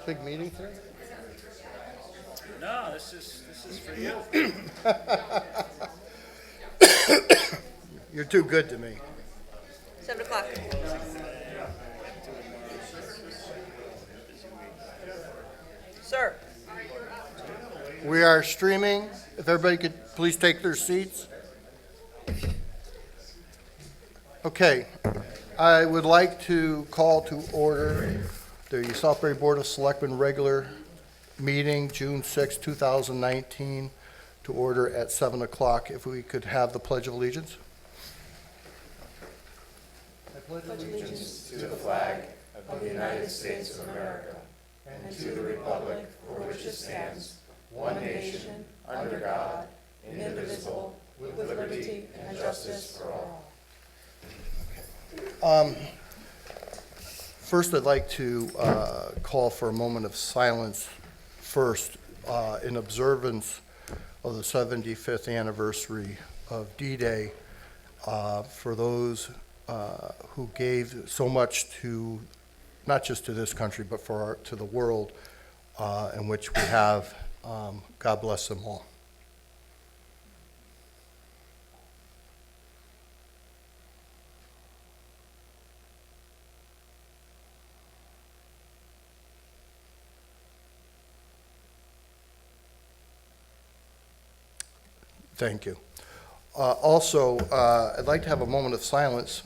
Big meeting today? No, this is for you. You're too good to me. 7 o'clock. Sir. We are streaming. If everybody could please take their seats. Okay, I would like to call to order the Southbury Board of Selectmen regular meeting, June 6, 2019, to order at 7 o'clock. If we could have the Pledge of Allegiance. I pledge allegiance to the flag of the United States of America and to the republic for which it stands, one nation, under God, indivisible, with liberty and justice for all. First, I'd like to call for a moment of silence first in observance of the 75th anniversary of D-Day for those who gave so much to, not just to this country, but to the world in which we have. God bless them all. Thank you. Also, I'd like to have a moment of silence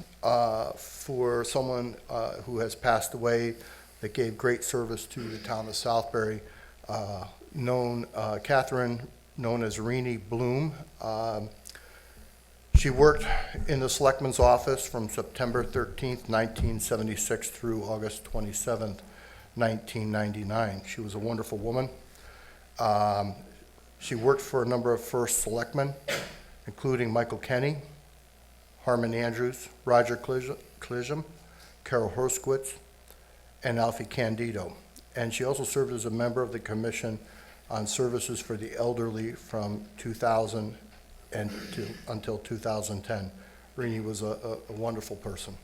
for someone who has passed away that gave great service to the town of Southbury, Catherine, known as Renee Bloom. She worked in the Selectmen's office from September 13th, 1976 through August 27th, 1999. She was a wonderful woman. She worked for a number of first selectmen, including Michael Kenny, Harmon Andrews, Roger Clisholm, Carol Horskowitz, and Alfie Candido. And she also served as a member of the Commission on Services for the Elderly from 2000 until 2010. Renee was a wonderful person.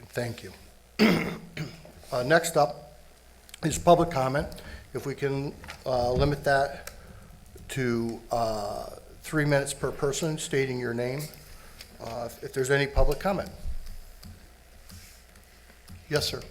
Thank you. Next up is public comment. If we can limit that to 3 minutes per person, stating your name, if there's any public comment. Yes, sir.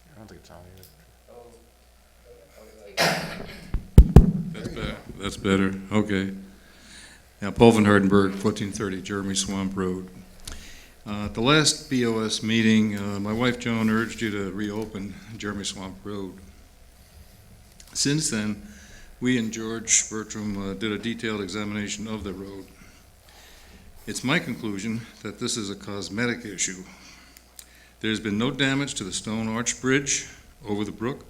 I don't think it's on either. That's better. Okay. Now, Paul Van Hardenberg, 1430 Jeremy Swamp Road. At the last BOS meeting, my wife Joan urged you to reopen Jeremy Swamp Road. Since then, we and George Bertram did a detailed examination of the road. It's my conclusion that this is a cosmetic issue. There's been no damage to the stone arch bridge over the brook.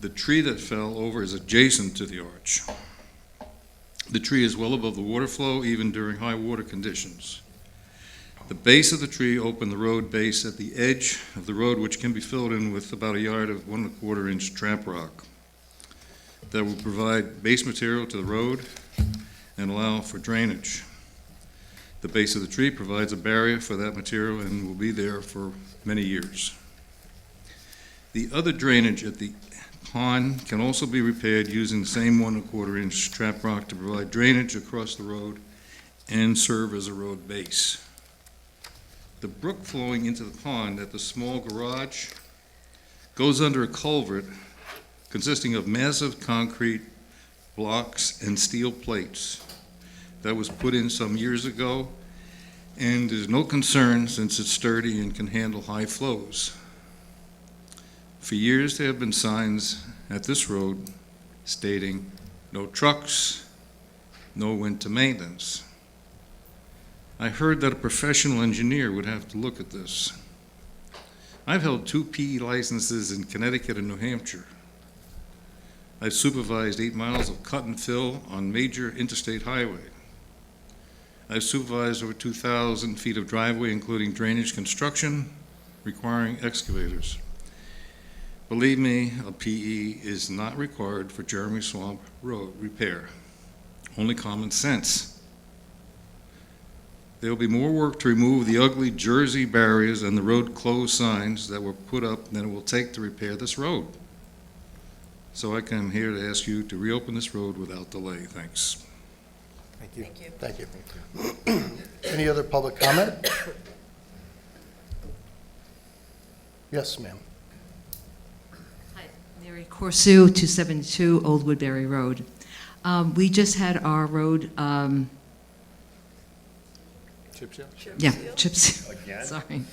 The tree that fell over is adjacent to the arch. The tree is well above the water flow, even during high water conditions. The base of the tree opened the road base at the edge of the road, which can be filled in with about a yard of 1 1/4 inch tramp rock that will provide base material to the road and allow for drainage. The base of the tree provides a barrier for that material and will be there for many years. The other drainage at the pond can also be repaired using the same 1 1/4 inch trap rock to provide drainage across the road and serve as a road base. The brook flowing into the pond at the small garage goes under a culvert consisting of massive concrete blocks and steel plates that was put in some years ago, and there's no concern since it's sturdy and can handle high flows. For years, there have been signs at this road stating, "No trucks, no winter maintenance." I heard that a professional engineer would have to look at this. I've held 2 PE licenses in Connecticut and New Hampshire. I've supervised 8 miles of cut and fill on major interstate highway. I've supervised over 2,000 feet of driveway, including drainage construction, requiring excavators. Believe me, a PE is not required for Jeremy Swamp Road repair. Only common sense. There will be more work to remove the ugly Jersey barriers and the road closed signs that were put up than it will take to repair this road. So I come here to ask you to reopen this road without delay. Thanks. Thank you. Thank you. Thank you. Any other public comment? Yes, ma'am. Hi, Mary Corsu, 272 Old Woodbury Road. We just had our road, Chip seal? chip seal. Again? Sorry.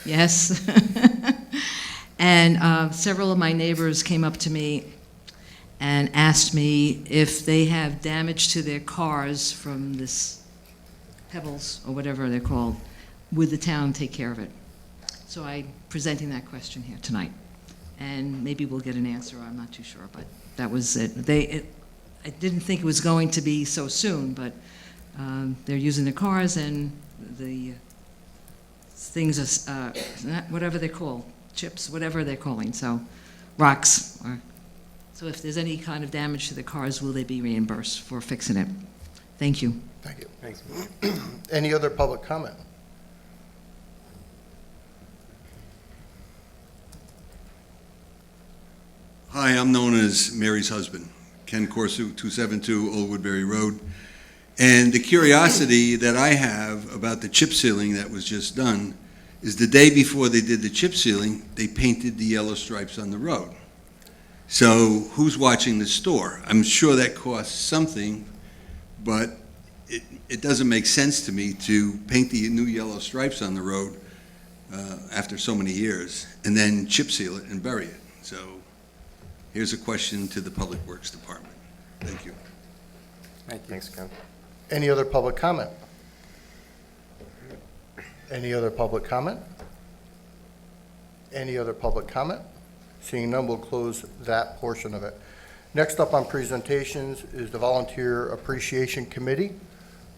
Yes. And several of my neighbors came up to me and asked me if they have damage to their cars from this pebbles, or whatever they're called, would the town take care of it? So I'm presenting that question here tonight. And maybe we'll get an answer, I'm not too sure, but that was it. I didn't think it was going to be so soon, but they're using their cars and the things, are, whatever they're called, chips, whatever they're calling, so rocks. So if there's any kind of damage to the cars, will they be reimbursed for fixing it? Thank you. Thank you. Thanks. Any other public comment? Hi, I'm known as Mary's husband, Ken Corsu, 272 Old Woodbury Road. And the curiosity that I have about the chip sealing that was just done is the day before they did the chip sealing, they painted the yellow stripes on the road. So who's watching the store? I'm sure that costs something, but it doesn't make sense to me to paint the new yellow stripes on the road after so many years and then chip seal it and bury it. So here's a question to the Public Works Department. Thank you. Thank you. Thanks, Ken. Any other public comment? Any other public comment? Any other public comment? Seeing none, we'll close that portion of it. Next up on presentations is the Volunteer Appreciation Committee.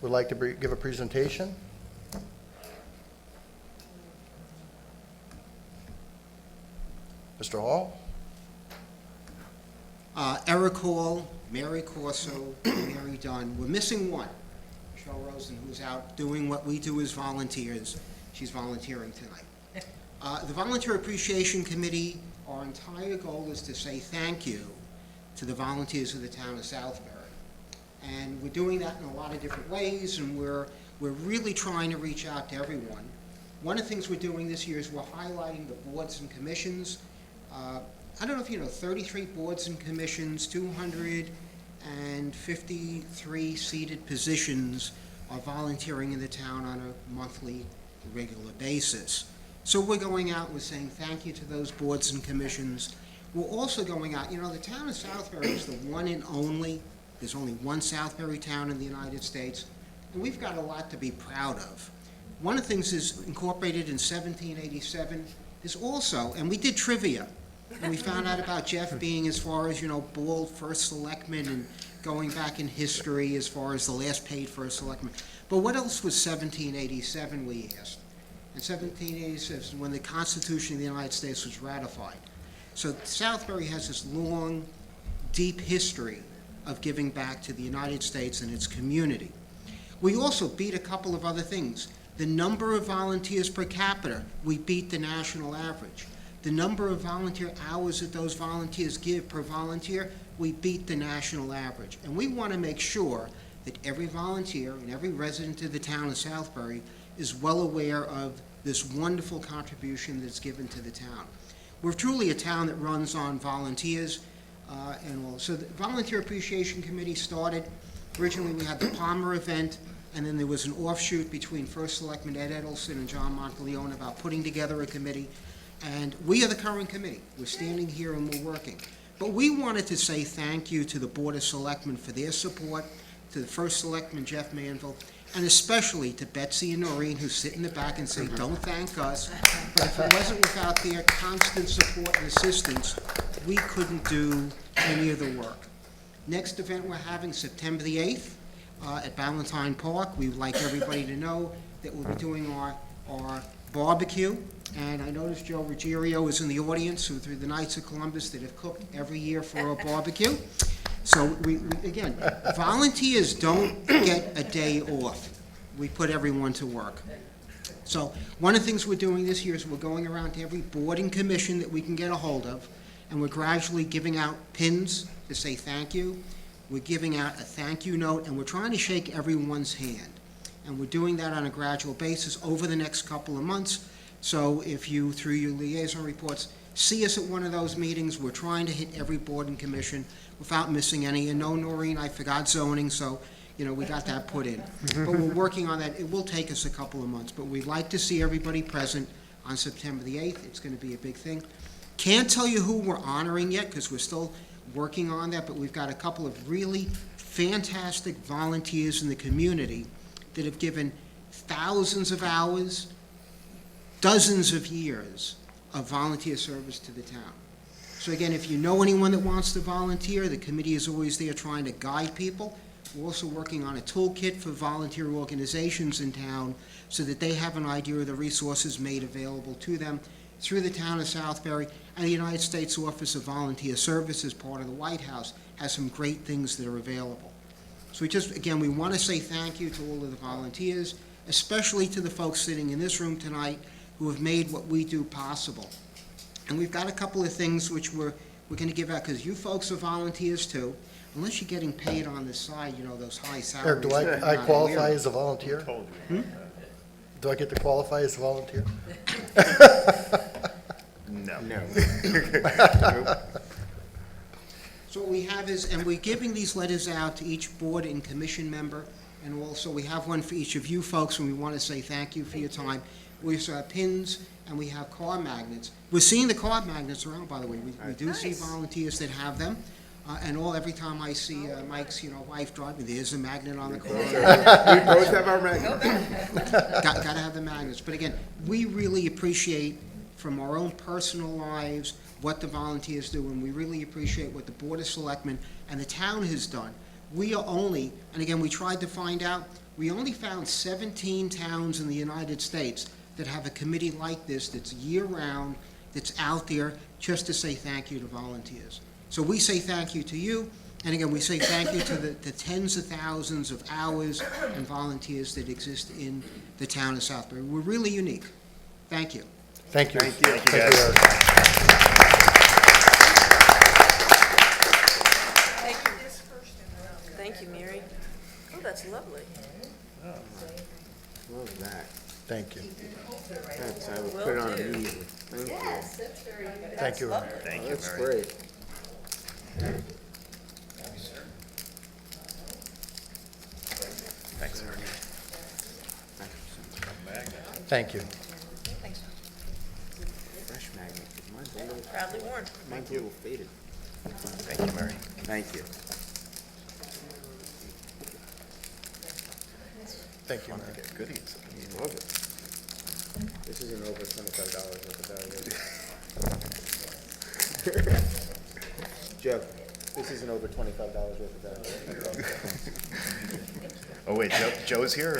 Would like to give a presentation? Mr. Hall? Eric Hall, Mary Corso, and Mary Dunn. We're missing one, Michelle Rosen, who's out doing what we do as volunteers. She's volunteering tonight. The Volunteer Appreciation Committee, our entire goal is to say thank you to the volunteers of the town of Southbury. And we're doing that in a lot of different ways, and we're really trying to reach out to everyone. One of the things we're doing this year is we're highlighting the boards and commissions. I don't know if you know, 33 boards and commissions, 253 seated positions are volunteering in the town on a monthly, regular basis. So we're going out, we're saying thank you to those boards and commissions. We're also going out, you know, the town of Southbury is the one and only, there's only one Southbury town in the United States, and we've got a lot to be proud of. One of the things is incorporated in 1787 is also, and we did trivia, and we found out about Jeff being as far as, you know, bald first selectman and going back in history as far as the last paid first selectman. But what else was 1787, we asked? And 1787 is when the Constitution of the United States was ratified. So Southbury has this long, deep history of giving back to the United States and its community. We also beat a couple of other things. The number of volunteers per capita, we beat the national average. The number of volunteer hours that those volunteers give per volunteer, we beat the national average. And we want to make sure that every volunteer and every resident of the town of Southbury is well aware of this wonderful contribution that's given to the town. We're truly a town that runs on volunteers. So the Volunteer Appreciation Committee started. Originally we had the Palmer event, and then there was an offshoot between First Selectman Ed Edelson and John Monteleone about putting together a committee. And we are the current committee. We're standing here and we're working. But we wanted to say thank you to the Board of Selectmen for their support, to the First Selectman, Jeff Manville, and especially to Betsy and Noreen, who sit in the back and say, "Don't thank us." But if it wasn't without their constant support and assistance, we couldn't do any of the work. Next event we're having September the 8th at Ballantyne Park. We would like everybody to know that we'll be doing our barbecue. And I noticed Joe Ruggiero is in the audience, who through the Knights of Columbus that have cooked every year for our barbecue. So we again, volunteers don't get a day off. We put everyone to work. So one of the things we're doing this year is we're going around to every board and commission that we can get a hold of, and we're gradually giving out pins to say thank you. We're giving out a thank you note, and we're trying to shake everyone's hand. And we're doing that on a gradual basis over the next couple of months. So if you, through your liaison reports, see us at one of those meetings, we're trying to hit every board and commission without missing any. And no, Noreen, I forgot zoning, so, we got that put in. But we're working on that. It will take us a couple of months, but we'd like to see everybody present on September the 8th. It's going to be a big thing. Can't tell you who we're honoring yet, because we're still working on that, but we've got a couple of really fantastic volunteers in the community that have given thousands of hours, dozens of years of volunteer service to the town. So again, if you know anyone that wants to volunteer, the committee is always there trying to guide people. We're also working on a toolkit for volunteer organizations in town so that they have an idea of the resources made available to them through the town of Southbury. And the United States Office of Volunteer Services, part of the White House, has some great things that are available. So we want to say thank you to all of the volunteers, especially to the folks sitting in this room tonight who have made what we do possible. And we've got a couple of things which we're going to give out, because you folks are volunteers too. Unless you're getting paid on the side, those high salaries. Eric, do I qualify as a volunteer? Do I get to qualify as a volunteer? No. So what we have is, and we're giving these letters out to each board and commission member, and also we have one for each of you folks, and we want to say thank you for your time. We also have pins, and we have card magnets. We're seeing the card magnets around, by the way. We do see volunteers that have them, and every time I see Mike's, wife driving, there's a magnet on the car. We both have our magnets. Got to have the magnets. But again, we really appreciate, from our own personal lives, what the volunteers do, and we really appreciate what the Board of Selectmen and the town has done. We are only, and again, we tried to find out, we only found 17 towns in the United States that have a committee like this, that's year-round, that's out there, just to say thank you to volunteers. So we say thank you to you, and again, we say thank you to the tens of thousands of hours and volunteers that exist in the town of Southbury. We're really unique. Thank you. Thank you. Thank you. Thank you, guys. Eric. Thank you, Mary. Oh, that's lovely. Love that. Thank you. That's, I will Will put it on do. immediately. Thank you. Thank you, Eric. Thank you, that's great. Thanks, Eric. Thank you. Thanks. Fresh magnet. Mine's a little, Proudly worn. mine's a little faded. Thank you, Mary. Thank you. Thank you, Fun to Eric. get goodies. Love it. This isn't over $25 worth of value. Joe, this isn't over $25 worth of value. Oh, wait, Joe's here?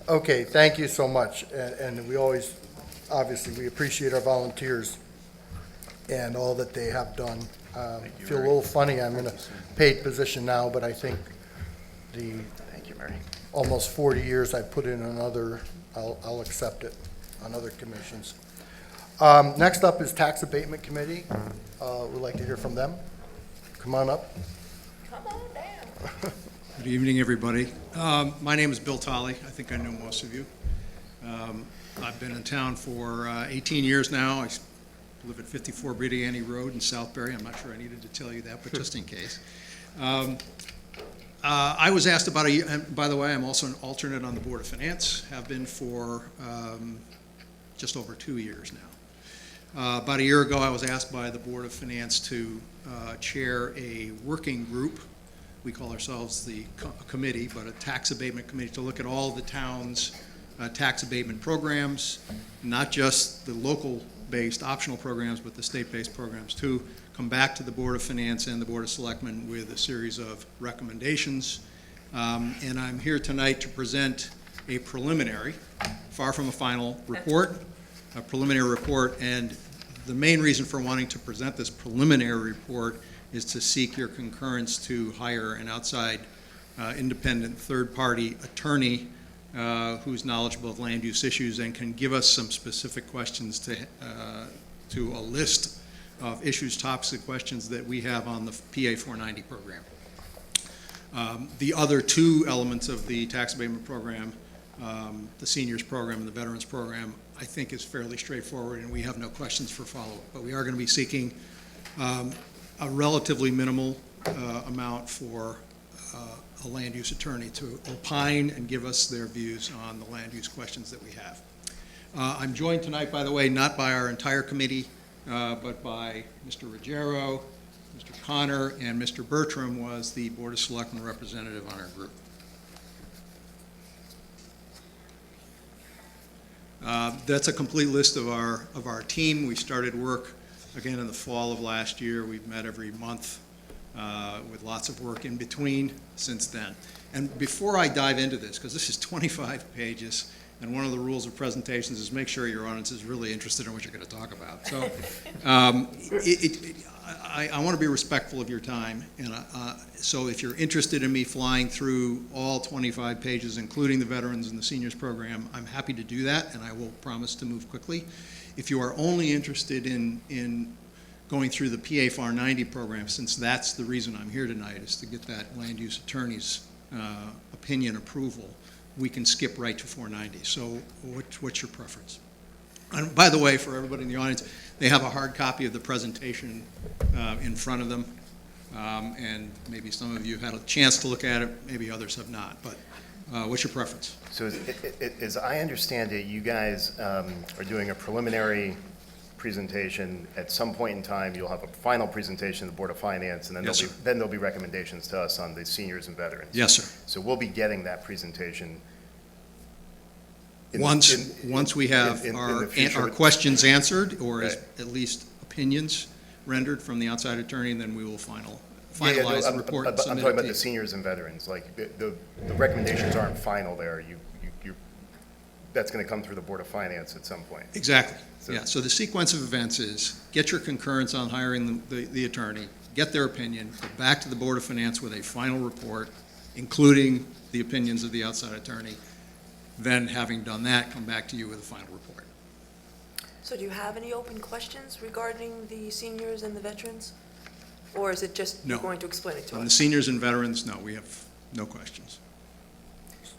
Okay, thank you so much. And we always, obviously, we appreciate our volunteers and all that they have done. you, Feel a Mary. little funny, I'm in a paid position now, but I think the Thank you, Mary. almost 40 years I put in another, I'll accept it on other commissions. Next up is Tax Abatement Committee. We'd like to hear from them. Come on up. Come on down. Good evening, everybody. My name is Bill Tolley. I think I know most of you. I've been in town for 18 years now. I live at 54 Bridiani Road in Southbury. I'm not sure I needed to tell you that, but just in case. I was asked about and by the way, I'm also an alternate on the Board of Finance, have been for just over 2 years now. About a year ago, I was asked by the Board of Finance to chair a working group we call ourselves the committee, but a tax abatement committee to look at all the town's tax abatement programs, not just the local-based optional programs, but the state-based programs too. Come back to the Board of Finance and the Board of Selectmen with a series of recommendations. And I'm here tonight to present a preliminary, far from a final report, a preliminary report. And the main reason for wanting to present this preliminary report is to seek your concurrence to hire an outside independent third-party attorney who's knowledgeable of land use issues and can give us some specific questions to a list of issues, topics, and questions that we have on the PA 490 program. The other two elements of the tax abatement program, the seniors program and the veterans program, I think is fairly straightforward, and we have no questions for follow-up. But we are going to be seeking a relatively minimal amount for a land use attorney to opine and give us their views on the land use questions that we have. I'm joined tonight, by the way, not by our entire committee, but by Mr. Ruggiero, Mr. Connor, and Mr. Bertram was the Board of Selectmen representative on our group. That's a complete list of our team. We started work again in the fall of last year. We've met every month with lots of work in between since then. And before I dive into this, because this is 25 pages, and one of the rules of presentations is make sure your audience is really interested in what you're going to talk about. So I want to be respectful of your time, and so if you're interested in me flying through all 25 pages, including the veterans and the seniors program, I'm happy to do that, and I will promise to move quickly. If you are only interested in going through the PA 490 program, since that's the reason I'm here tonight, is to get that land use attorney's opinion approval, we can skip right to 490. So what's your preference? And by the way, for everybody in the audience, they have a hard copy of the presentation in front of them, and maybe some of you had a chance to look at it, maybe others have not, but what's your preference? So as I understand it, you guys are doing a preliminary presentation. At some point in time, you'll have a final presentation to the Board of Finance, and then Yes, there'll be recommendations to us on the seniors and veterans. Yes, sir. So we'll be getting that presentation Once we have in the our future. questions answered, or Right. at least opinions rendered from the outside attorney, then we will finalize Yeah, the report and I'm submit talking it about to the you. seniors and veterans, like, the recommendations aren't final there. That's gonna come through the Board of Finance at some point. Exactly, So- yeah. So the sequence of events is, get your concurrence on hiring the attorney, get their opinion, go back to the Board of Finance with a final report, including the opinions of the outside attorney. Then, having done that, come back to you with a final report. So do you have any open questions regarding the seniors and the veterans? Or is it just No. you're going to explain it to On the us? seniors and veterans, no, we have no questions.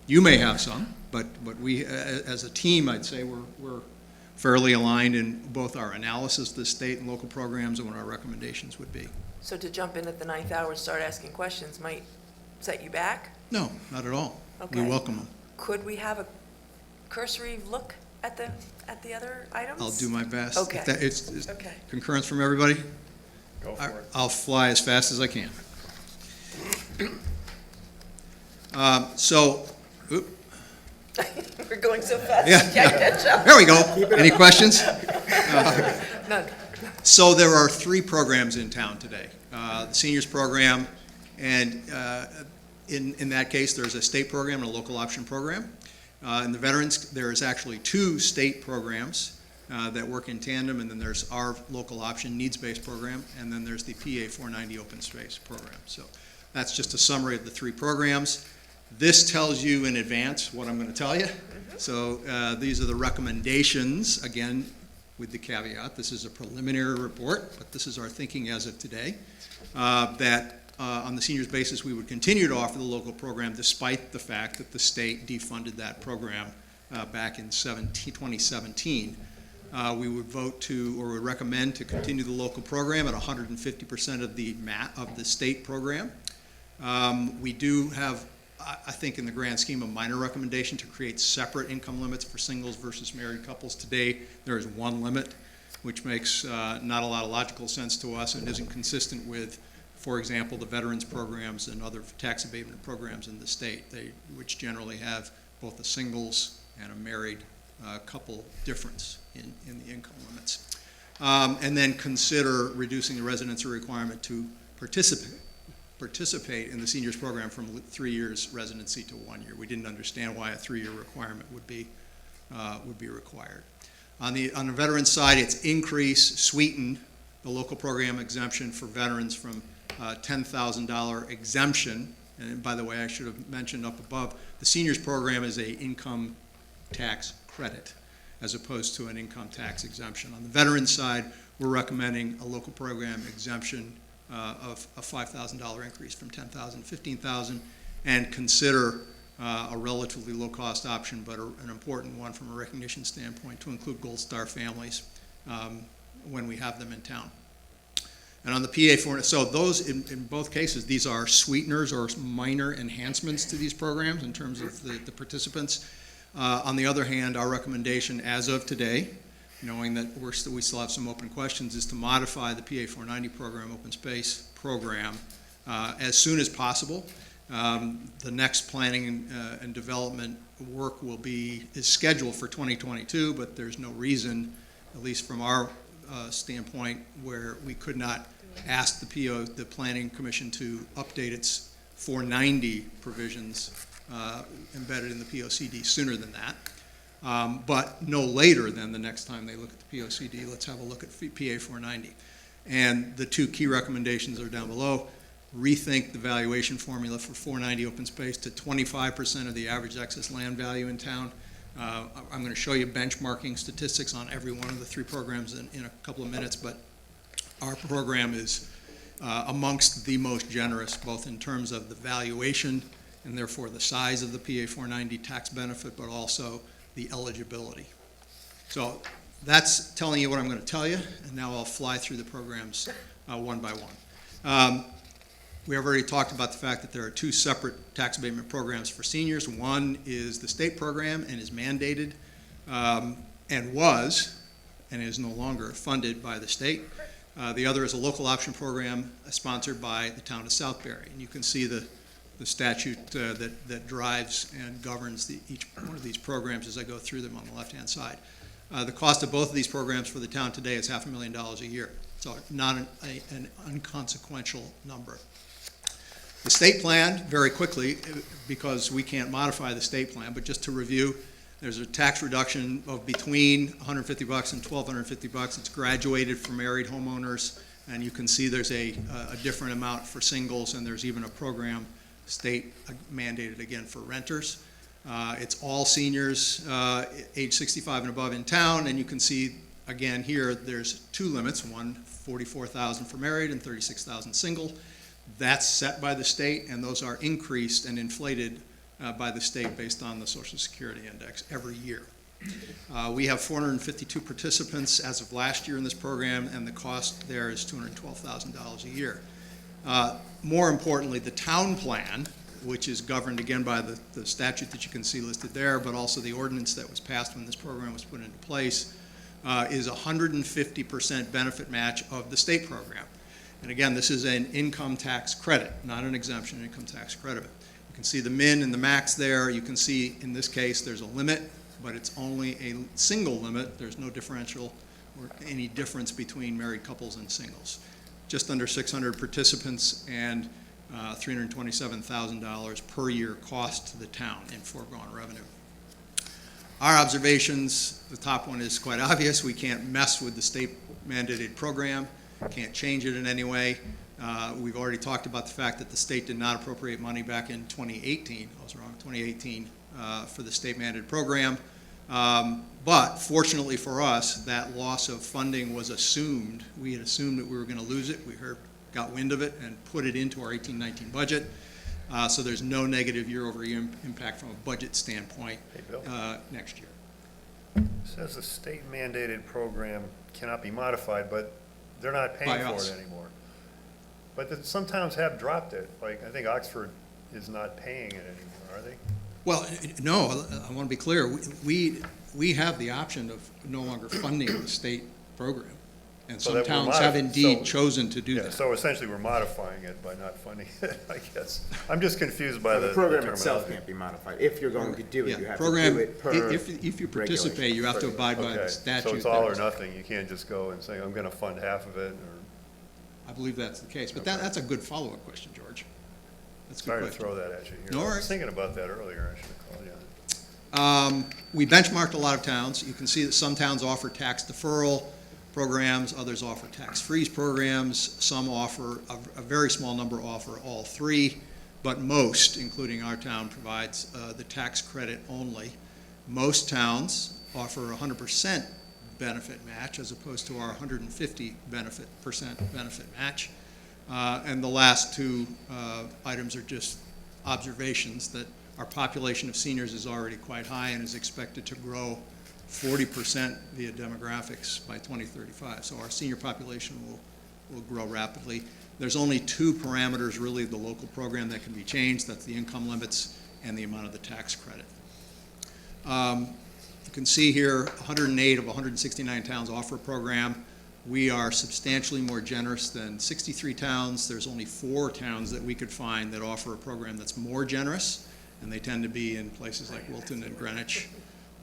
You may have some, but we, as a team, I'd say we're fairly aligned in both our analysis of the state and local programs and what our recommendations would be. So to jump in at the 9th hour and start asking questions might set you back? No, not at all. We Okay. welcome them. Could we have a cursory look at the other items? I'll do my best. Okay. If that- it's Okay. concurrence from everybody? Go for it. I'll fly as fast as I can. We're going so fast, Yeah. we can't catch up. There we go. Any questions? None. So there are three programs in town today. The seniors program, and in that case, there's a state program and a local option program. In the veterans, there is actually two state programs that work in tandem, and then there's our local option needs-based program, and then there's the PA 490 open space program. So that's just a summary of the three programs. This tells you in advance what I'm going to tell you. So these are the recommendations, again, with the caveat, this is a preliminary report, but this is our thinking as of today, that on the seniors basis, we would continue to offer the local program despite the fact that the state defunded that program back in 2017. We would vote to, or would recommend to continue the local program at 150% of the state program. We do have, I think in the grand scheme, a minor recommendation to create separate income limits for singles versus married couples. Today, there is one limit, which makes not a lot of logical sense to us and isn't consistent with for example, the veterans programs and other tax abatement programs in the state, which generally have both a singles and a married couple difference in the income limits. And then consider reducing the residency requirement to participate in the seniors program from 3 years residency to 1 year. We didn't understand why a 3-year requirement would be required. On the veteran side, it's sweetened the local program exemption for veterans from $10,000 exemption. And by the way, I should have mentioned up above, the seniors program is a income tax credit as opposed to an income tax exemption. On the veteran side, we're recommending a local program exemption of a $5,000 increase from $10,000 to $15,000, and consider a relatively low-cost option, but an important one from a recognition standpoint, to include Gold Star families when we have them in town. And on the PA4, so those, in both cases, these are sweeteners or minor enhancements to these programs in terms of the participants. On the other hand, our recommendation as of today, knowing that we still have some open questions, is to modify the PA 490 program, open space program, as soon as possible. The next planning and development work is scheduled for 2022, but there's no reason, at least from our standpoint, where we could not ask the Planning Commission to update its 490 provisions embedded in the POCD sooner than that. But no later than the next time they look at the POCD, let's have a look at PA 490. And the two key recommendations are down below. Rethink the valuation formula for 490 open space to 25% of the average excess land value in town. I'm going to show you benchmarking statistics on every one of the three programs in a couple of minutes, but our program is amongst the most generous, both in terms of the valuation and therefore the size of the PA 490 tax benefit, but also the eligibility. So that's telling you what I'm going to tell you, and now I'll fly through the programs one by one. We have already talked about the fact that there are two separate tax abatement programs for seniors. One is the state program and is mandated and is no longer funded by the state. The other is a local option program sponsored by the town of Southbury. And you can see the statute that drives and governs each one of these programs as I go through them on the left-hand side. The cost of both of these programs for the town today is $500,000 a year, so not an inconsequential number. The state plan, very quickly, because we can't modify the state plan, but just to review, there's a tax reduction of between $150 and $1,250. It's graduated for married homeowners, and you can see there's a different amount for singles, and there's even a program state mandated again for renters. It's all seniors age 65 and above in town, and you can see again here there's two limits, one $44,000 for married and $36,000 single. That's set by the state, and those are increased and inflated by the state based on the Social Security Index every year. We have 452 participants as of last year in this program, and the cost there is $212,000 a year. More importantly, the town plan, which is governed again by the statute that you can see listed there, but also the ordinance that was passed when this program was put into place, is 150% benefit match of the state program. And again, this is an income tax credit, not an exemption, an income tax credit. You can see the min and the max there. You can see in this case there's a limit, but it's only a single limit. There's no differential or any difference between married couples and singles. Just under 600 participants and $327,000 per year cost to the town in foregone revenue. Our observations, the top one is quite obvious. We can't mess with the state mandated program. Can't change it in any way. We've already talked about the fact that the state did not appropriate money back in 2018. I was wrong, 2018 for the state mandated program. But fortunately for us, that loss of funding was assumed. We had assumed that we were going to lose it. We got wind of it and put it into our 18-19 budget. So there's no negative year-over-year impact from a budget standpoint next year. It says the state mandated program cannot be modified, but they're not paying By for us. it anymore. But some towns have dropped it. Like, I think Oxford is not paying it anymore, are they? Well, no, I want to be clear. We have the option of no longer funding the state program. And So some that we're towns have indeed so- chosen to do Yeah, that. so essentially, we're modifying it by not funding it, I guess. I'm just confused by The the program terminology. itself can't be modified. If you're going to do it, you Yeah, have to program, do it per if you participate, you have to abide by Okay, the statute. so it's all or that- nothing, you can't just go and say, I'm gonna fund half of it, or, I believe that's the case, but that's a good follow-up question, George. That's a good sorry to question. throw that at you here. No I worries. was thinking about that earlier, I should have called you on it. We benchmarked a lot of towns. You can see that some towns offer tax deferral programs, others offer tax freeze programs, some offer, a very small number offer all three, but most, including our town, provides the tax credit only. Most towns offer 100% benefit match as opposed to our 150% benefit match. And the last two items are just observations that our population of seniors is already quite high and is expected to grow 40% via demographics by 2035. So our senior population will grow rapidly. There's only two parameters really of the local program that can be changed. That's the income limits and the amount of the tax credit. You can see here 108 of 169 towns offer a program. We are substantially more generous than 63 towns. There's only 4 towns that we could find that offer a program that's more generous, and they tend to be in places like Wilton and Greenwich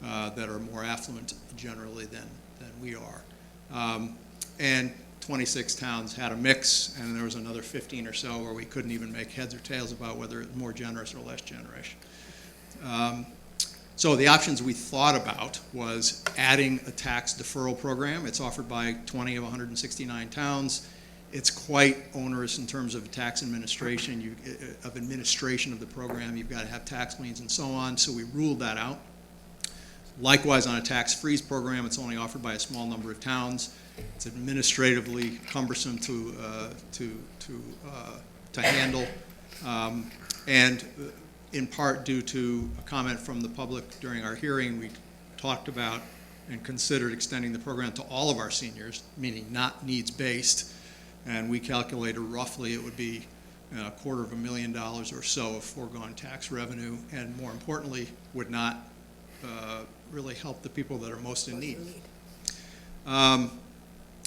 that are more affluent generally than we are. And 26 towns had a mix, and there was another 15 or so where we couldn't even make heads or tails about whether it was more generous or less generous. So the options we thought about was adding a tax deferral program. It's offered by 20 of 169 towns. It's quite onerous in terms of tax administration, of the program. You've got to have tax liens and so on, so we ruled that out. Likewise, on a tax freeze program, it's only offered by a small number of towns. It's administratively cumbersome to handle, and in part due to a comment from the public during our hearing, we talked about and considered extending the program to all of our seniors, meaning not needs-based, and we calculated roughly it would be $250,000 or so of foregone tax revenue, and more importantly, would not really help the people that are most in need.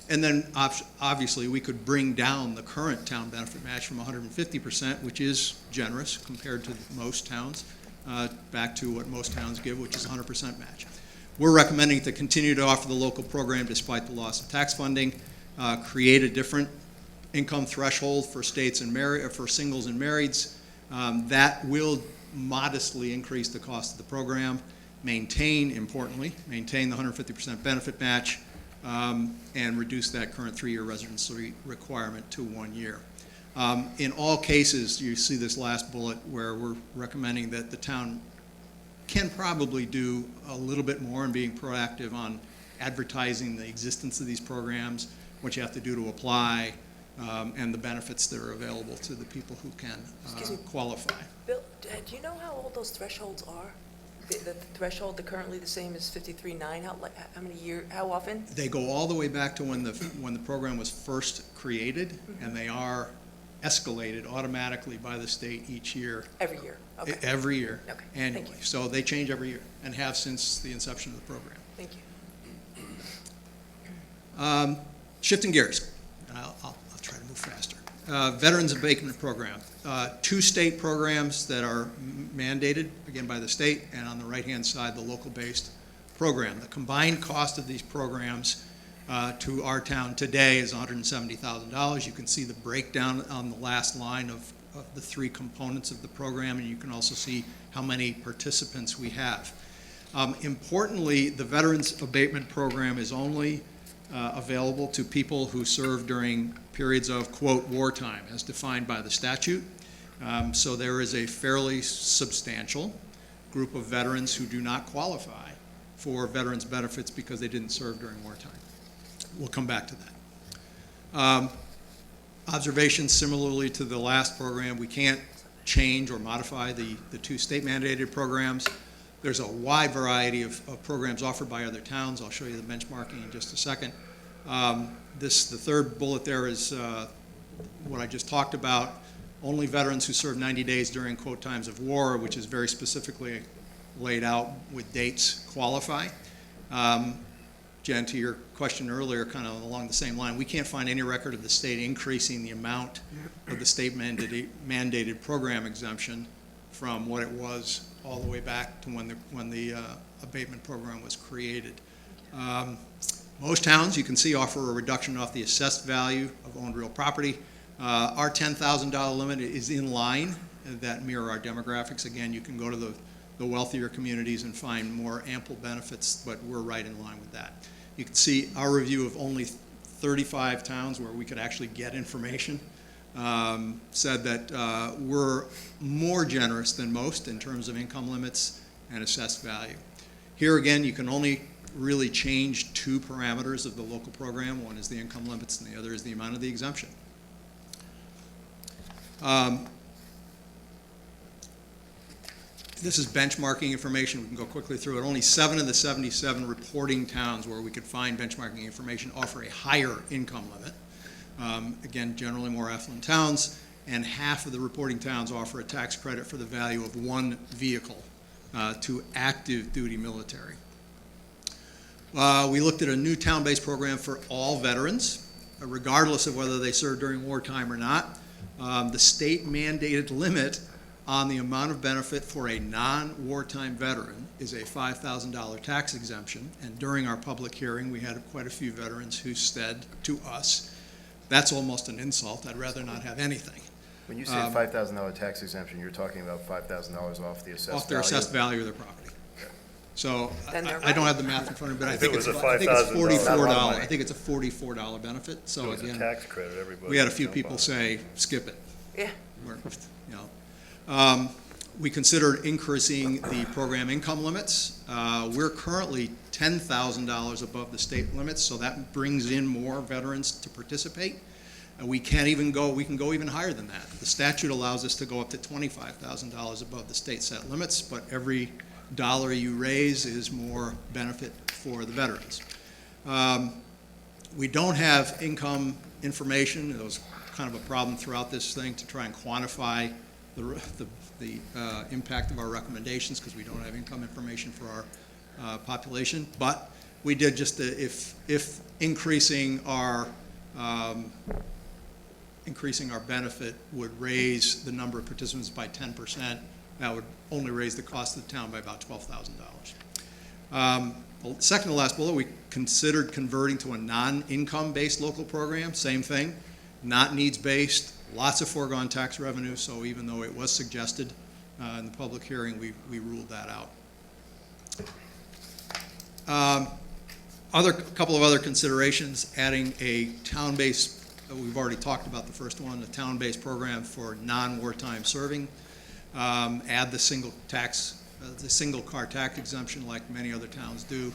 And then obviously we could bring down the current town benefit match from 150%, which is generous compared to most towns, back to what most towns give, which is 100% match. We're recommending to continue to offer the local program despite the loss of tax funding, create a different income threshold for states and for singles and marrieds. That will modestly increase the cost of the program, importantly, maintain the 150% benefit match, and reduce that current 3-year residency requirement to 1 year. In all cases, you see this last bullet where we're recommending that the town can probably do a little bit more in being proactive on advertising the existence of these programs, what you have to do to apply, and the benefits that are available to the people who can qualify. Bill, do you know how old those thresholds are? The threshold, currently the same as 53.9, how many years, how often? They go all the way back to when the program was first created, and they are escalated automatically by the state each year. Every year, okay. Every year, Okay, thank annually. you. So they change every year, and have since the inception of the program. Thank you. Shifting gears, and I'll try to move faster. Veterans Abatement Program. 2 state programs that are mandated, again, by the state, and on the right-hand side, the local-based program. The combined cost of these programs to our town today is $170,000. You can see the breakdown on the last line of the 3 components of the program, and you can also see how many participants we have. Importantly, the Veterans Abatement Program is only available to people who serve during periods of, quote, wartime, as defined by the statute. So there is a fairly substantial group of veterans who do not qualify for veterans benefits because they didn't serve during wartime. We'll come back to that. Observations similarly to the last program, we can't change or modify the 2 state mandated programs. There's a wide variety of programs offered by other towns. I'll show you the benchmarking in just a second. The third bullet there is what I just talked about. Only veterans who served 90 days during, quote, times of war, which is very specifically laid out with dates, qualify. Jen, to your question earlier, kind of along the same line, we can't find any record of the state increasing the amount of the state mandated program exemption from what it was all the way back to when the abatement program was created. Most towns, you can see, offer a reduction off the assessed value of owned real property. Our $10,000 limit is in line, that mirror our demographics. Again, you can go to the wealthier communities and find more ample benefits, but we're right in line with that. You can see our review of only 35 towns where we could actually get information said that we're more generous than most in terms of income limits and assessed value. Here again, you can only really change two parameters of the local program. One is the income limits and the other is the amount of the exemption. This is benchmarking information. We can go quickly through it. Only 7 of the 77 reporting towns where we could find benchmarking information offer a higher income limit. Again, generally more affluent towns, and half of the reporting towns offer a tax credit for the value of one vehicle to active duty military. We looked at a new town-based program for all veterans, regardless of whether they served during wartime or not. The state mandated limit on the amount of benefit for a non-wartime veteran is a $5,000 tax exemption, and during our public hearing, we had quite a few veterans who said to us, that's almost an insult, I'd rather not have anything. When you say $5,000 tax exemption, you're talking about $5,000 off the assessed value? Off their assessed value of their property. So Then they're I don't right. have the math in front of me, but I If think it it's was a $44. $5,000 I think it's a $44 benefit, It so was a again, tax credit, everybody. we had a would few jump people on it. say, skip it. Yeah. We're, you know. We considered increasing the program income limits. We're currently $10,000 above the state limits, so that brings in more veterans to participate. And we can go even higher than that. The statute allows us to go up to $25,000 above the state set limits, but every dollar you raise is more benefit for the veterans. We don't have income information. It was kind of a problem throughout this thing to try and quantify the impact of our recommendations because we don't have income information for our population. But we did just if increasing our benefit would raise the number of participants by 10%, that would only raise the cost of the town by about $12,000. Second to last bullet, we considered converting to a non-income based local program. Same thing, not needs-based, lots of foregone tax revenue, so even though it was suggested in the public hearing, we ruled that out. Couple of other considerations, adding a town-based, we've already talked about the first one, a town-based program for non-wartime serving. Add the single car tax exemption like many other towns do.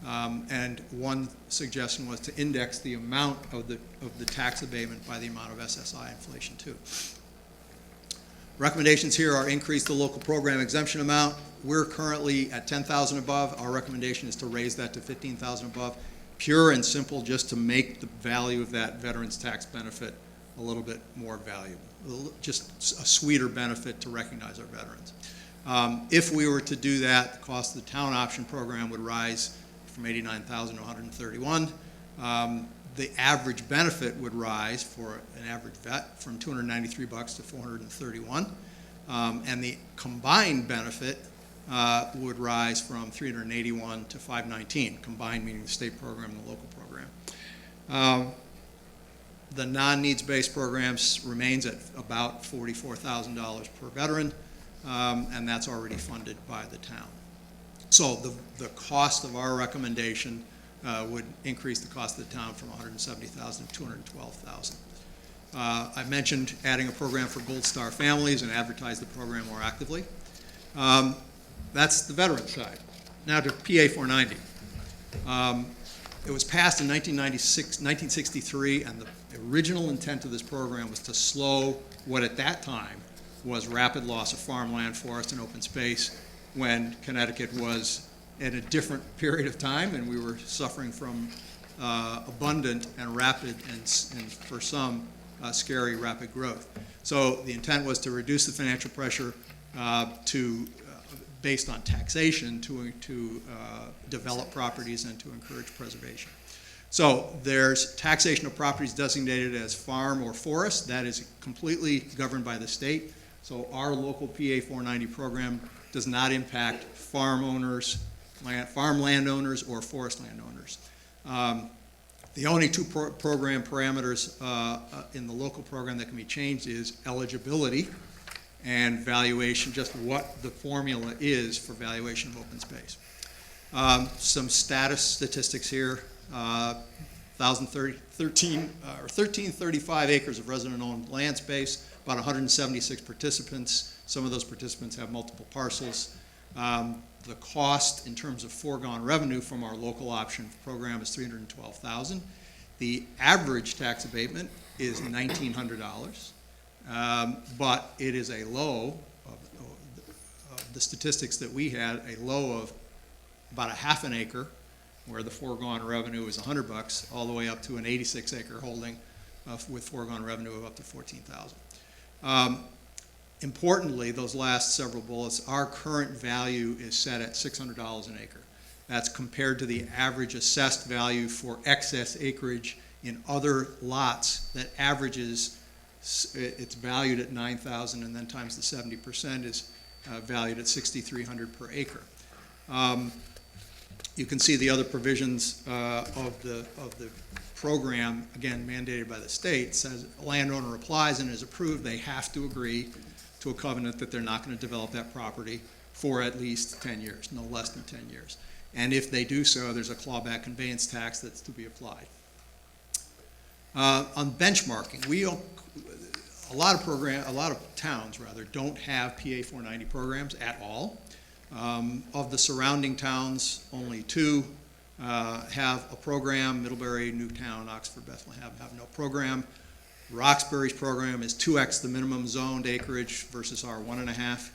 And one suggestion was to index the amount of the tax abatement by the amount of SSI inflation too. Recommendations here are increase the local program exemption amount. We're currently at $10,000 above. Our recommendation is to raise that to $15,000 above. Pure and simple, just to make the value of that veterans tax benefit a little bit more valuable. Just a sweeter benefit to recognize our veterans. If we were to do that, the cost of the town option program would rise from $89,000 to $131,000. The average benefit would rise for an average vet from $293 to $431, and the combined benefit would rise from $381 to $519, combined meaning the state program and the local program. The non-needs-based programs remains at about $44,000 per veteran, and that's already funded by the town. So the cost of our recommendation would increase the cost of the town from $170,000 to $212,000. I mentioned adding a program for Gold Star families and advertise the program more actively. That's the veteran side. Now to PA 490. It was passed in 1963, and the original intent of this program was to slow what at that time was rapid loss of farmland, forest, and open space when Connecticut was at a different period of time and we were suffering from abundant and rapid and for some scary rapid growth. So the intent was to reduce the financial pressure to based on taxation to develop properties and to encourage preservation. So there's taxation of properties designated as farm or forest. That is completely governed by the state. So our local PA 490 program does not impact farm owners, farm landowners, or forest landowners. The only two program parameters in the local program that can be changed is eligibility and valuation, just what the formula is for valuation of open space. Some statistics here. 1,335 acres of resident-owned land space, about 176 participants. Some of those participants have multiple parcels. The cost in terms of foregone revenue from our local option program is $312,000. The average tax abatement is $1,900, but it is a low of the statistics that we had, a low of about a half an acre, where the foregone revenue is $100, all the way up to an 86-acre holding with foregone revenue of up to $14,000. Importantly, those last several bullets, our current value is set at $600 an acre. That's compared to the average assessed value for excess acreage in other lots that averages, it's valued at $9,000, and then times the 70% is valued at $6,300 per acre. You can see the other provisions of the program, again mandated by the state, says a landowner applies and is approved, they have to agree to a covenant that they're not going to develop that property for at least 10 years, no less than 10 years. And if they do so, there's a clawback conveyance tax that's to be applied. On benchmarking, a lot of towns rather don't have PA 490 programs at all. Of the surrounding towns, only 2 have a program. Middlebury, Newtown, Oxford, Bethlehem have no program. Roxbury's program is 2x the minimum zoned acreage versus our 1.5.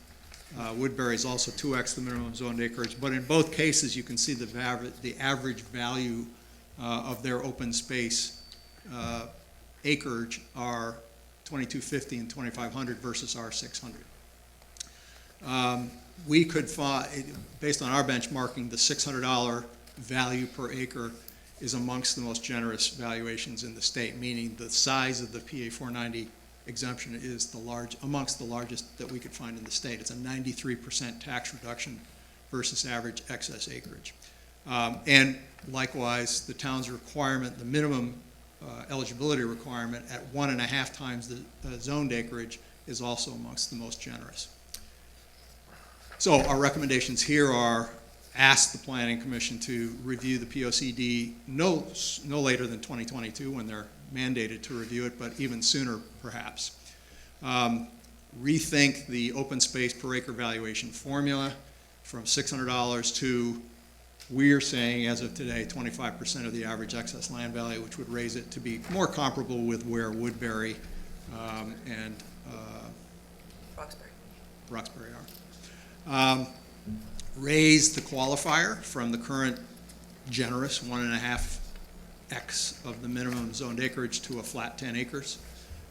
Woodbury is also 2x the minimum zoned acreage, but in both cases you can see the average value of their open space acreage are $2,250 and $2,500 versus our $600. We could find, based on our benchmarking, the $600 value per acre is amongst the most generous valuations in the state, meaning the size of the PA 490 exemption is amongst the largest that we could find in the state. It's a 93% tax reduction versus average excess acreage. And likewise, the town's requirement, the minimum eligibility requirement at 1.5 times the zoned acreage is also amongst the most generous. So our recommendations here are ask the Planning Commission to review the POCD no later than 2022 when they're mandated to review it, but even sooner perhaps. Rethink the open space per acre valuation formula from $600 to, we're saying as of today, 25% of the average excess land value, which would raise it to be more comparable with where Woodbury and Roxbury are. Raise the qualifier from the current generous 1.5x of the minimum zoned acreage to a flat 10 acres.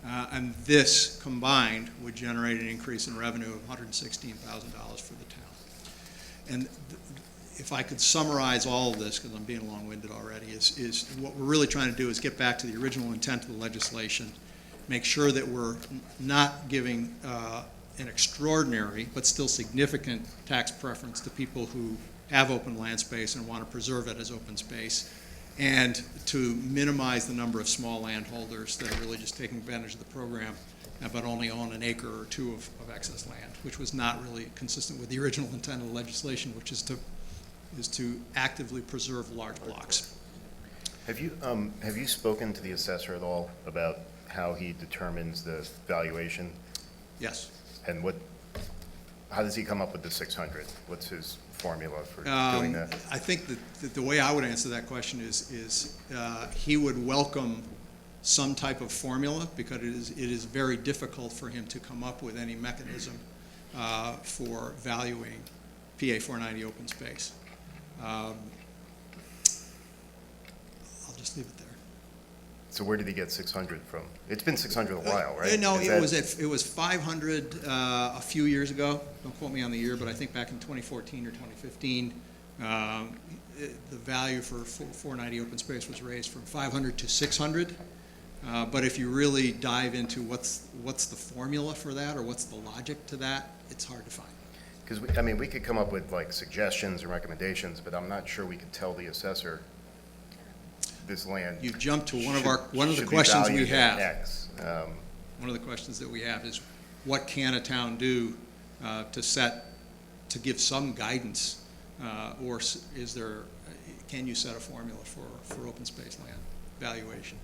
And this combined would generate an increase in revenue of $116,000 for the town. And if I could summarize all of this, because I'm being long-winded already, is what we're really trying to do is get back to the original intent of the legislation, make sure that we're not giving an extraordinary but still significant tax preference to people who have open land space and want to preserve it as open space, and to minimize the number of small landholders that are really just taking advantage of the program but only own an acre or 2 of excess land, which was not really consistent with the original intent of the legislation, which is to actively preserve large blocks. Have you spoken to the assessor at all about how he determines the valuation? Yes. And how does he come up with the 600? What's his formula for doing that? I think that the way I would answer that question is he would welcome some type of formula, because it is very difficult for him to come up with any mechanism for valuing PA 490 open space. I'll just leave it there. So where did he get 600 from? It's been 600 a while, right? No, Is it was 500 a few years ago. Don't quote me on the year, but I think back in 2014 or 2015, the value for 490 open space was raised from 500 to 600. But if you really dive into what's the formula for that or what's the logic to that, it's hard to find. Because, I mean, we could come up with like suggestions and recommendations, but I'm not sure we could tell the assessor this land. You've jumped to one of the should be questions we valued at have. X. One of the questions that we have is, what can a town do to give some guidance, or can you set a formula for open space land valuation?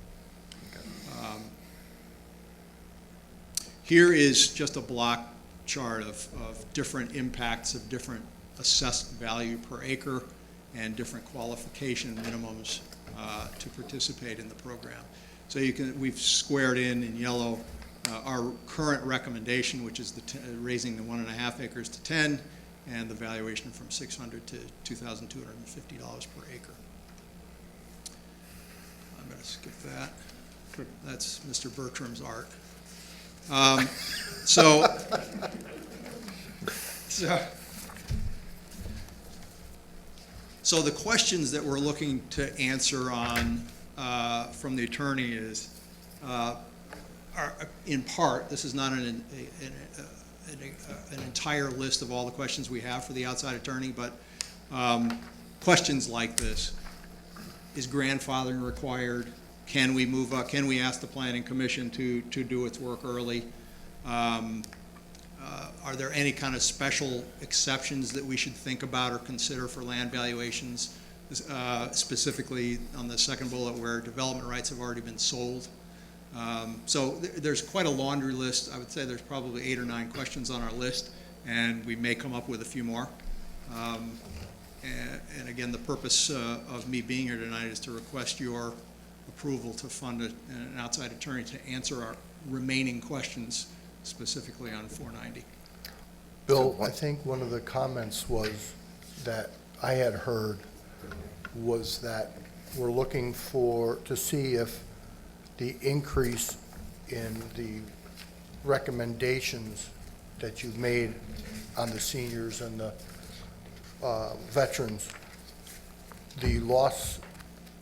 Here is just a block chart of different impacts of different assessed value per acre and different qualification minimums to participate in the program. So we've squared in yellow our current recommendation, which is raising the 1.5 acres to 10, and the valuation from $600 to $2,250 per acre. I'm going to skip that. That's Mr. Bertram's art. So the questions that we're looking to answer on from the attorney are in part, this is not an entire list of all the questions we have for the outside attorney, but questions like this. Is grandfathering required? Can we move up? Can we ask the Planning Commission to do its work early? Are there any kind of special exceptions that we should think about or consider for land valuations, specifically on the second bullet where development rights have already been sold? So there's quite a laundry list. I would say there's probably 8 or 9 questions on our list, and we may come up with a few more. And again, the purpose of me being here tonight is to request your approval to fund an outside attorney to answer our remaining questions, specifically on 490. Bill, I think one of the comments was that I had heard was that we're looking to see if the increase in the recommendations that you've made on the seniors and the veterans, the loss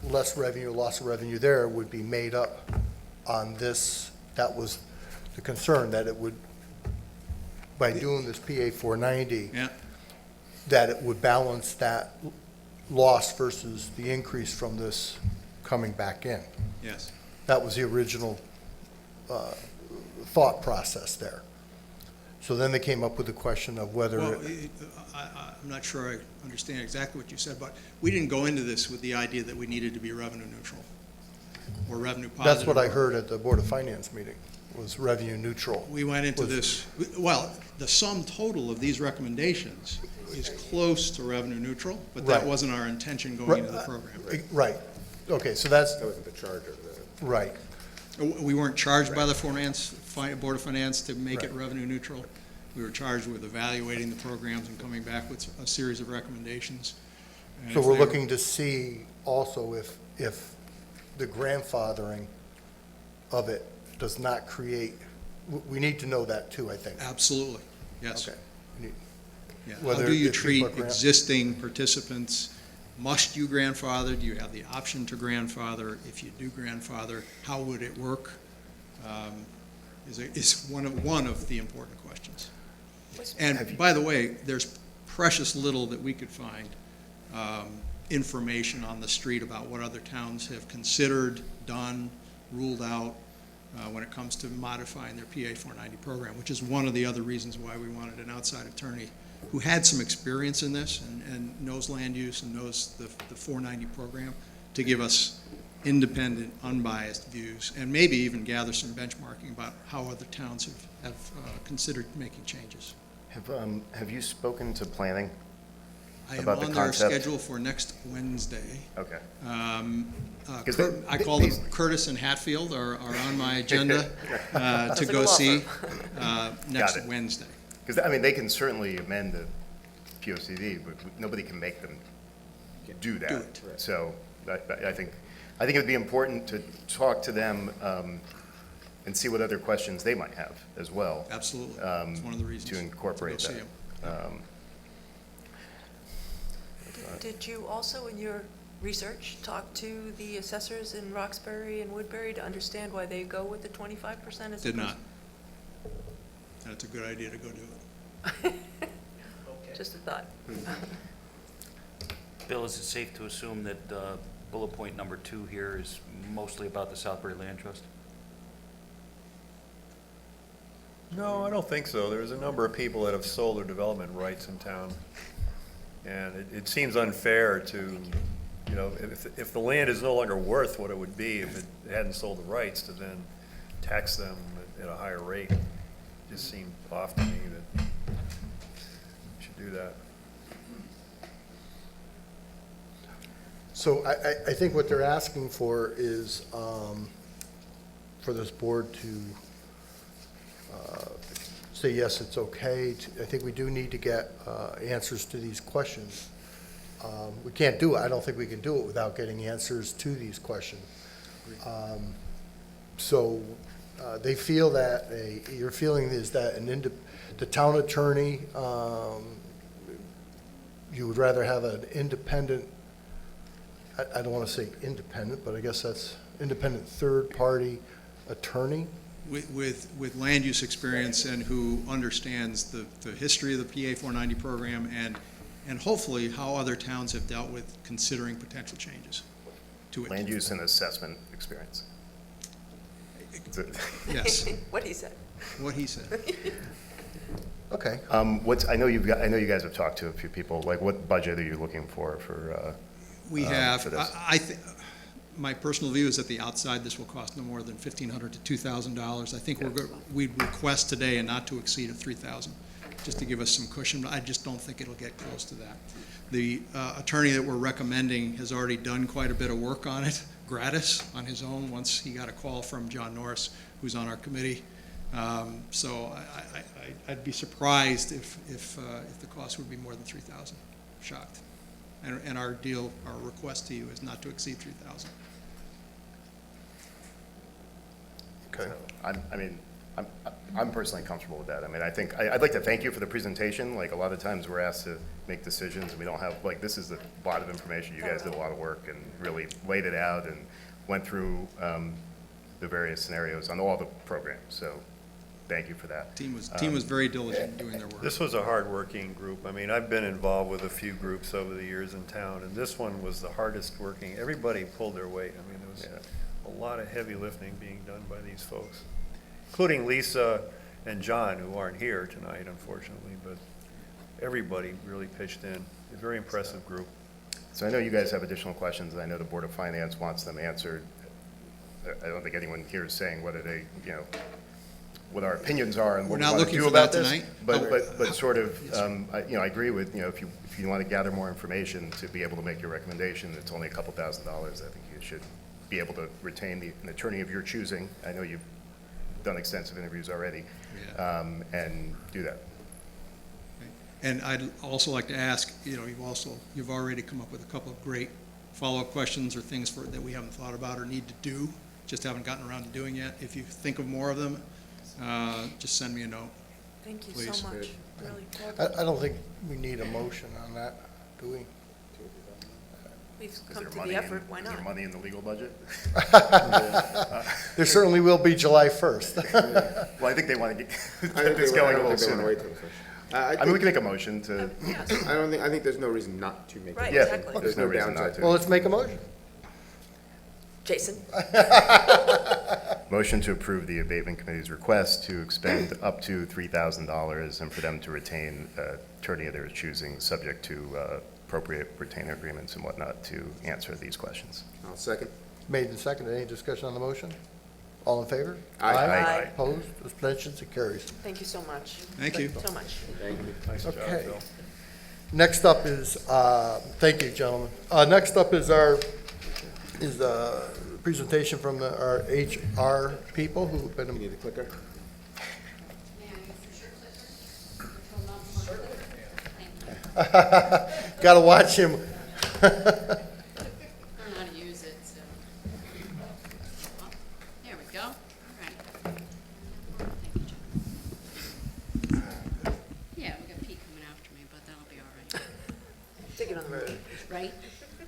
of revenue there would be made up on this. That was the concern, that it would, by doing this PA 490, Yeah. that it would balance that loss versus the increase from this coming back in. Yes. That was the original thought process there. So then they came up with the question of whether, Well, I'm not sure I understand exactly what you said, but we didn't go into this with the idea that we needed to be revenue neutral or revenue positive. that's what I heard at the Board of Finance meeting, was revenue neutral. We went into this, well, the sum total of these recommendations is close to revenue neutral, but that Right. wasn't our intention going into the program. Right. Okay, so that's, That wasn't the charge of the. right. We weren't charged by the Board of Finance to make it Right. revenue neutral. We were charged with evaluating the programs and coming back with a series of recommendations. And So if we're they were- looking to see also if the grandfathering of it does not create, we need to know that too, I think. Absolutely, yes. Okay. We need- Yeah. How Whether do you if people treat are grant- existing participants? Must you grandfather? Do you have the option to grandfather? If you do grandfather, how would it work? Is one of the important questions. And by the way, there's precious little that we could find information on the street about what other towns have considered, done, ruled out when it comes to modifying their PA 490 program, which is one of the other reasons why we wanted an outside attorney who had some experience in this and knows land use and knows the 490 program to give us independent, unbiased views, and maybe even gather some benchmarking about how other towns have considered making changes. Have you spoken to planning? I am About the on their concept? schedule for next Wednesday. Okay. 'Cause they- I call them Curtis and Hatfield are on my agenda to like a go law see Got next it. Wednesday. Because, I mean, they can certainly amend the POCD, but nobody can make them do that. Do it. So I think I think it would be important to talk to them and see what other questions they might have as well. Absolutely. It's one of the reasons. To incorporate to go see that. 'em. Did you also, in your research, talk to the assessors in Roxbury and Woodbury to understand why they go with the 25% as Did opposed- not. That's a good idea to go do it. Just a thought. Bill, is it safe to assume that bullet point number 2 here is mostly about the Southbury Land Trust? No, I don't think so. There's a number of people that have sold their development rights in town. And it seems unfair to, you know, if the land is no longer worth what it would be if it hadn't sold the rights, to then tax them at a higher rate. It just seemed off to me that we should do that. So I think what they're asking for is for this board to say, yes, it's okay. I think we do need to get answers to these questions. We can't do it, I don't think we can do it without getting answers to these questions. So they feel that, your feeling is that the town attorney, you would rather have an independent, I don't want to say independent, but I guess that's independent third-party attorney? With land use experience and who understands the history of the PA 490 program and hopefully how other towns have dealt with considering potential changes to it. Land use and assessment experience. Yes, What he said. what he said. Okay. I know you guys have talked to a few people, like what budget are you looking for? We have, for this? my personal view is that the outside, this will cost no more than $1,500 to $2,000. I think we'd request today and not to exceed of $3,000, just to give us some cushion. I just don't think it'll get close to that. The attorney that we're recommending has already done quite a bit of work on it, gratis, on his own, once he got a call from John Norris, who's on our committee. So I'd be surprised if the cost would be more than $3,000. Shocked. And our request to you is not to exceed $3,000. Okay. I'm personally comfortable with that. I mean, I think, I'd like to thank you for the presentation. Like, a lot of times we're asked to make decisions and we don't have, like, this is a lot of information. You guys did a lot of work and really laid it out and went through the various scenarios on all the programs. So, thank you for that. Team was very diligent in doing their work. This was a hard-working group. I mean, I've been involved with a few groups over the years in town, and this one was the hardest working. Everybody pulled their weight. I mean, there was a lot of heavy lifting being done by these folks, including Lisa and John, who aren't here tonight, unfortunately, but everybody really pitched in. A very impressive group. So I know you guys have additional questions, and I know the Board of Finance wants them answered. I don't think anyone here is saying whether they, you know, what our opinions are and what we We're not want to looking do for that about this. tonight. But sort of, I agree with, if you want to gather more information to be able to make your recommendation, it's only a couple $1,000s. I think you should be able to retain an attorney of your choosing. I know you've done extensive interviews already, and do that. And I'd also like to ask, you've already come up with a couple of great follow-up questions or things that we haven't thought about or need to do, just haven't gotten around to doing yet. If you think of more of them, just send me a note. Thank you Please. so much. Really. I don't think we need a motion on that, do we? We've Is come there to money the effort. Why Is not? there money in the legal budget? There certainly will be July 1st. Well, I think they want to get I think this they going a want little to wait sooner. till the first. I mean, we can make a motion to, Yes. I think there's no reason not to make it. Right, yeah, exactly. there's no reason not Well, to. let's make a motion. Jason? Motion to approve the abatement committee's request to expend up to $3,000 and for them to retain attorney of their choosing, subject to appropriate retainer agreements and whatnot to answer these questions. I'll second. Made and seconded. Any discussion on the motion? All in favor? Aye. Aye. Opposed? Abstentions? It carries. Thank you so much. Thank you. So much. Thank you. Nice job, Okay. Bill. Next up is, thank you, gentlemen. Next up is the presentation from our HR people who've You been, need a clicker? gotta watch him. I don't know how to use it, so.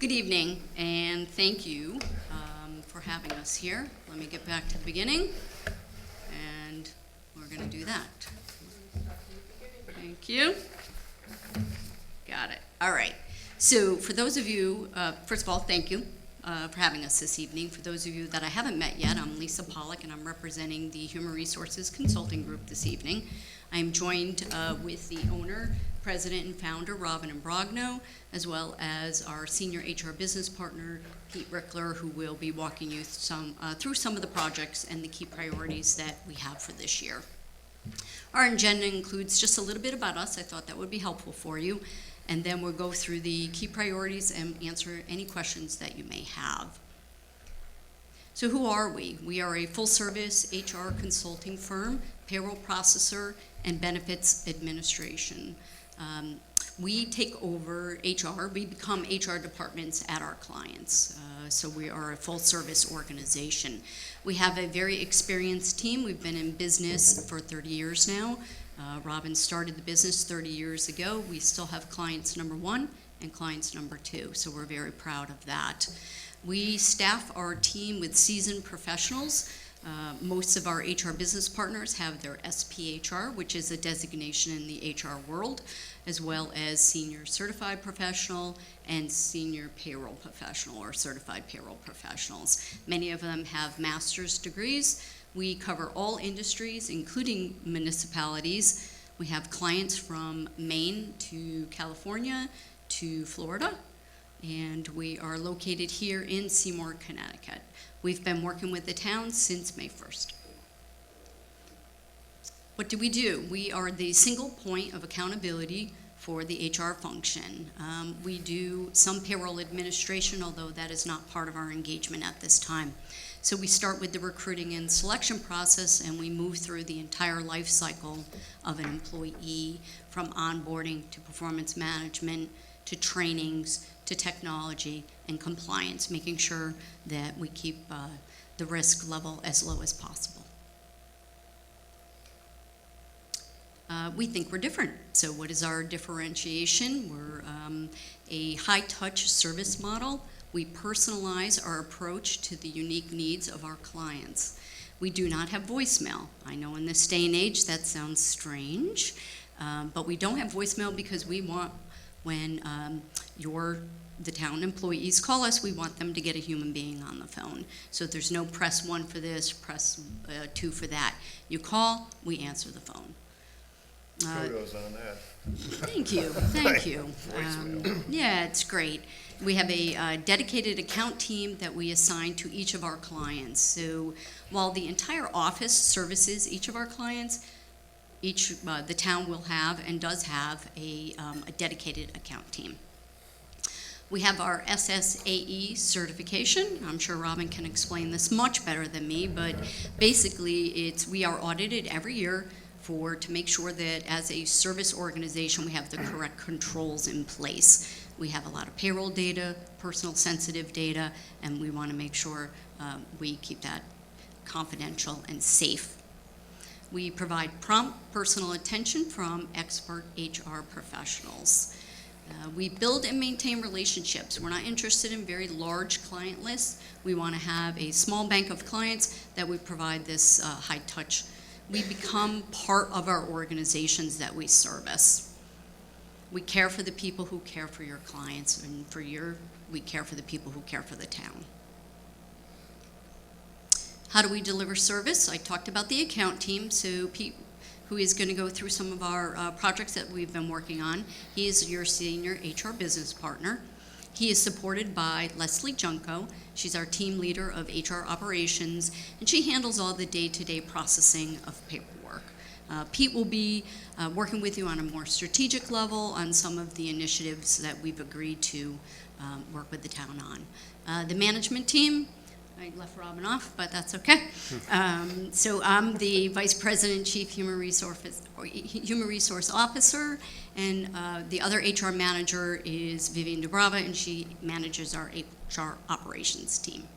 Good evening, and thank you for having us here. Let me get back to the beginning, and we're going to do that. Thank you. Got it. All right. So for those of you, first of all, thank you for having us this evening. For those of you that I haven't met yet, I'm Lisa Pollack, and I'm representing the Human Resources Consulting Group this evening. I'm joined with the owner, president, and founder, Robin Imbrogno, as well as our senior HR business partner, Pete Rickler, who will be walking you through some of the projects and the key priorities that we have for this year. Our agenda includes just a little bit about us. I thought that would be helpful for you. And then we'll go through the key priorities and answer any questions that you may have. So who are we? We are a full-service HR consulting firm, payroll processor, and benefits administration. We take over HR. We become HR departments at our clients. So we are a full-service organization. We have a very experienced team. We've been in business for 30 years now. Robin started the business 30 years ago. We still have clients number 1 and clients number 2, so we're very proud of that. We staff our team with seasoned professionals. Most of our HR business partners have their SPHR, which is a designation in the HR world, as well as senior certified professional and senior payroll professional or certified payroll professionals. Many of them have master's degrees. We cover all industries, including municipalities. We have clients from Maine to California to Florida, and we are located here in Seymour, Connecticut. We've been working with the town since May 1st. What do? We are the single point of accountability for the HR function. We do some payroll administration, although that is not part of our engagement at this time. So we start with the recruiting and selection process, and we move through the entire life cycle of an employee, from onboarding to performance management to trainings to technology and compliance, making sure that we keep the risk level as low as possible. We think we're different. So what is our differentiation? We're a high-touch service model. We personalize our approach to the unique needs of our clients. We do not have voicemail. I know in this day and age that sounds strange, but we don't have voicemail because we want, when the town employees call us, we want them to get a human being on the phone. So there's no press 1 for this, press 2 for that. You call, we answer the phone. Kudos on that. Thank you, thank you. Yeah, it's great. We have a dedicated account team that we assign to each of our clients. So while the entire office services each of our clients, the town will have and does have a dedicated account team. We have our SSAE certification. I'm sure Robin can explain this much better than me, but basically we are audited every year to make sure that as a service organization we have the correct controls in place. We have a lot of payroll data, personal sensitive data, and we want to make sure we keep that confidential and safe. We provide prompt personal attention from expert HR professionals. We build and maintain relationships. We're not interested in very large client lists. We want to have a small bank of clients that we provide this high touch. We become part of our organizations that we service. We care for the people who care for your clients, and we care for the people who care for the town. How do we deliver service? I talked about the account team, so Pete, who is going to go through some of our projects that we've been working on. He is your senior HR business partner. He is supported by Leslie Junko. She's our team leader of HR operations, and she handles all the day-to-day processing of paperwork. Pete will be working with you on a more strategic level on some of the initiatives that we've agreed to work with the town on. The management team, I left Robin off, but that's okay. So I'm the Vice President, Chief Human Resource Officer, and the other HR manager is Vivian DeBrava, and she manages our HR operations team.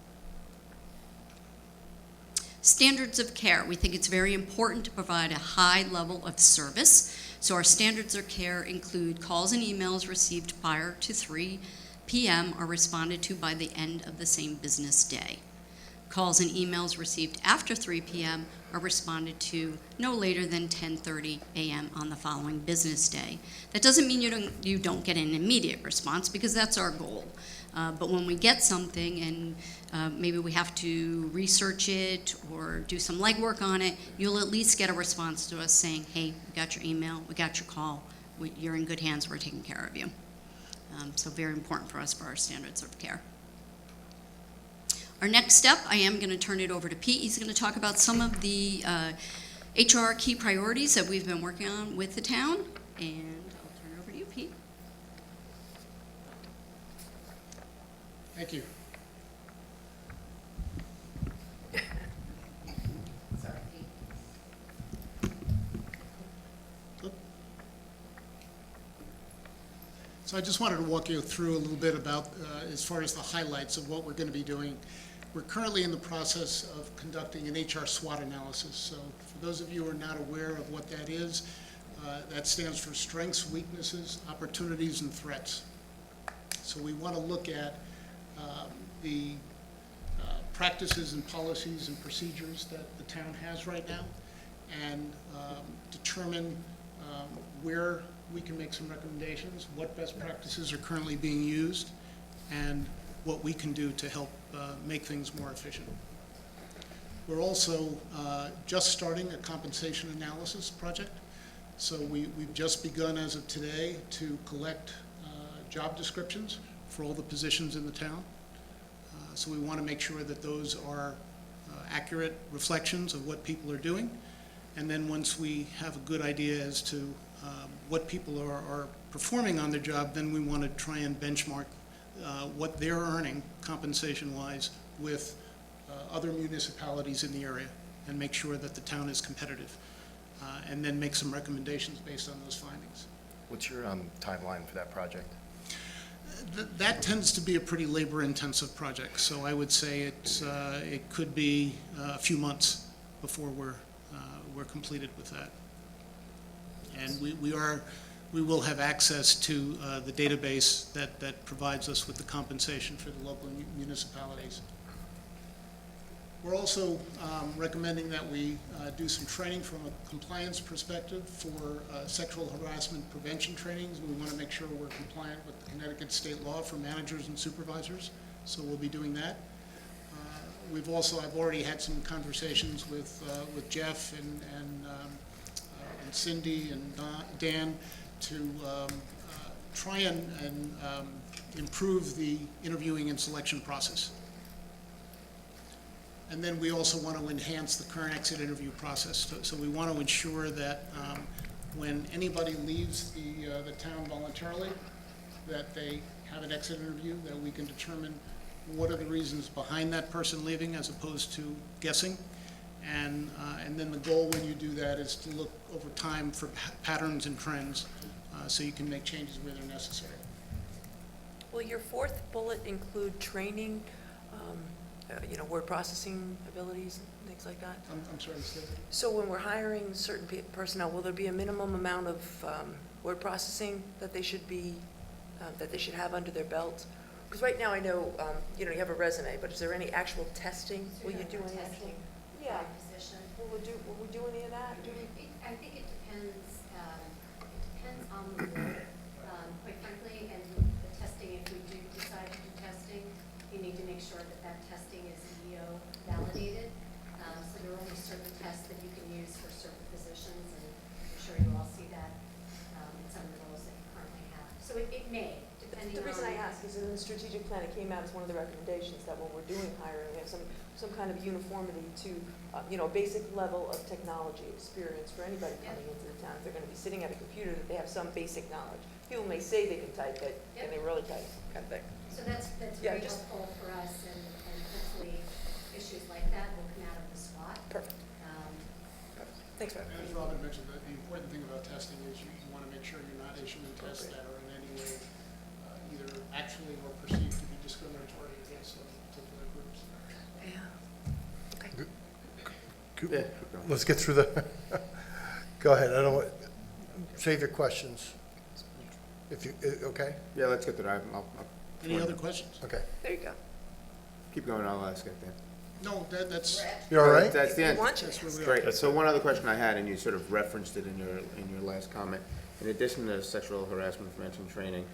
Standards of care. We think it's very important to provide a high level of service. So our standards of care include calls and emails received prior to 3 p.m. are responded to by the end of the same business day. Calls and emails received after 3 p.m. are responded to no later than 10:30 a.m. on the following business day. That doesn't mean you don't get an immediate response, because that's our goal. But when we get something and maybe we have to research it or do some legwork on it, you'll at least get a response to us saying, hey, we got your email, we got your call, you're in good hands, we're taking care of you. So very important for us for our standards of care. Our next step, I am going to turn it over to Pete. He's going to talk about some of the HR key priorities that we've been working on with the town, and I'll turn it over to you, Pete. Thank you. So I just wanted to walk you through a little bit about, as far as the highlights of what we're going to be doing. We're currently in the process of conducting an HR SWOT analysis. So for those of you who are not aware of what that is, that stands for strengths, weaknesses, opportunities, and threats. So we want to look at the practices and policies and procedures that the town has right now, and determine where we can make some recommendations, what best practices are currently being used, and what we can do to help make things more efficient. We're also just starting a compensation analysis project. So we've just begun as of today to collect job descriptions for all the positions in the town. So we want to make sure that those are accurate reflections of what people are doing. And then once we have a good idea as to what people are performing on their job, then we want to try and benchmark what they're earning compensation-wise with other municipalities in the area, and make sure that the town is competitive, and then make some recommendations based on those findings. What's your timeline for that project? That tends to be a pretty labor-intensive project, so I would say it could be a few months before we're completed with that. And we will have access to the database that provides us with the compensation for the local municipalities. We're also recommending that we do some training from a compliance perspective for sexual harassment prevention trainings. We want to make sure we're compliant with the Connecticut state law for managers and supervisors, so we'll be doing that. I've already had some conversations with Jeff and Cindy and Dan to try and improve the interviewing and selection process. And then we also want to enhance the current exit interview process. So we want to ensure that when anybody leaves the town voluntarily, that they have an exit interview, that we can determine what are the reasons behind that person leaving as opposed to guessing. And then the goal when you do that is to look over time for patterns and trends, so you can make changes where they're necessary. Will your fourth bullet include training, word processing abilities and things like that? I'm sorry, say that. So when we're hiring certain personnel, will there be a minimum amount of word processing that they should have under their belt? Because right now I know, you have a resume, but is there any actual testing? Will you do any actual? Yeah. Position. Will we do any of that? I think it depends on the role, quite frankly, and the testing, if we do decide to do testing, you need to make sure that testing is EO validated. So there are only certain tests that you can use for certain positions, and I'm sure you all see that in some of the roles that you currently have. So it may, depending on. The reason I ask is in the strategic plan, it came out as one of the recommendations that when we're doing hiring, we have some kind of uniformity to, a basic level of technology experience for anybody coming into the town. If they're going to be sitting at a computer, that they have some basic knowledge. People may say they can type it, and they really type, kind of thing. So that's very helpful for us, and hopefully issues like that will come out of the SWOT. Perfect. Thanks, Robin. As Robin mentioned, the important thing about testing is you want to make sure you're not issuing tests that are in any way either actually or perceived to be discriminatory against particular groups. Yeah. Yeah. Let's get through the, go ahead, I don't want, save your questions. If you, okay? Yeah, let's get to that. Any other questions? Okay. There you go. Keep going, I'll ask it then. No, that's, You all right? That's the We end. want you that's to. where we are. Great. So one other question I had, and you sort of referenced it in your last comment. In addition to sexual harassment prevention training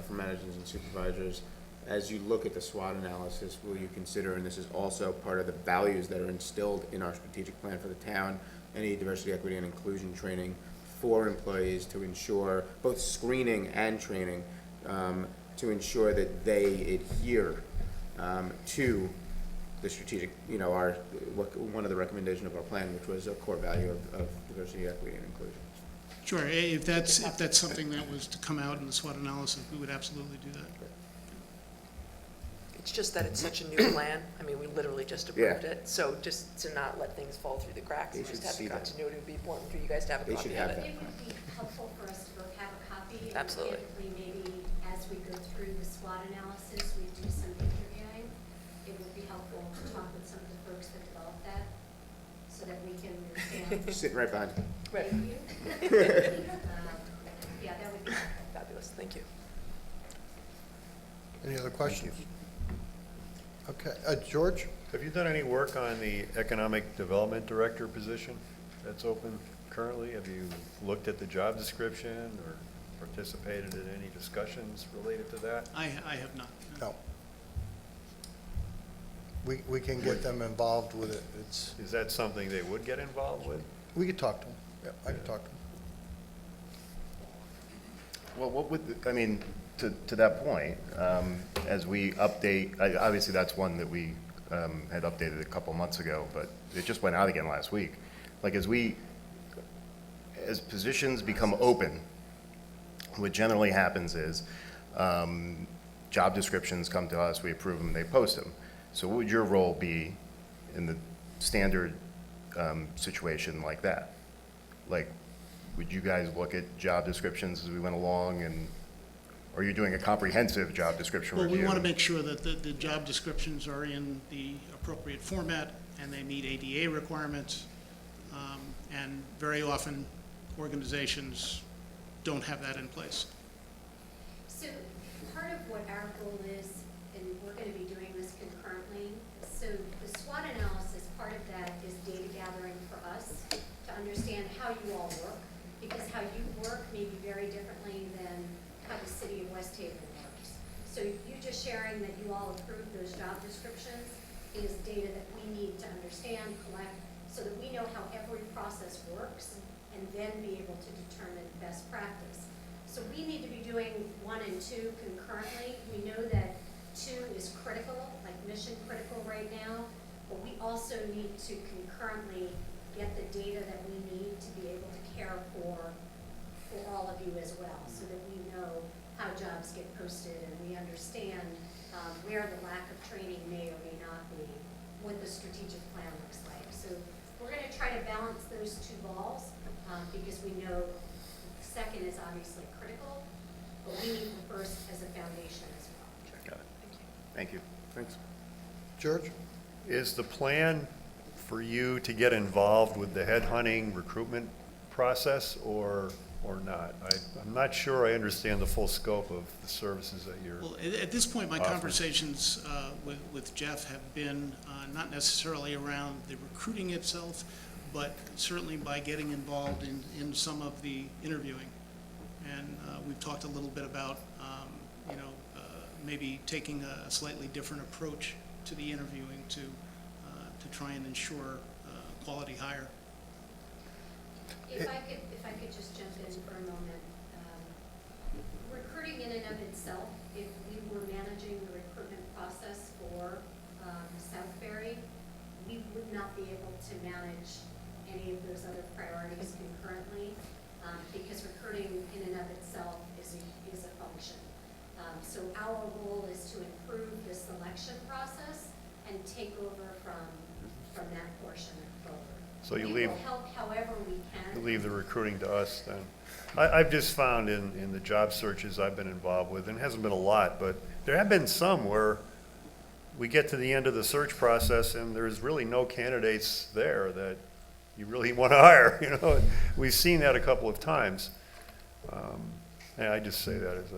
for managers and supervisors, as you look at the SWOT analysis, will you consider, and this is also part of the values that are instilled in our strategic plan for the town, any diversity, equity, and inclusion training for employees to ensure, both screening and training, to ensure that they adhere to the strategic, one of the recommendations of our plan, which was a core value of diversity, equity, and inclusion. Sure, if that's something that was to come out in the SWOT analysis, we would absolutely do that. It's just that it's such a new plan. I mean, we literally just approved it. So just to not let things fall through the cracks, They and just should have the see that. continuity would be important for you guys to have a They copy should of have it. that. It would be helpful for us to both have a copy. and Absolutely. candidly, maybe as we go through the SWOT analysis, we do some interviewing. It would be helpful to talk with some of the folks that developed that, so that we can understand. Sitting right behind you. Right. Thank you. Yeah, that would be helpful. Fabulous, thank you. Any other questions? Okay, George? Have you done any work on the Economic Development Director position that's open currently? Have you looked at the job description or participated in any discussions related to that? I have not. No. We can get them involved with it. Is that something they would get involved with? We could talk to them. Yeah, I could talk to them. Well, what would, I mean, to that point, as we update, obviously that's one that we had updated a couple months ago, but it just went out again last week. Like as positions become open, what generally happens is job descriptions come to us, we approve them, they post them. So what would your role be in the standard situation like that? Like, would you guys look at job descriptions as we went along, and or are you doing a comprehensive job description Well, review? we want to make sure that the job descriptions are in the appropriate format and they meet ADA requirements. And very often, organizations don't have that in place. So part of what our goal is, and we're going to be doing this concurrently, so the SWOT analysis, part of that is data gathering for us to understand how you all work, because how you work may be very differently than how the city of West Haven works. So you just sharing that you all approved those job descriptions is data that we need to understand, collect, so that we know how every process works, and then be able to determine best practice. So we need to be doing 1 and 2 concurrently. We know that 2 is critical, like mission critical right now, but we also need to concurrently get the data that we need to be able to care for all of you as well, so that we know how jobs get posted and we understand where the lack of training may or may not be, what the strategic plan looks like. So we're going to try to balance those 2 balls because we know the second is obviously critical, but we need the first as a foundation as well. Got it. Thank you. Thanks. George? Is the plan for you to get involved with the headhunting recruitment process or not? I'm not sure I understand the full scope of the services that you're. Well, at this point, my Awesome. conversations with Jeff have been not necessarily around the recruiting itself, but certainly by getting involved in some of the interviewing. And we've talked a little bit about, maybe taking a slightly different approach to the interviewing to try and ensure quality hire. If I could just jump in for a moment. Recruiting in and of itself, if we were managing the recruitment process for Southbury, we would not be able to manage any of those other priorities concurrently, because recruiting in and of itself is a function. So our goal is to improve the selection process and take over from that portion forward. So you We leave. will help however we can. You leave the recruiting to us then. I've just found in the job searches I've been involved with, and it hasn't been a lot, but there have been some where we get to the end of the search process and there's really no candidates there that you really want to hire, We've seen that a couple of times. And I just say that as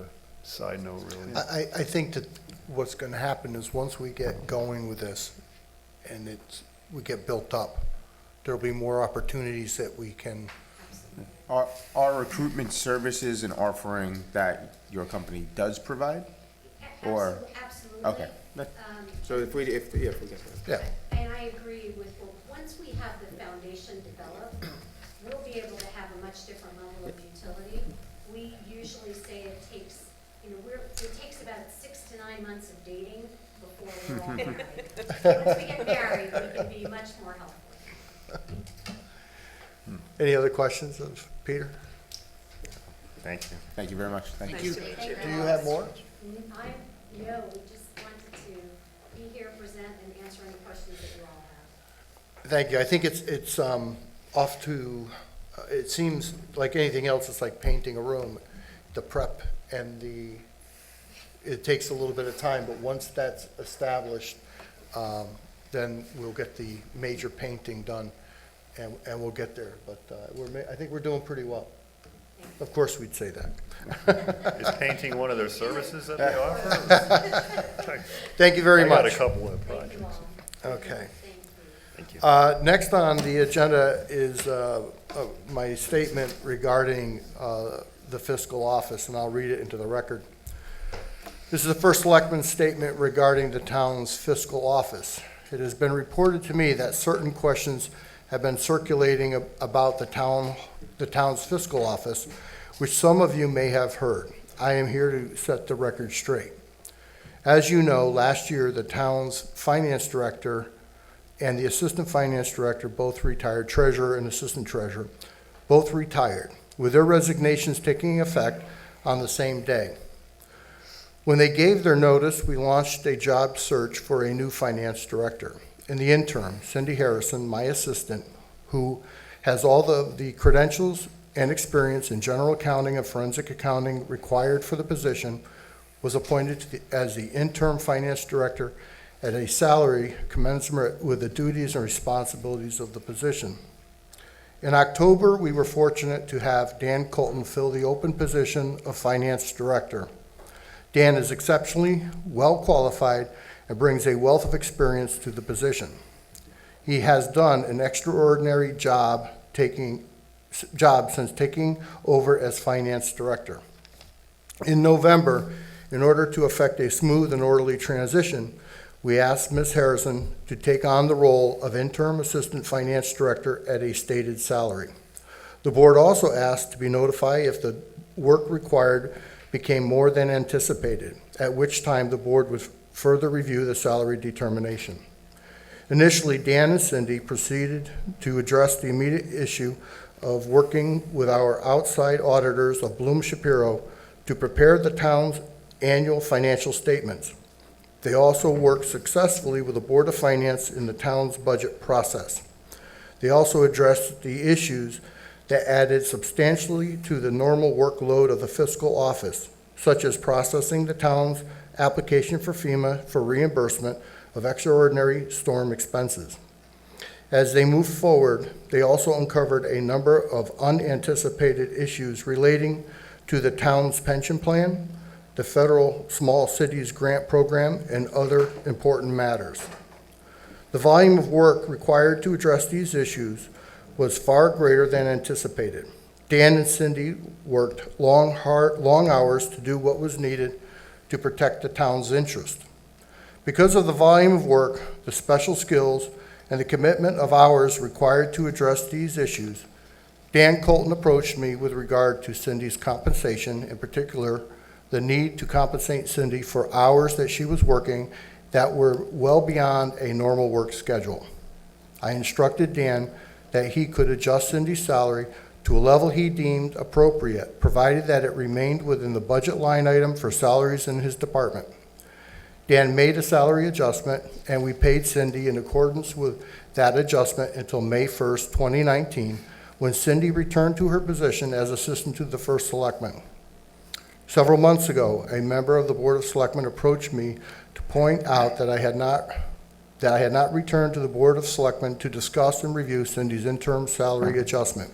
side note, really. I think that what's gonna happen is once we get going with this and we get built up, there'll be more opportunities that we can, Are recruitment services an offering that your company does provide? Or- Absolutely. Okay. So if we get that. yeah. And I agree with, well, once we have the foundation developed, we'll be able to have a much different level of utility. We usually say it takes, it takes about 6 to 9 months of dating before we're all married. Once we get married, we can be much more helpful. Any other questions of Peter? Thank you. Thank you very much. Thank you. Thank Do you have more? No, we just wanted to be here, present, and answer any questions that you all have. Thank you. I think it's off to, it seems like anything else, it's like painting a room. The prep and it takes a little bit of time, but once that's established, then we'll get the major painting done and we'll get there. But I think we're doing pretty well. Of course, we'd say that. Is painting one of their services that they offer? Thank you very I got a much. couple of projects. Okay. Thank you. Next on the agenda is my statement regarding the fiscal office, and I'll read it into the record. This is the first selectman's statement regarding the town's fiscal office. It has been reported to me that certain questions have been circulating about the town's fiscal office, which some of you may have heard. I am here to set the record straight. As you know, last year, the town's finance director and the assistant finance director both retired, treasurer and assistant treasurer, both retired, with their resignations taking effect on the same day. When they gave their notice, we launched a job search for a new finance director. In the interim, Cindy Harrison, my assistant, who has all the credentials and experience in general accounting and forensic accounting required for the position, was appointed as the interim finance director at a salary commensurate with the duties and responsibilities of the position. In October, we were fortunate to have Dan Colton fill the open position of finance director. Dan is exceptionally well qualified and brings a wealth of experience to the position. He has done an extraordinary job since taking over as finance director. In November, in order to effect a smooth and orderly transition, we asked Ms. Harrison to take on the role of interim assistant finance director at a stated salary. The board also asked to be notified if the work required became more than anticipated, at which time the board would further review the salary determination. Initially, Dan and Cindy proceeded to address the immediate issue of working with our outside auditors of Bloom Shapiro to prepare the town's annual financial statements. They also worked successfully with the Board of Finance in the town's budget process. They also addressed the issues that added substantially to the normal workload of the fiscal office, such as processing the town's application for FEMA for reimbursement of extraordinary storm expenses. As they moved forward, they also uncovered a number of unanticipated issues relating to the town's pension plan, the federal Small Cities Grant Program, and other important matters. The volume of work required to address these issues was far greater than anticipated. Dan and Cindy worked long hours to do what was needed to protect the town's interest. Because of the volume of work, the special skills, and the commitment of hours required to address these issues, Dan Colton approached me with regard to Cindy's compensation, in particular, the need to compensate Cindy for hours that she was working that were well beyond a normal work schedule. I instructed Dan that he could adjust Cindy's salary to a level he deemed appropriate, provided that it remained within the budget line item for salaries in his department. Dan made a salary adjustment, and we paid Cindy in accordance with that adjustment until May 1st, 2019, when Cindy returned to her position as assistant to the first selectman. Several months ago, a member of the Board of Selectmen approached me to point out that I had not returned to the Board of Selectmen to discuss and review Cindy's interim salary adjustment.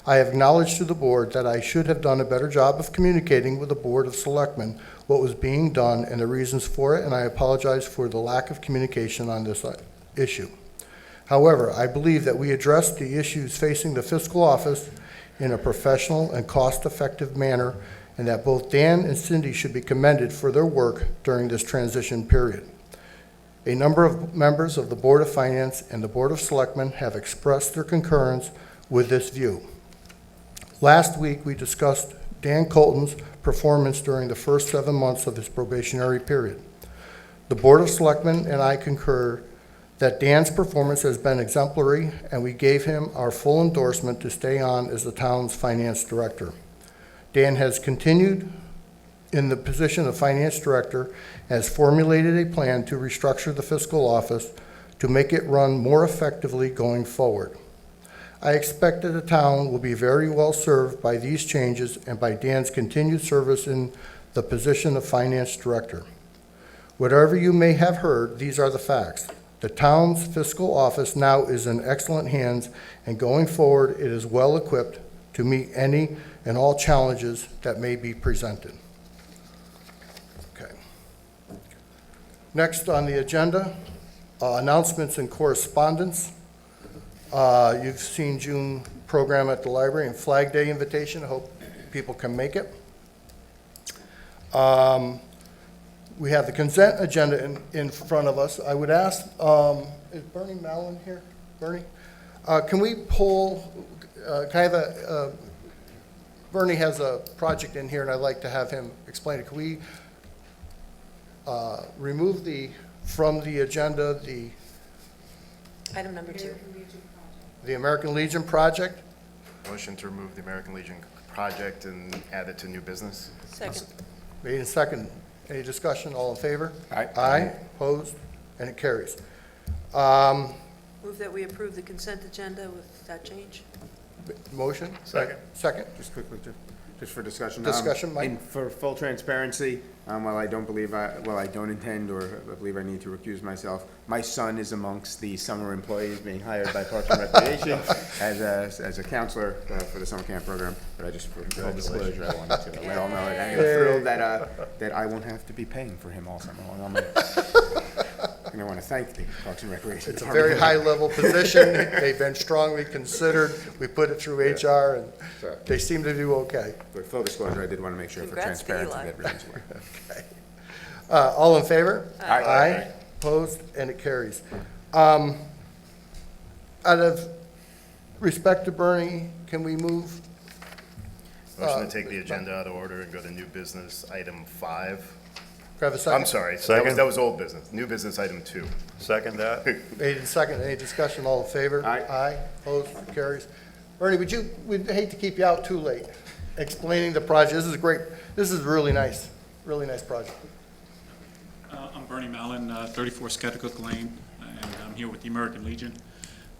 I have acknowledged to the board that I should have done a better job of communicating with the Board of Selectmen what was being done and the reasons for it, and I apologize for the lack of communication on this issue. However, I believe that we addressed the issues facing the fiscal office in a professional and cost-effective manner, and that both Dan and Cindy should be commended for their work during this transition period. A number of members of the Board of Finance and the Board of Selectmen have expressed their concurrence with this view. Last week, we discussed Dan Colton's performance during the first 7 months of his probationary period. The Board of Selectmen and I concur that Dan's performance has been exemplary, and we gave him our full endorsement to stay on as the town's finance director. Dan has continued in the position of finance director, has formulated a plan to restructure the fiscal office to make it run more effectively going forward. I expect that the town will be very well served by these changes and by Dan's continued service in the position of finance director. Whatever you may have heard, these are the facts. The town's fiscal office now is in excellent hands, and going forward, it is well equipped to meet any and all challenges that may be presented. Okay. Next on the agenda, announcements and correspondence. You've seen June program at the library and Flag Day invitation. I hope people can make it. We have the consent agenda in front of us. I would ask, is Bernie Mallon here? Bernie? Can we pull, Bernie has a project in here, and I'd like to have him explain it. Can we remove from the agenda, Item number 2. the American Legion project? Motion to remove the American Legion project and add it to new business. Second. Made and second. Any discussion? All in favor? Aye. Aye. Opposed? And it carries. Move that we approve the consent agenda with that change. Motion? Second. Second? Just quickly, just for discussion. Discussion, Mike? And for full transparency, while I don't intend, or I believe I need to recuse myself, my son is amongst the summer employees being hired by Parks and Recreation as a counselor for the summer camp program. But I just, for full disclosure, I wanted to let all know that I'm thrilled that I won't have to be paying for him all summer long. And I want to thank the Parks and Recreation. It's a Department. very high-level position. They've been strongly considered. We put it through HR, and So, they seem to do okay. for full disclosure, I did want to make sure for Congrats to transparency Eli. that everyone's aware. Okay. All in favor? Aye. Aye. Opposed? And it carries. Out of respect to Bernie, can we move? Motion to take the agenda out of order and go to new business, item 5. Can I have a second? I'm sorry, Second. that was old business. New business, item 2. Second that? Made and second. Any discussion? All in favor? Aye. Aye. Opposed? It carries. Bernie, we'd hate to keep you out too late explaining the project. This is really nice project. I'm Bernie Mallon, 34 Scotticook Lane, and I'm here with the American Legion.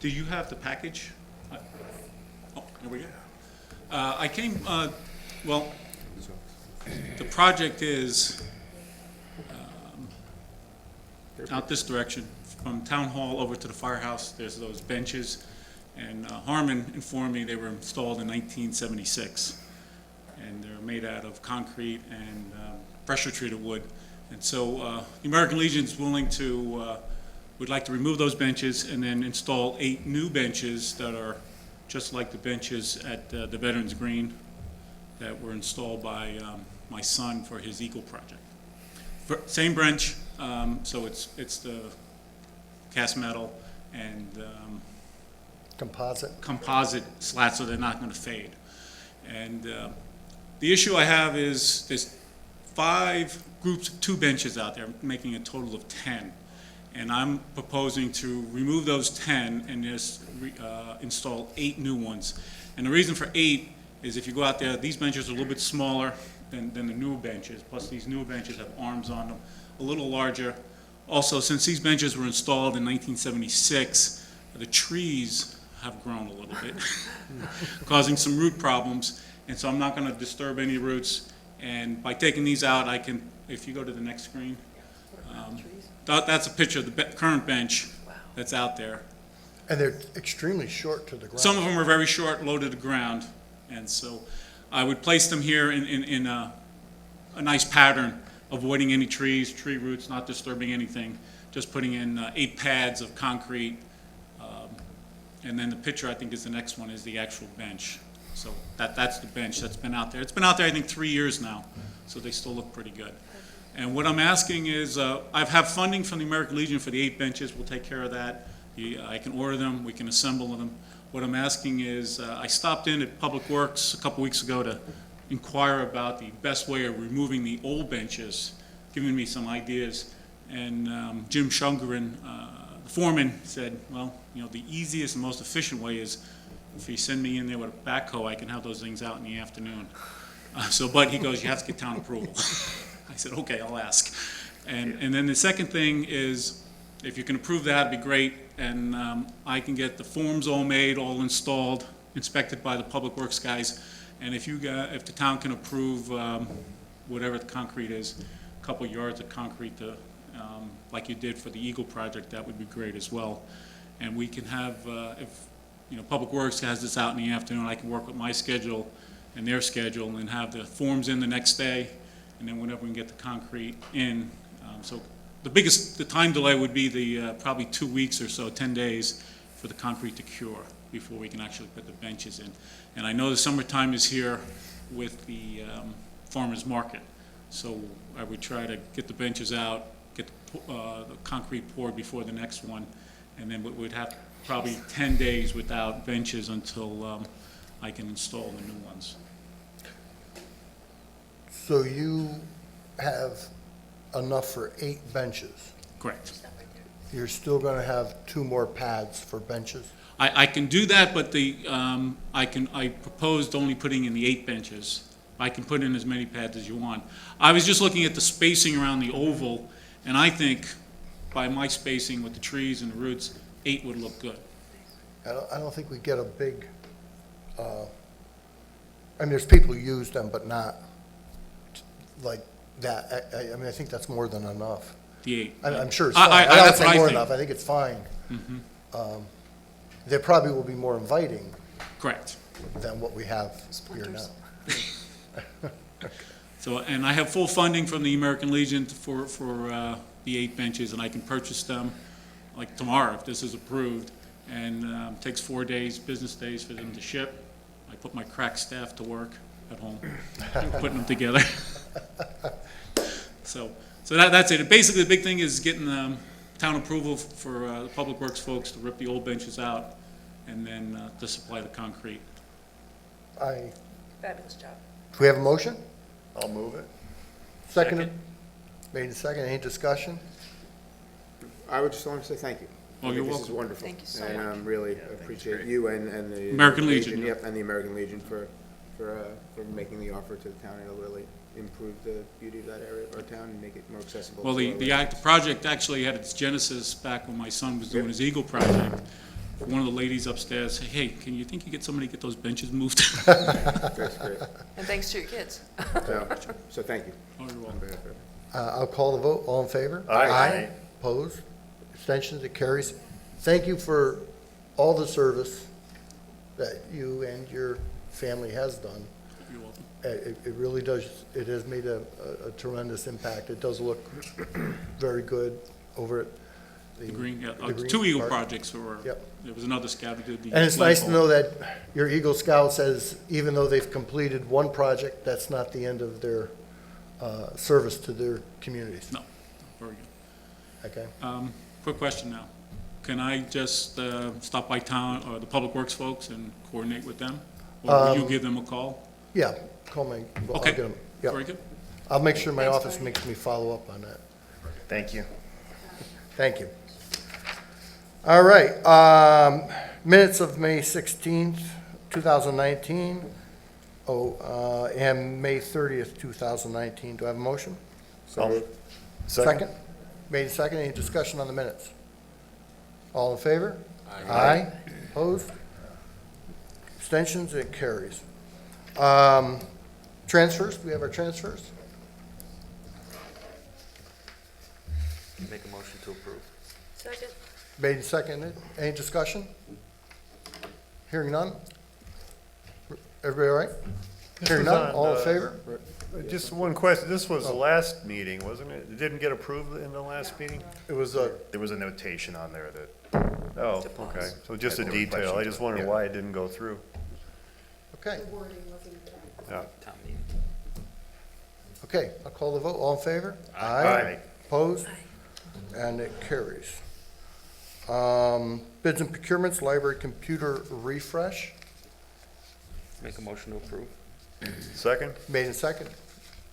Do you have the package? Oh, here we go. I came, well, the project is out this direction. From Town Hall over to the firehouse, there's those benches, and Harmon informed me they were installed in 1976. And they're made out of concrete and pressure-treated wood. And so the American Legion's would like to remove those benches and then install 8 new benches that are just like the benches at the Veterans Green that were installed by my son for his Eagle project. Same bench, so it's the cast metal and composite slats, so they're not going to fade. And the issue I have is there's 5 groups of 2 benches out there, making a total of 10. And I'm proposing to remove those 10 and just install 8 new ones. And the reason for 8 is if you go out there, these benches are a little bit smaller than the newer benches. Plus, these newer benches have arms on them, a little larger. Also, since these benches were installed in 1976, the trees have grown a little bit, causing some root problems. And so I'm not going to disturb any roots. And by taking these out, I can, if you go to the next screen, that's a picture of the current bench that's out there. And they're extremely short to the ground. Some of them are very short, low to the ground, And so I would place them here in a nice pattern, avoiding any trees, tree roots, not disturbing anything, just putting in 8 pads of concrete. And then the picture, I think, is the next one, is the actual bench. So that's the bench that's been out there. It's been out there, I think, 3 years now, so they still look pretty good. And what I'm asking is, I have funding from the American Legion for the 8 benches. We'll take care of that. I can order them, we can assemble them. What I'm asking is, I stopped in at Public Works a couple weeks ago to inquire about the best way of removing the old benches, giving me some ideas. And Jim Shungren, the foreman, said, well, you know, the easiest and most efficient way is if you send me in there with a backhoe, I can have those things out in the afternoon. But he goes, you have to get town approval. I said, okay, I'll ask. And then the second thing is, if you can approve that, it'd be great. And I can get the forms all made, all installed, inspected by the Public Works guys. And if the town can approve whatever the concrete is, a couple yards of concrete to, like you did for the Eagle project, that would be great as well. And we can have, if Public Works has this out in the afternoon, I can work with my schedule and their schedule and have the forms in the next day, and then whenever we can get the concrete in. So the time delay would be the probably 2 weeks or so, 10 days for the concrete to cure before we can actually put the benches in. And I know the summertime is here with the farmer's market, so I would try to get the benches out, get the concrete poured before the next one, and then we'd have probably 10 days without benches until I can install the new ones. So you have enough for 8 benches. Correct. You're still going to have 2 more pads for benches? I can do that, but I proposed only putting in the 8 benches. I can put in as many pads as you want. I was just looking at the spacing around the oval, and I think by my spacing with the trees and the roots, 8 would look good. I don't think we get a big, I mean, there's people who use them, but not like that. I mean, I think that's more than enough. The 8. I'm sure it's fine. I don't that's say what I more think. enough. I think it's fine. Mhm. They probably will be more inviting Correct. than what we have here now. So, and I have full funding from the American Legion for the 8 benches, and I can purchase them like tomorrow if this is approved. And takes 4 days, business days for them to ship. I put my crack staff to work at home, putting them together. So that's it. Basically, the big thing is getting town approval for the Public Works folks to rip the old benches out and then to supply the concrete. Fabulous job. Do we have a motion? I'll move it. Seconded? Made and seconded. Any discussion? I would just want to say thank you. Oh, I think you're This is welcome. wonderful. Thank you so And much. really appreciate you and the. American Legion, yeah. Yep, and the American Legion for making the offer to the town. It'll really improve the beauty of that area of our town and make it more accessible. Well, to the project actually had its genesis back when my son was doing his Eagle project. One of the ladies upstairs said, hey, can you think you get somebody to get those benches moved? That's great. And thanks to your kids. So thank you. Oh, you're welcome. On behalf of- I'll call the vote. All in favor? Aye. Opposed? Abstentions? It carries. Thank you for all the service that you and your family has done. You're welcome. It really does, it has made a tremendous impact. It does look very good over at The green, yeah, the green 2 Eagle part. projects, or Yep. there was another scout who did the. And it's nice to flagpole. know that your Eagle Scout says, even though they've completed one project, that's not the end of their service to their communities. No, very good. Okay? Quick question now. Can I just stop by town, or the Public Works folks, and coordinate with them? Or will you give them a call? Yeah, call me. I'll Okay. get 'em. Yep. Very good. I'll make sure my Thanks, office Barney. makes me follow up on that. Thank you. Thank you. All right, minutes of May 16th, 2019, and May 30th, 2019. Do I have a motion? Second? Made second. Any discussion on the minutes? All in favor? Aye. Opposed? Abstentions? It carries. Transfers? Do we have our transfers? Make a motion to approve. Second. Made and seconded. Any discussion? Hearing none? Everybody all right? This Hearing was none, on, all in favor? Just one question, this was the last meeting, wasn't it? It didn't get approved in the last meeting? It was There was a notation on there that, Oh, okay, so just a Yeah, there were detail, I questions just about it, wondered yeah. why it didn't go through. okay. The wording wasn't correct. Yeah. Town meeting. Okay, I'll call the vote. All in favor? Aye. Opposed? And it carries. Bids and procurements, library computer refresh, Make a motion to approve. Second? made and second.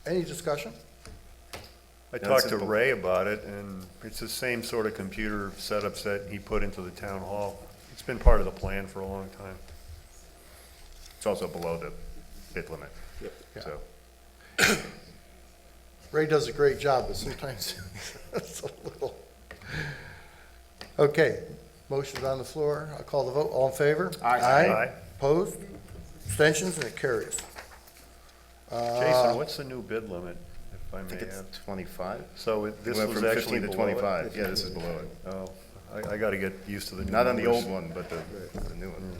Any discussion? I it's talked to simple. Ray about it, and it's the same sort of computer setups that he put into the town hall. It's been part of the plan for a long time. it's also below the bid limit. Yeah. So, Ray does a great job, but sometimes it's a little. Okay, motion's on the floor. I'll call the vote. All in favor? Aye. Opposed? Abstentions, and it carries. Jason, what's the new bid limit, if I I think may it's ask? 25. So It this went was from actually 15 to below it? 25. Yeah, this is below it. Oh, I gotta get used to the new Not on the numbers. old one, but the new one.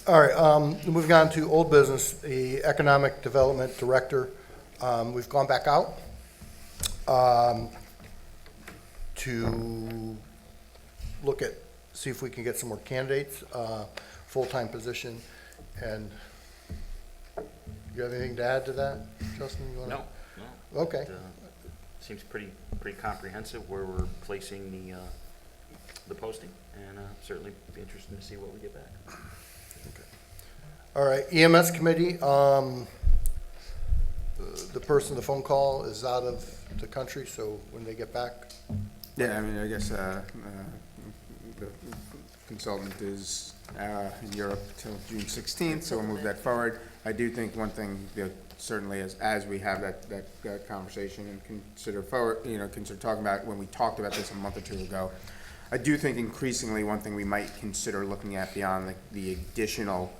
All right, moving on to old business, the Economic Development Director. We've gone back out to look at, see if we can get some more candidates, full-time position. And you have anything to add to that, Justin? You wanna- No, no. Okay. It, seems pretty comprehensive where we're placing the posting, and certainly be interested to see what we get back. All right, EMS committee, the person, the phone call is out of the country, so when they get back, Yeah, I mean, I guess, the consultant is, in Europe till June 16th, so we'll move that forward. I do think one thing that certainly as we have that conversation and consider forward, consider talking about, when we talked about this a month or two ago, I do think increasingly one thing we might consider looking at beyond the additional,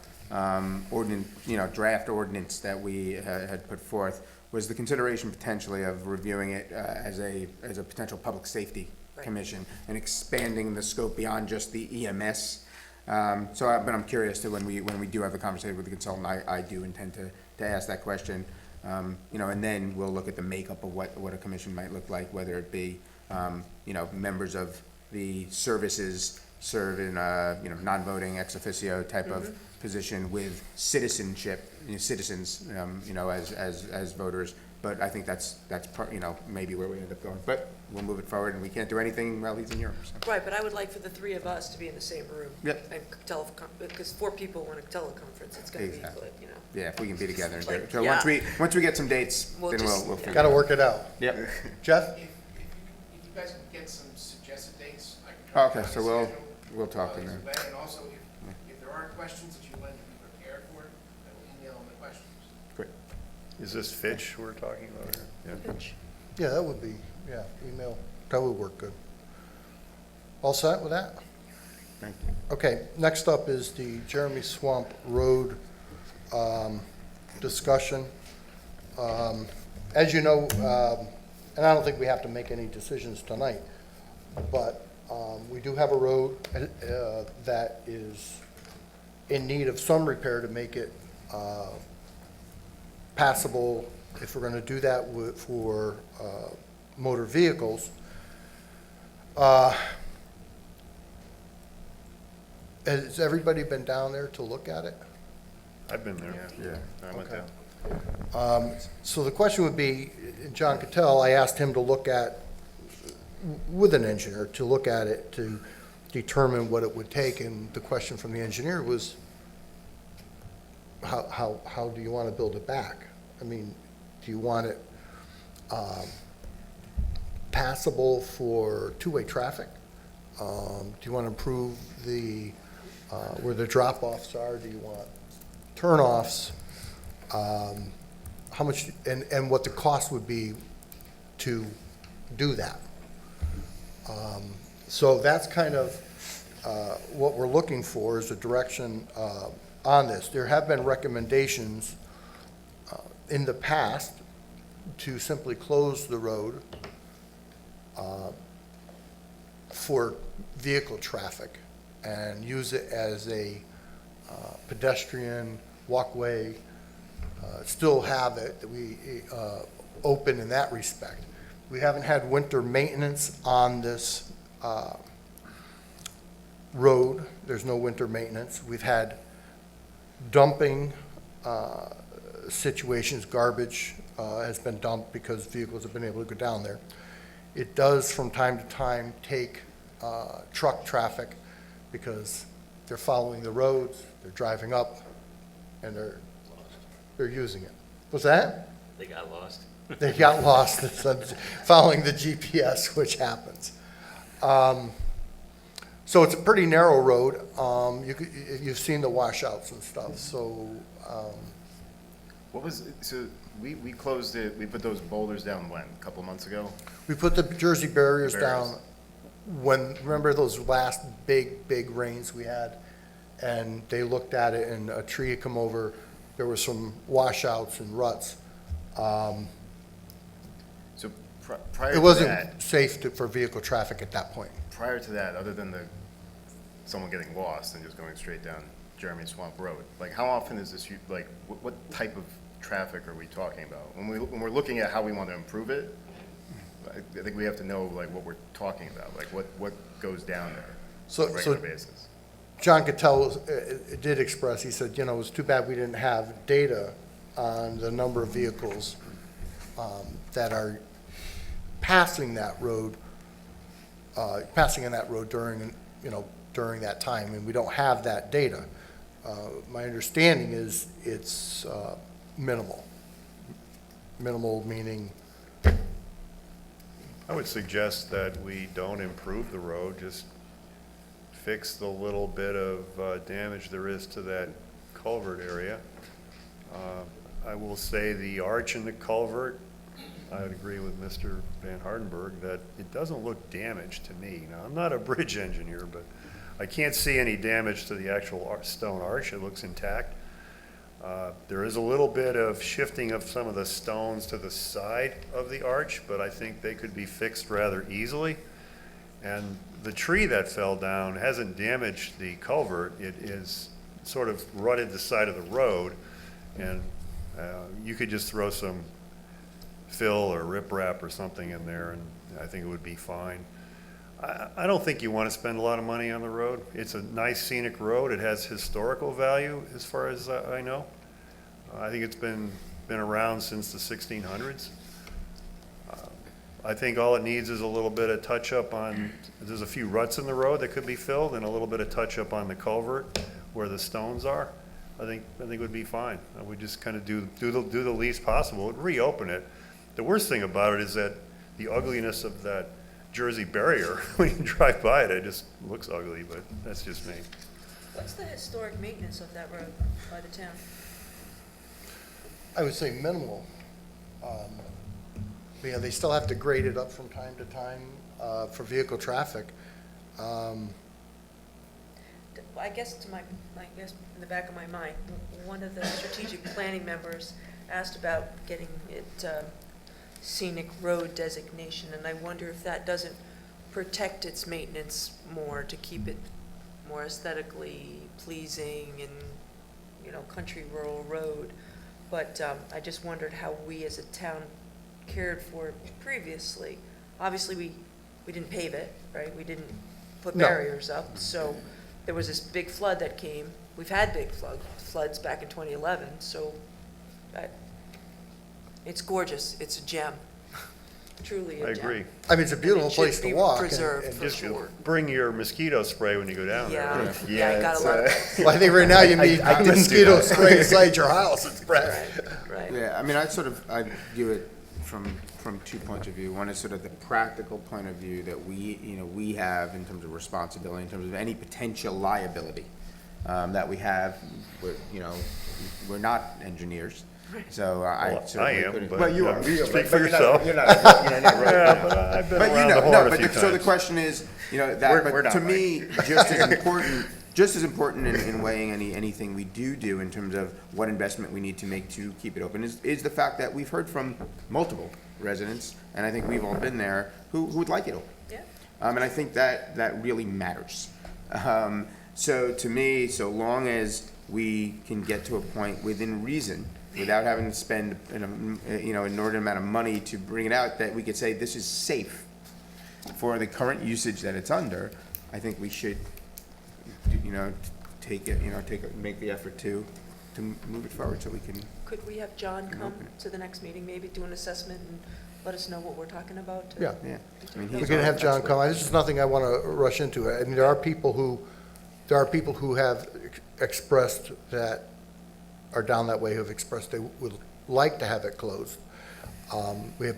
ordinance, draft ordinance that we had put forth was the consideration potentially of reviewing it, as a potential public safety commission and expanding the scope beyond just the EMS. But I'm curious to when we do have a conversation with the consultant, I do intend to ask that question. And then we'll look at the makeup of what a commission might look like, whether it be, members of the services serve in a, non-voting ex officio type of position with citizenship, citizens, as voters. But I think that's part, maybe where we end up going. But we'll move it forward, and we can't do anything while he's in Europe, so. Right, but I would like for the three of us to be in the same room. Yep. And because 4 people want a teleconference, it's gonna be, Exactly. like, Yeah, if we can be together and do Like, it. So yeah. once we get some dates, We'll then just- we'll figure gotta it out. work it out. Yep. Jeff? If you guys can get some suggested dates, I can. Oh, okay, so we'll talk to them. And also, if there are questions that you'd like to be prepared for, I will email them the questions. Is this Fitch we're talking about here? Yeah. Yeah, that would be, email, that would work good. All set with that? Thank you. Okay, next up is the Jeremy Swamp Road discussion. As you know, and I don't think we have to make any decisions tonight, but we do have a road that is in need of some repair to make it passable if we're going to do that for motor vehicles. Has everybody been down there to look at it? I've been there. Yeah, I went Okay. down. So the question would be, John Cattell, I asked him to look at, with an engineer, to look at it to determine what it would take, and the question from the engineer was, how do you want to build it back? I mean, do you want it passable for two-way traffic? Do you want to improve where the drop-offs are? Do you want turn-offs? How much, and what the cost would be to do that. So that's kind of what we're looking for, is a direction on this. There have been recommendations in the past to simply close the road for vehicle traffic and use it as a pedestrian walkway, still have it, open in that respect. We haven't had winter maintenance on this road. There's no winter maintenance. We've had dumping situations, garbage has been dumped because vehicles have been able to go down there. It does from time to time take truck traffic because they're following the roads, they're driving up, and they're using it. What's that? They got lost. They got lost following the GPS, which happens. So it's a pretty narrow road. You've seen the washouts and stuff, so. So we closed it, we put those boulders down when, a couple of months ago? We put the Jersey barriers Barriers. down when, remember those last big rains we had? And they looked at it and a tree had come over, there were some washouts and ruts. So prior It to wasn't that, safe for vehicle traffic at that point. prior to that, other than someone getting lost and just going straight down Jeremy Swamp Road, like how often is this, like, what type of traffic are we talking about? When we're looking at how we want to improve it, I think we have to know like what we're talking about, like what goes down there So, on a so regular basis. John Cattell did express, he said, it was too bad we didn't have data on the number of vehicles that are passing that road, passing on that road during that time, and we don't have that data. My understanding is it's minimal. Minimal meaning, I would suggest that we don't improve the road, just fix the little bit of damage there is to that culvert area. I will say the arch in the culvert, I would agree with Mr. Van Hardenberg that it doesn't look damaged to me. Now, I'm not a bridge engineer, but I can't see any damage to the actual stone arch. It looks intact. There is a little bit of shifting of some of the stones to the side of the arch, but I think they could be fixed rather easily. And the tree that fell down hasn't damaged the culvert. It is sort of rutted the side of the road, and you could just throw some fill or riprap or something in there, and I think it would be fine. I don't think you want to spend a lot of money on the road. It's a nice scenic road. It has historical value as far as I know. I think it's been around since the 1600s. I think all it needs is a little bit of touch-up on, there's a few ruts in the road that could be filled, and a little bit of touch-up on the culvert where the stones are. I think it would be fine. We just kind of do the least possible and reopen it. The worst thing about it is that the ugliness of that Jersey barrier, when you drive by it, it just looks ugly, but that's just me. What's the historic maintenance of that road by the town? I would say minimal. They still have to grade it up from time to time for vehicle traffic. I guess in the back of my mind, one of the strategic planning members asked about getting it scenic road designation, and I wonder if that doesn't protect its maintenance more to keep it more aesthetically pleasing and, country rural road. But I just wondered how we as a town cared for it previously. Obviously, we didn't pave it, right? We didn't put No. barriers up, so there was this big flood that came. We've had big floods back in 2011, so it's gorgeous. It's a gem, truly a I gem. agree. I mean, it's a beautiful should place to be walk. preserved and- for Just sure. bring your mosquito spray when you go down there. Yeah, I got a lot of those. Well, I think right now you need I didn't do mosquito that. spray inside your house. It's Brett. Right. Yeah, I mean, I view it from 2 points of view. One is sort of the practical point of view that we have in terms of responsibility, in terms of any potential liability that we have. We're not engineers, so I Well, certainly I am, couldn't. but, Well, you are. speak for yourself. You're not road Yeah, planner. but I've been But around the horn a few so the times. question is, We're but not, to Mike. me, just as important in weighing anything we do in terms of what investment we need to make to keep it open is the fact that we've heard from multiple residents, and I think we've all been there, who would like it open. Yeah. And I think that really matters. So to me, so long as we can get to a point within reason, without having to spend an inordinate amount of money to bring it out, that we could say this is safe for the current usage that it's under, I think we should, make the effort to move it forward so we can. Could we have John come open it. to the next meeting, maybe do an assessment and let us know what we're talking about? Yeah. Yeah. I mean, We're he's going to our have John expert. come. This is nothing I want to rush into. I mean, there are people who have expressed that, are down that way, who have expressed they would like to have it closed. We have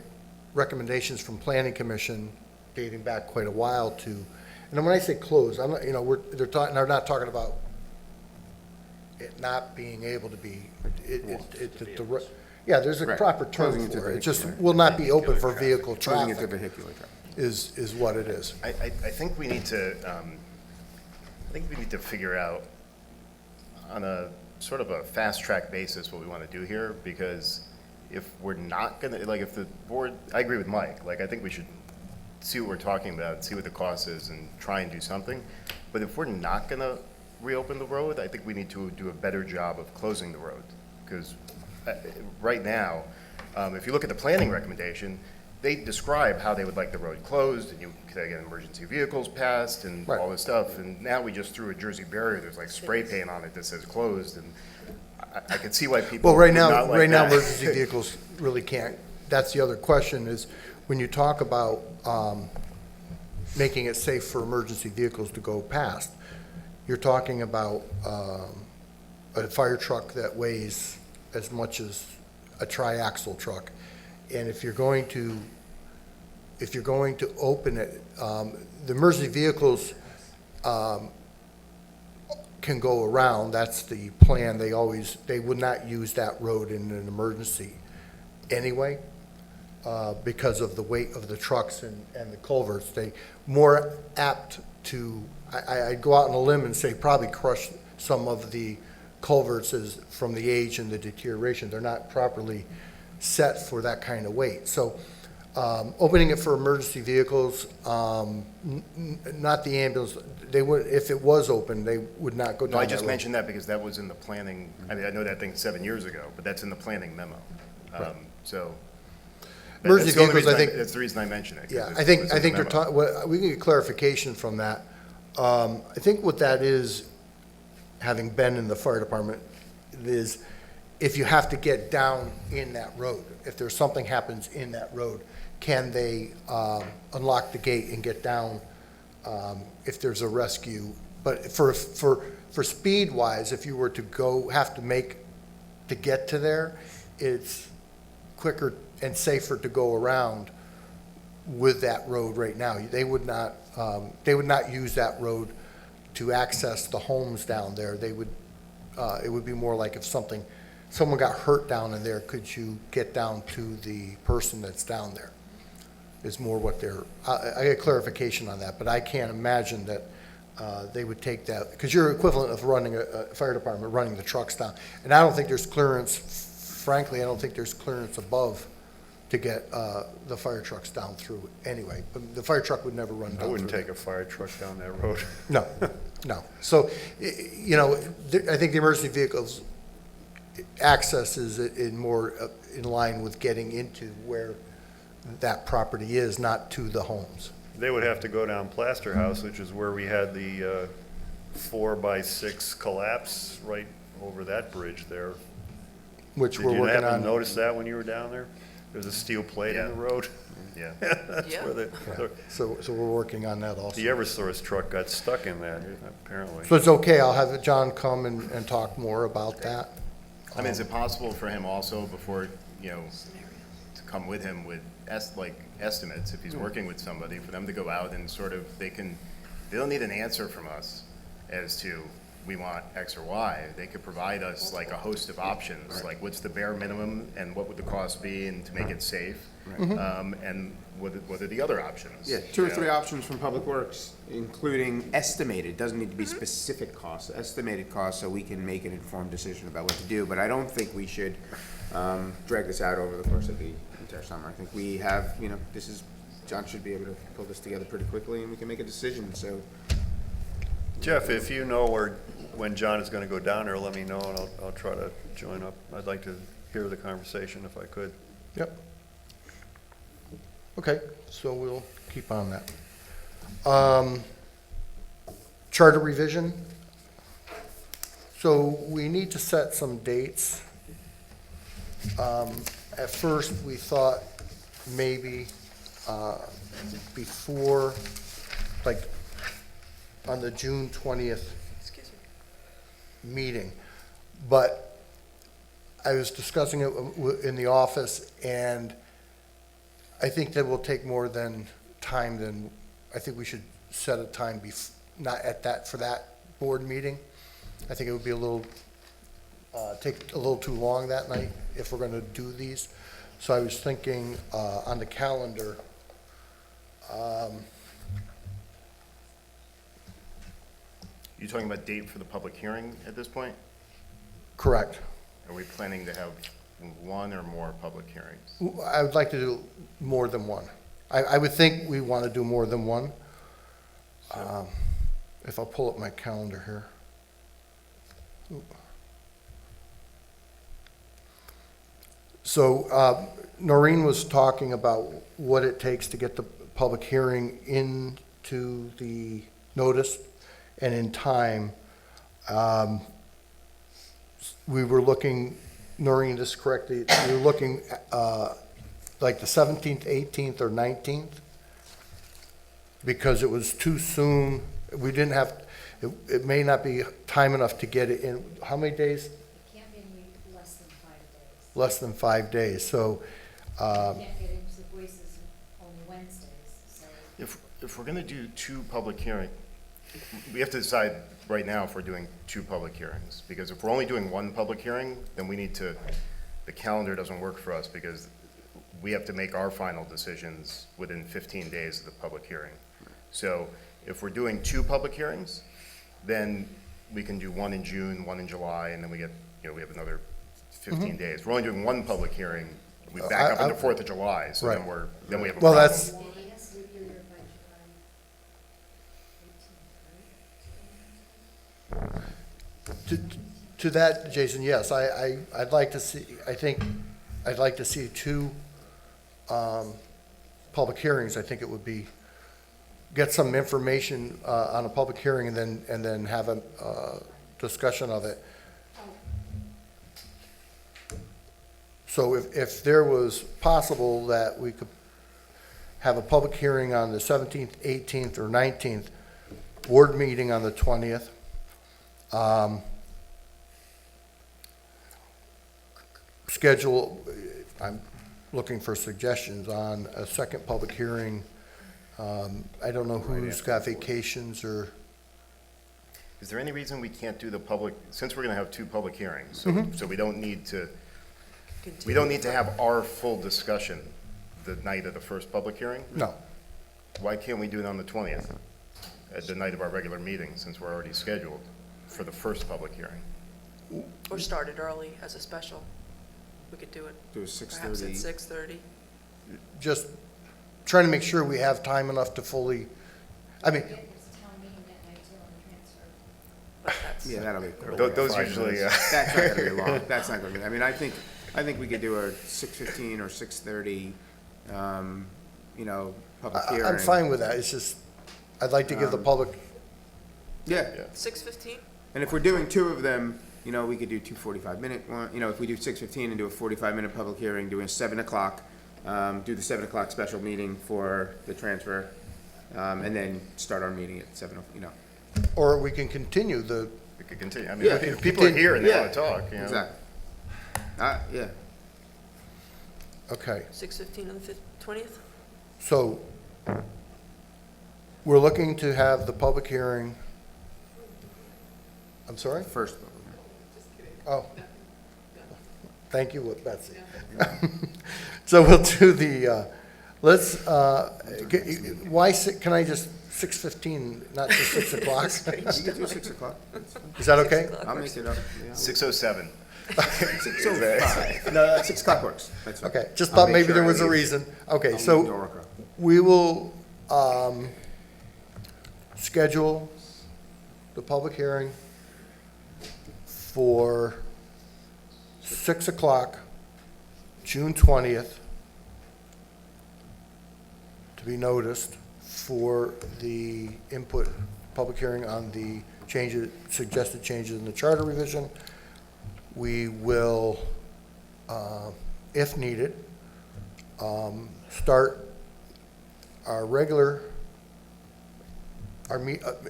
recommendations from Planning Commission dating back quite a while to, and when I say closed, I'm not, they're not talking about it not being able to be, yeah, there's a Right. proper term Closing it to for it. It just vehicular. will not be open for vehicle Closing it to traffic, vehicular traffic. is what it is. I think we need to, figure out on a sort of a fast-track basis what we want to do here, because if we're not gonna, like, if the board, I agree with Mike, like, I think we should see what we're talking about, see what the cost is, and try and do something. But if we're not gonna reopen the road, I think we need to do a better job of closing the road. Because right now, if you look at the planning recommendation, they describe how they would like the road closed, and you could get emergency vehicles passed and all this stuff. And now we just threw a Jersey barrier, there's like spray paint on it that says closed, and I can see why people Well, would not like right now, that. emergency vehicles really can't, that's the other question, is when you talk about making it safe for emergency vehicles to go past, you're talking about a fire truck that weighs as much as a triaxle truck. And if you're going to open it, the emergency vehicles can go around, that's the plan. They would not use that road in an emergency anyway, because of the weight of the trucks and the culverts. They more apt to, I'd go out on a limb and say probably crush some of the culverts from the age and the deterioration. They're not properly set for that kind of weight. So opening it for emergency vehicles, not the ambulance, they would, if it was open, they would not go down No, I that just road. mentioned that because that was in the planning, I mean, I know that thing's 7 years ago, but that's in the planning memo. So. Emergency that's the only vehicles, I reason think. That's the reason I mention it. 'cause Yeah, it's- I think it's in the they're memo. talking, we can get clarification from that. I think what that is, having been in the fire department, is if you have to get down in that road, if there's something happens in that road, can they unlock the gate and get down if there's a rescue? But for speed-wise, if you were to have to get to there, it's quicker and safer to go around with that road right now. They would not use that road to access the homes down there. They would, it would be more like if someone got hurt down in there, could you get down to the person that's down there? Is more what I get clarification on that, but I can't imagine that they would take that, because you're equivalent of running a fire department, running the trucks down. And I don't think there's clearance, frankly, I don't think there's clearance above to get the fire trucks down through anyway. But the fire truck would never run down I through. wouldn't take a fire truck down that road. No, no. So, I think the emergency vehicles access is in line with getting into where that property is, not to the homes. They would have to go down Plaster House, which is where we had the 4x6 collapse right over that bridge there. Which we're Did you working happen on. to notice that when you were down there? There's a steel plate in the road. Yeah. That's Yeah. where the So we're working on that also. Eversource truck got stuck in that, apparently. So it's okay, I'll have John come and talk more about that. I mean, is it possible for him also before, to come with him with estimates, if he's working with somebody, for them to go out and sort of, they don't need an answer from us as to, we want X or Y. They could provide us like a host of options, like what's the bare minimum and what would the cost be and to make it safe? And what are the other options? Yeah, 2 or 3 options from Public Works, including estimated, doesn't need to be specific costs, estimated costs, so we can make an informed decision about what to do. But I don't think we should drag this out over the course of the entire summer. I think we have, John should be able to pull this together pretty quickly, and we can make a decision, so. Jeff, if you know when John is gonna go down there, let me know, and I'll try to join up. I'd like to hear the conversation if I could. Yep. Okay, so we'll keep on that. Charter revision. So we need to set some dates. At first, we thought maybe before, like, on the June 20th meeting. But I was discussing it in the office, and I think that will take more than time than, I think we should set a time not at that, for that board meeting. I think it would be a little, take a little too long that night if we're gonna do these. So I was thinking, on the calendar, You talking about date for the public hearing at this point? correct. Are we planning to have one or more public hearings? I would like to do more than one. I would think we want to do more than one. If I'll pull up my calendar here. So Noreen was talking about what it takes to get the public hearing into the notice and in time. We were looking, Noreen, this is correct, we were looking like the 17th, 18th, or 19th, because it was too soon. We didn't have, it may not be time enough to get it in. How many days? It can't be any less than 5 days. Less than 5 days, so, You can't get into the voices on Wednesdays, so. If we're gonna do two public hearings, we have to decide right now if we're doing two public hearings, because if we're only doing one public hearing, then we need to, the calendar doesn't work for us, because we have to make our final decisions within 15 days of the public hearing. So if we're doing two public hearings, then we can do one in June, one in July, and then we get, we have another 15 days. If we're only doing one public hearing, we back up into 4th of July, so then Right. then we have a well, problem. that's, to that, Jason, yes, I'd like to see, I'd like to see two public hearings. I think it would be, get some information on a public hearing and then have a discussion of it. So if there was possible that we could have a public hearing on the 17th, 18th, or 19th, board meeting on the 20th, schedule, I'm looking for suggestions on a second public hearing. I don't know who's got vacations or, Is there any reason we can't do the public, since we're gonna have two public hearings, so we don't need to, have our full discussion the night of the first public hearing? no. Why can't we do it on the 20th, at the night of our regular meeting, since we're already scheduled for the first public hearing? Or start it early as a special. We could do it Do a perhaps at 6:30. 6:30. Just trying to make sure we have time enough to fully, I mean, It's town meeting that night too on the transfer. But that's, Yeah, that'll be. Those 5 usually, minutes. That's not gonna be long. That's not gonna be, I mean, I think we could do a 6:15 or 6:30, public hearing. I'm fine with that. It's just, I'd like to give the public, Yeah, 6:15? and if we're doing two of them, we could do 2 45-minute one, if we do 6:15 and do a 45-minute public hearing, doing 7 o'clock, do the 7 o'clock special meeting for the transfer, and then start our meeting at 7, or we can continue the, we could continue, I mean, Yeah. if people are here and they Yeah. wanna talk, Exactly. Yeah. okay. 6:15 on the 20th? So we're looking to have the public hearing, I'm sorry? First. Oh. Thank you, Betsy. So we'll do the, why, can I just, 6:15, not just 6 o'clock? You can do 6 o'clock. Is that okay? I'll make it up. 6:07. 6:05. No, 6 o'clock works. That's fine. Okay, just I'll thought make maybe sure there I was a leave- reason. Okay, I'll so leave Dorica. we will schedule the public hearing for 6 o'clock, June 20th, to be noticed for the input, public hearing on the changes, suggested changes in the charter revision. We will, if needed, start our regular,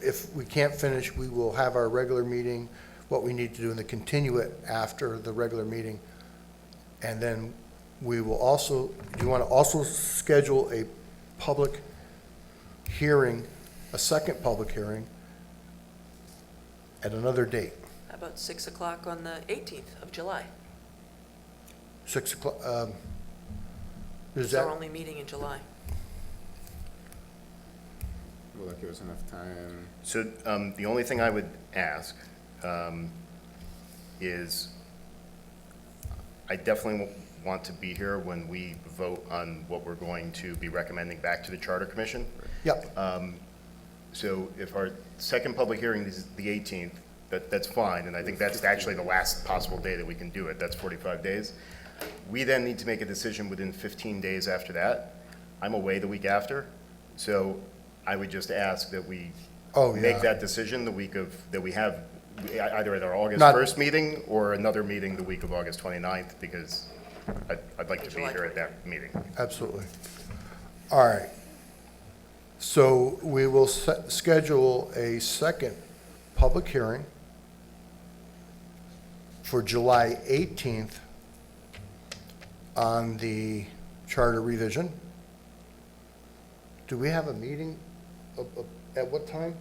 if we can't finish, we will have our regular meeting, what we need to do, and then continue it after the regular meeting. And then we will also, do you want to also schedule a public hearing, a second public hearing at another date? How about 6 o'clock on the 18th of July? 6 o'clock, is It's that? our only meeting in July. Will that give us enough time? So the only thing I would ask is, I definitely want to be here when we vote on what we're going to be recommending back to the Charter Commission. Yep, So if our second public hearing is the 18th, that's fine, and I think that's actually the last possible day that we can do it. That's 45 days. We then need to make a decision within 15 days after that. I'm away the week after, so I would just ask that we make that decision the week of, that we have, either at our August Not- 1st meeting or another meeting the week of August 29th, because I'd like to be July here at that meeting. absolutely. All right. So we will schedule a second public hearing for July 18th on the charter revision. Do we have a meeting at what time?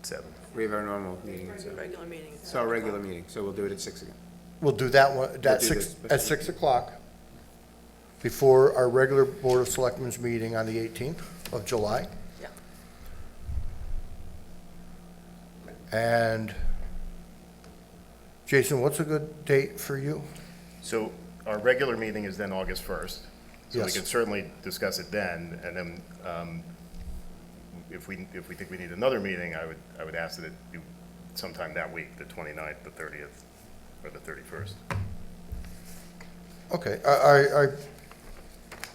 7. We have our normal meeting, It's a regular meeting. it's our regular meeting, so we'll do it at 6 again. We'll do that one, We'll at do 6, this- at 6 o'clock, before our regular Board of Selectmen's meeting on the 18th of July. Yeah. And Jason, what's a good date for you? So our regular meeting is then August 1st. So we Yes. can certainly discuss it then, and then if we think we need another meeting, I would ask that it be sometime that week, the 29th, the 30th, or the 31st. Okay,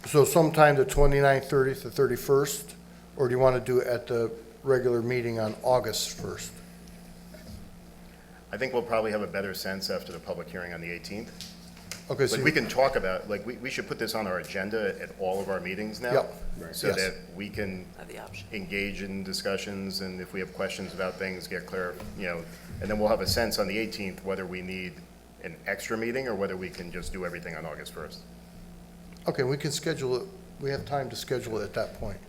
so sometime the 29th, 30th, or 31st, or do you want to do it at the regular meeting on August 1st? I think we'll probably have a better sense after the public hearing on the 18th. Okay, so Like, we can talk about, like, we should put this on our agenda at all of our meetings now. Yep. So Yes. that we can Have the option. engage in discussions, and if we have questions about things, get clear, and then we'll have a sense on the 18th whether we need an extra meeting or whether we can just do everything on August 1st. Okay, we can schedule it, we have time to schedule it at that point.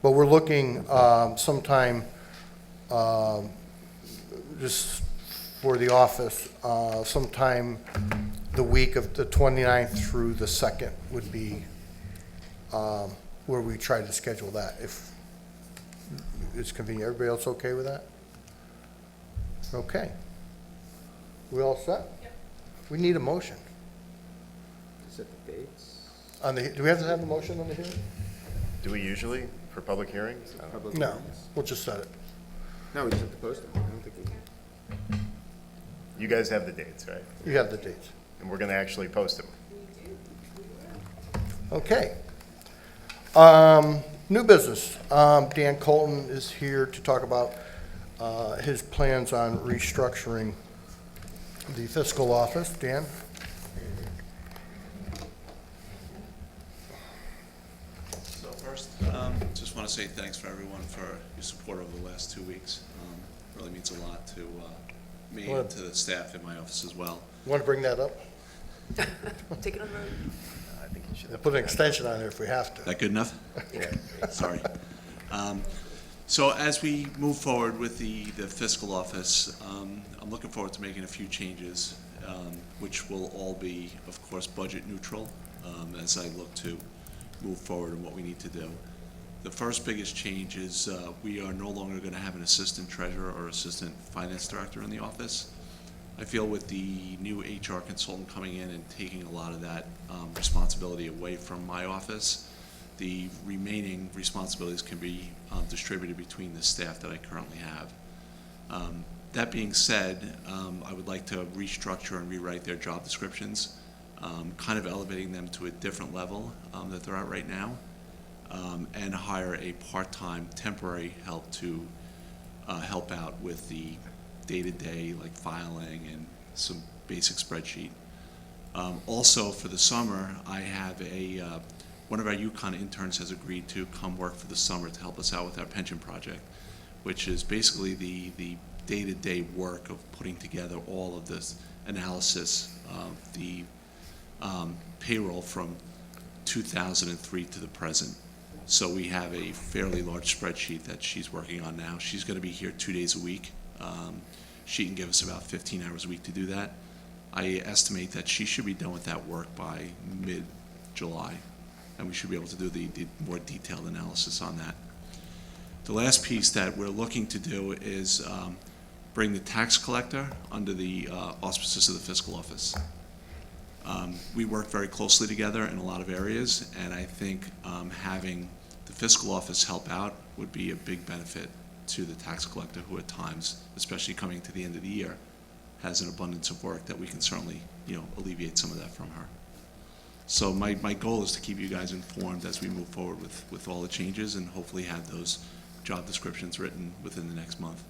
But we're looking sometime, just for the office, sometime the week of the 29th through the 2nd would be where we try to schedule that, if it's convenient. Everybody else okay with that? Okay. We all set? Yep. We need a motion. Set the dates. Do we have to have a motion on the hearing? Do we usually for public hearings? Public No, hearings. we'll just set it. No, we just have to post them. I don't think we. You guys have the dates, right? You have the dates. And we're going to actually post them. Okay. New business. Dan Colton is here to talk about his plans on restructuring the fiscal office. Dan? So first, just want to say thanks for everyone for your support over the last 2 weeks. Really means a lot to me and to the staff in my office as well. You want to bring that up? Take it on the road. I think you should We'll put an extension on there if we have to. That good enough? Sorry. So as we move forward with the fiscal office, I'm looking forward to making a few changes, which will all be, of course, budget neutral, as I look to move forward in what we need to do. The first biggest change is we are no longer going to have an assistant treasurer or assistant finance director in the office. I feel with the new HR consultant coming in and taking a lot of that responsibility away from my office, the remaining responsibilities can be distributed between the staff that I currently have. That being said, I would like to restructure and rewrite their job descriptions, kind of elevating them to a different level that they're at right now, and hire a part-time temporary help to help out with the day-to-day, like filing and some basic spreadsheet. Also, for the summer, I have one of our Yukon interns has agreed to come work for the summer to help us out with our pension project, which is basically the day-to-day work of putting together all of this analysis of the payroll from 2003 to the present. So we have a fairly large spreadsheet that she's working on now. She's going to be here 2 days a week. She can give us about 15 hours a week to do that. I estimate that she should be done with that work by mid-July, and we should be able to do the more detailed analysis on that. The last piece that we're looking to do is bring the tax collector under the auspices of the fiscal office. We work very closely together in a lot of areas, and I think having the fiscal office help out would be a big benefit to the tax collector, who at times, especially coming to the end of the year, has an abundance of work that we can certainly, alleviate some of that from her. So my goal is to keep you guys informed as we move forward with all the changes, and hopefully have those job descriptions written within the next month.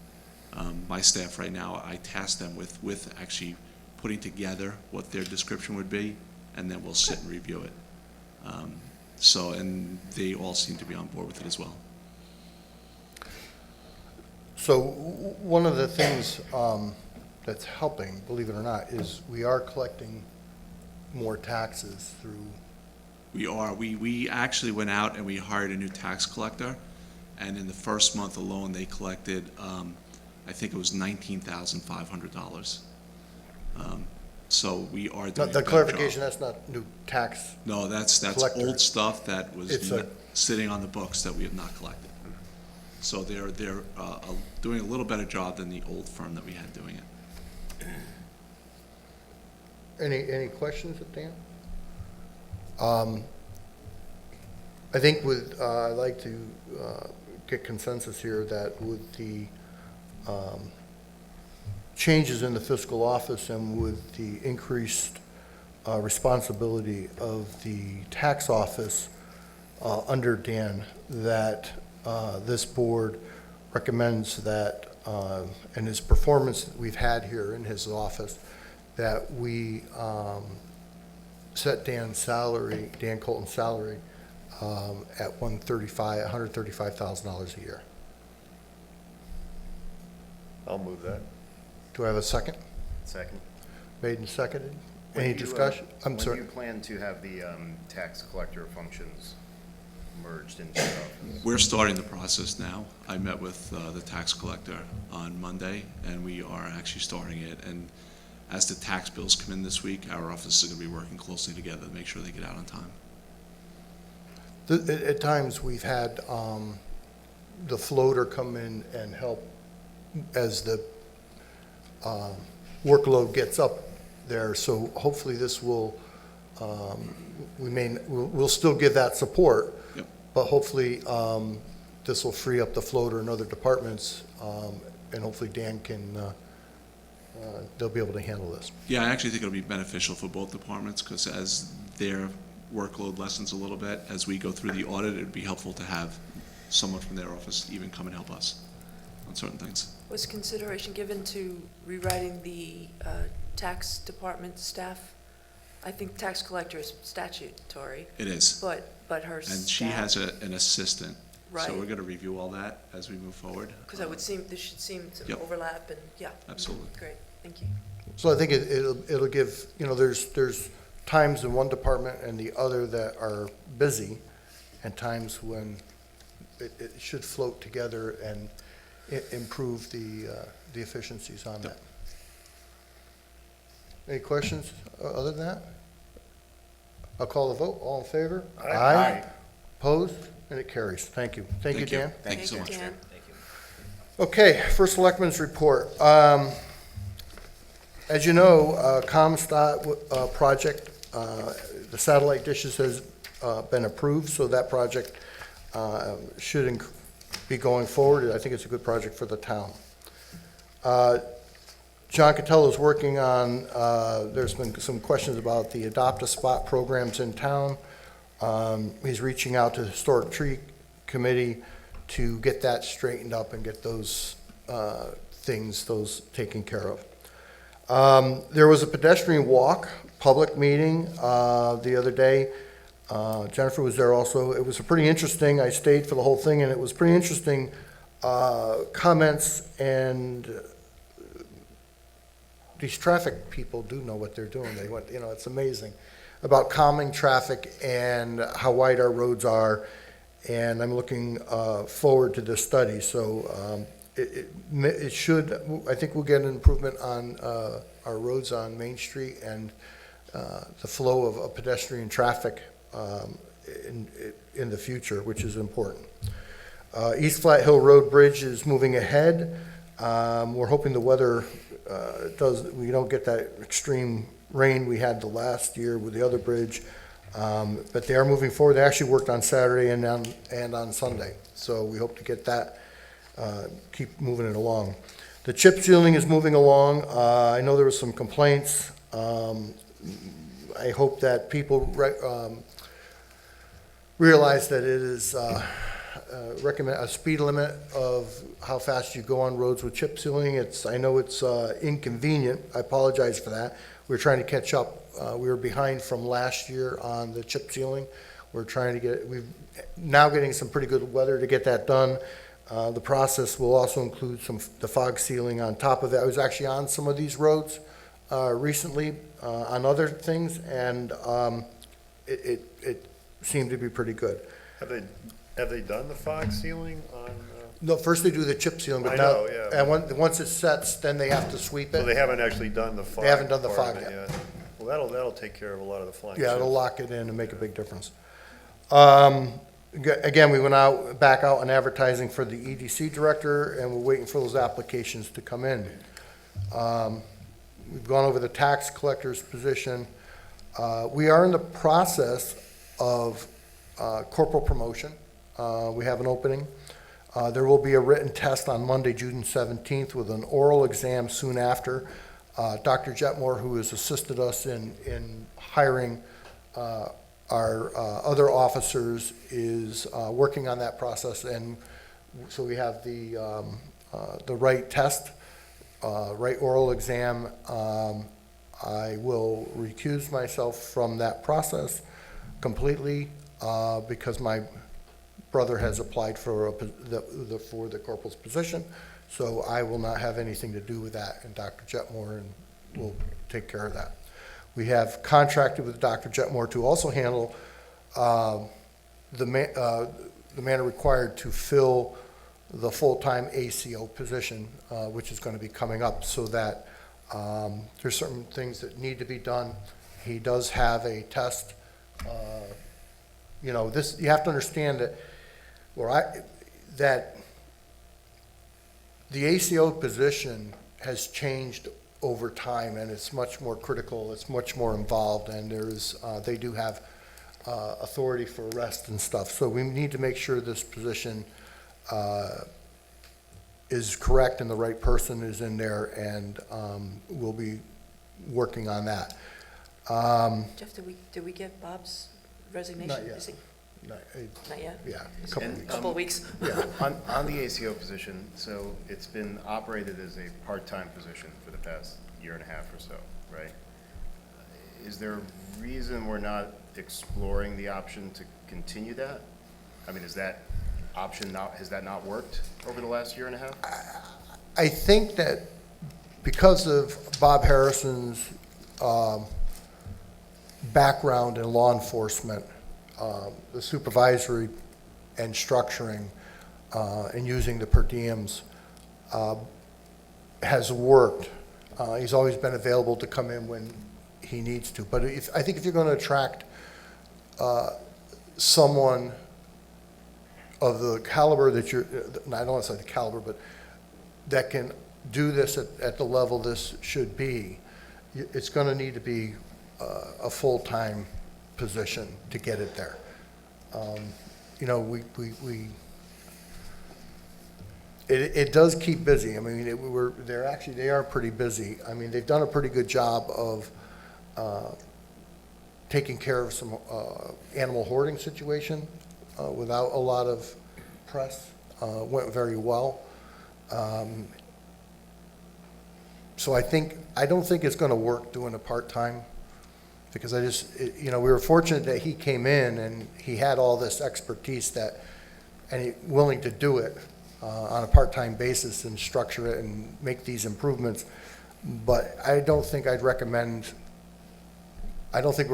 My staff right now, I task them with actually putting together what their description would be, and then we'll sit and review it. And they all seem to be on board with it as well. So one of the things that's helping, believe it or not, is we are collecting more taxes through. We are. We actually went out and we hired a new tax collector, and in the first month alone, they collected, I think it was $19,500. So we are doing a The better clarification, job. that's not new tax. No, that's collector. old stuff that was It's a- sitting on the books that we have not collected. So they're doing a little better job than the old firm that we had doing it. Any questions of Dan? I think I'd like to get consensus here that with the changes in the fiscal office and with the increased responsibility of the tax office under Dan, that this board recommends that, and his performance that we've had here in his office, that we set Dan Colton's salary at $135,000 a year. I'll move that. Do I have a second? Second. Made and seconded? When Any do you, discussion? I'm When sorry. do you plan to have the tax collector functions merged into the office? We're starting the process now. I met with the tax collector on Monday, and we are actually starting it. And as the tax bills come in this week, our office is going to be working closely together to make sure they get out on time. At times, we've had the floater come in and help as the workload gets up there. So hopefully this will, we'll still give that support. Yep. But hopefully this will free up the floater in other departments, and hopefully Dan can, they'll be able to handle this. Yeah, I actually think it'll be beneficial for both departments, because as their workload lessens a little bit, as we go through the audit, it'd be helpful to have someone from their office even come and help us on certain things. Was consideration given to rewriting the tax department staff? I think tax collector is statutory, It is. but her staff. And she has an assistant. So Right. we're going to review all that as we move forward. Because there should seem some Yep. overlap, and, yeah. Absolutely. Great, thank you. So I think it'll give, there's times in one department and the other that are busy, and times when it should float together and improve the efficiencies on that. Any questions other than that? I'll call the vote. All in favor? Aye. Opposed? And it carries. Thank you. Thank you, Dan. Thank you so much. Dan. Okay, first Selectmen's report. As you know, Comstat project, the satellite dishes has been approved, so that project should be going forward. I think it's a good project for the town. John Catello is working on, there's been some questions about the Adopt-A-Spot programs in town. He's reaching out to the Historic Tree Committee to get that straightened up and get those those taken care of. There was a pedestrian walk, public meeting the other day. Jennifer was there also. It was pretty interesting. I stayed for the whole thing, and it was pretty interesting comments, and these traffic people do know what they're doing. They went, it's amazing about calming traffic and how wide our roads are. And I'm looking forward to this study. So it should, I think we'll get an improvement on our roads on Main Street and the flow of pedestrian traffic in the future, which is important. East Flat Hill Road Bridge is moving ahead. We're hoping the weather we don't get that extreme rain we had the last year with the other bridge. But they are moving forward. They actually worked on Saturday and on Sunday. So we hope to get that, keep moving it along. The chip sealing is moving along. I know there was some complaints. I hope that people realize that it is recommend a speed limit of how fast you go on roads with chip sealing. I know it's inconvenient. I apologize for that. We're trying to catch up. We were behind from last year on the chip sealing. We're now getting some pretty good weather to get that done. The process will also include the fog sealing on top of it. I was actually on some of these roads recently on other things, and it seemed to be pretty good. Have they done the fog sealing on? No, first they do the chip sealing, but I now, know, yeah. and once it sets, then they have to sweep So they it. haven't actually done the fog? They haven't done the part of fog it yet. Well, that'll take care of a lot of the flying. Yeah, it'll chips. lock it in and make a big difference. Again, we went back out on advertising for the EDC director, and we're waiting for those applications to come in. We've gone over the tax collector's position. We are in the process of corporal promotion. We have an opening. There will be a written test on Monday, June 17th, with an oral exam soon after. Dr. Jetmore, who has assisted us in hiring our other officers, is working on that process, and so we have the right test, right oral exam. I will recuse myself from that process completely because my brother has applied for the corporal's position, so I will not have anything to do with that, and Dr. Jetmore will take care of that. We have contracted with Dr. Jetmore to also handle the manner required to fill the full-time ACO position, which is going to be coming up, so that there's certain things that need to be done. He does have a test. You have to understand that that the ACO position has changed over time, and it's much more critical, it's much more involved, and they do have authority for arrest and stuff. So we need to make sure this position is correct and the right person is in there, and we'll be working on that. Jeff, did we get Bob's resignation? Not yet. Is he- Not yet? Yeah, a Is couple it weeks. Couple of weeks? Yeah. On the ACO position, so it's been operated as a part-time position for the past year and a half or so, right? Is there a reason we're not exploring the option to continue that? I mean, has that not worked over the last year and a half? I think that because of Bob Harrison's background in law enforcement, the supervisory and structuring and using the per diems has worked. He's always been available to come in when he needs to. But I think if you're going to attract someone of the caliber that I don't want to say the caliber, but that can do this at the level this should be, it's going to need to be a full-time position to get it there. It does keep busy. I mean, they are pretty busy. I mean, they've done a pretty good job of taking care of some animal hoarding situation without a lot of press. Went very well. So I don't think it's gonna work doing a part-time, because we were fortunate that he came in and he had all this expertise and he willing to do it on a part-time basis and structure it and make these improvements. But I don't think we're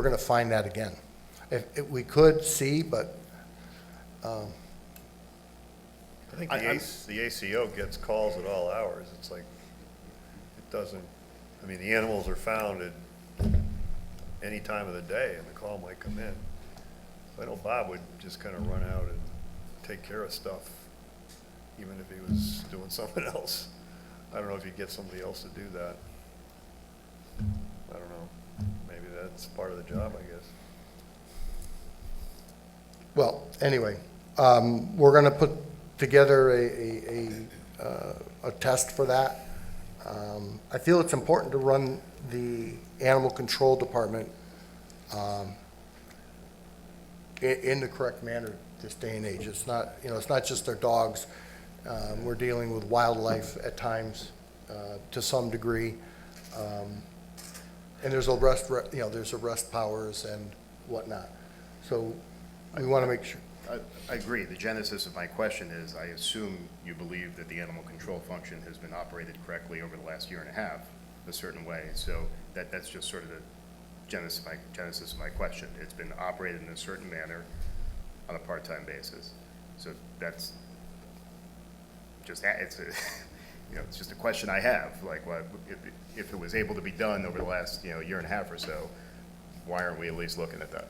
gonna find that again. If we could see, but, I think the ACO gets calls at all hours. It's like, it doesn't, I mean, the animals are found at any time of the day, and the call might come in. So I know Bob would just kind of run out and take care of stuff, even if he was doing something else. I don't know if he'd get somebody else to do that. I don't know. Maybe that's part of the job, I guess. well, anyway, we're gonna put together a test for that. I feel it's important to run the animal control department in the correct manner this day and age. It's not, it's not just their dogs. We're dealing with wildlife at times, to some degree. And there's arrest powers and whatnot. So we want to make sure. I agree. The genesis of my question is, I assume you believe that the animal control function has been operated correctly over the last year and a half, a certain way. So that's just sort of the genesis of my question. It's been operated in a certain manner on a part-time basis. So that's just, it's just a question I have. Like, what, if it was able to be done over the last, year and a half or so, why aren't we at least looking at that?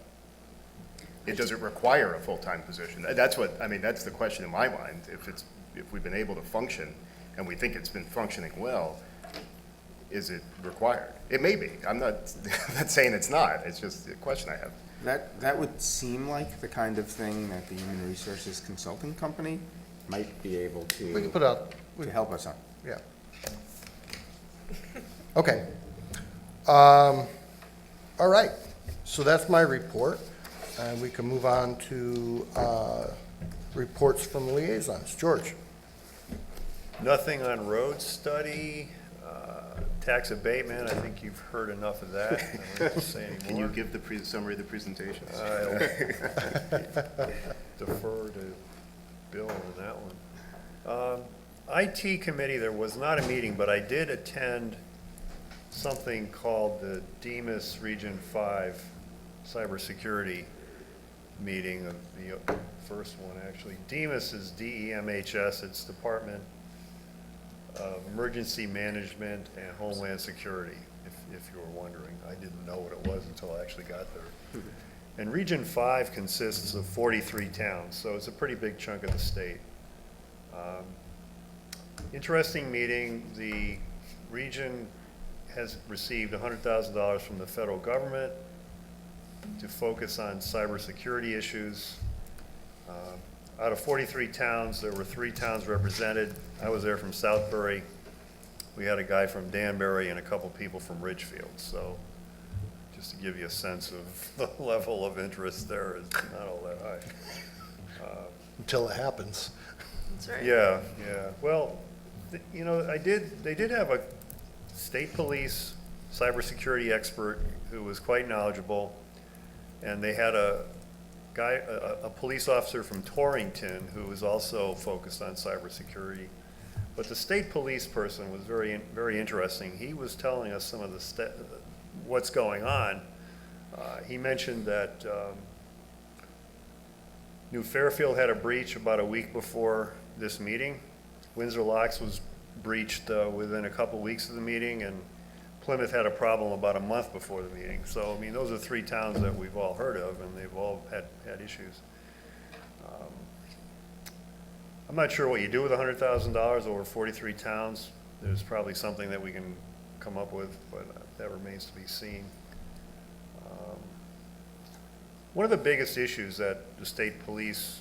It doesn't require a full-time position. That's the question in my mind. If we've been able to function and we think it's been functioning well, is it required? It may be. I'm not saying it's not. It's just a question I have. That would seem like the kind of thing that the Human Resources Consulting Company might be able to. We can put out. To help us on. Yeah. Okay. All right. So that's my report. And we can move on to reports from liaisons. George? Nothing on road study, tax abatement. I think you've heard enough of that. I don't have to say anymore. Can you give the summary of the presentation? I'll defer to Bill on that one. IT committee, there was not a meeting, but I did attend something called the DEMIS Region 5 Cybersecurity meeting, of the first one, actually. DEMIS is DEMHS. It's Department of Emergency Management and Homeland Security, if you were wondering. I didn't know what it was until I actually got there. And Region 5 consists of 43 towns, so it's a pretty big chunk of the state. Interesting meeting. The region has received $100,000 from the federal government to focus on cybersecurity issues. Out of 43 towns, there were 3 towns represented. I was there from Southbury. We had a guy from Danbury and a couple people from Ridgefield. So just to give you a sense of the level of interest there is not all that high. Until it happens. That's right. Yeah. Well, they did have a state police cybersecurity expert who was quite knowledgeable, and they had a police officer from Torrington who was also focused on cybersecurity. But the state police person was very, very interesting. He was telling us some of the what's going on. He mentioned that New Fairfield had a breach about a week before this meeting. Windsor Locks was breached within a couple weeks of the meeting, and Plymouth had a problem about a month before the meeting. So, I mean, those are 3 towns that we've all heard of, and they've all had issues. I'm not sure what you do with $100,000 over 43 towns. There's probably something that we can come up with, but that remains to be seen. One of the biggest issues that the state police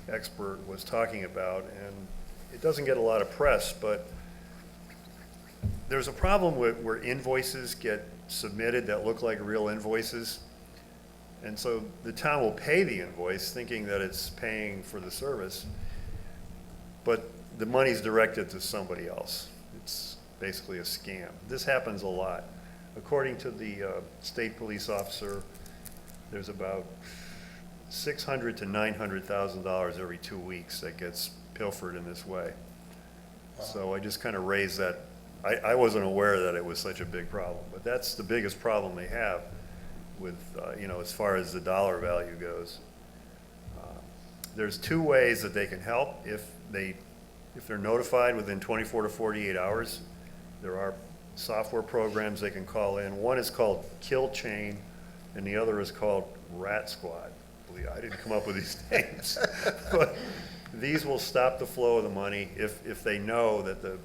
expert was talking about, and it doesn't get a lot of press, but there's a problem with where invoices get submitted that look like real invoices. And so the town will pay the invoice thinking that it's paying for the service, but the money's directed to somebody else. It's basically a scam. This happens a lot. According to the state police officer, there's about $600,000 to $900,000 every 2 weeks that gets pilfered in this way. So I just kind of raised that. I wasn't aware that it was such a big problem, but that's the biggest problem they have with, as far as the dollar value goes. There's 2 ways that they can help. If they're notified within 24 to 48 hours, there are software programs they can call in. One is called Kill Chain, and the other is called Rat Squad. Believe I didn't come up with these names. But these will stop the flow of the money if they know that the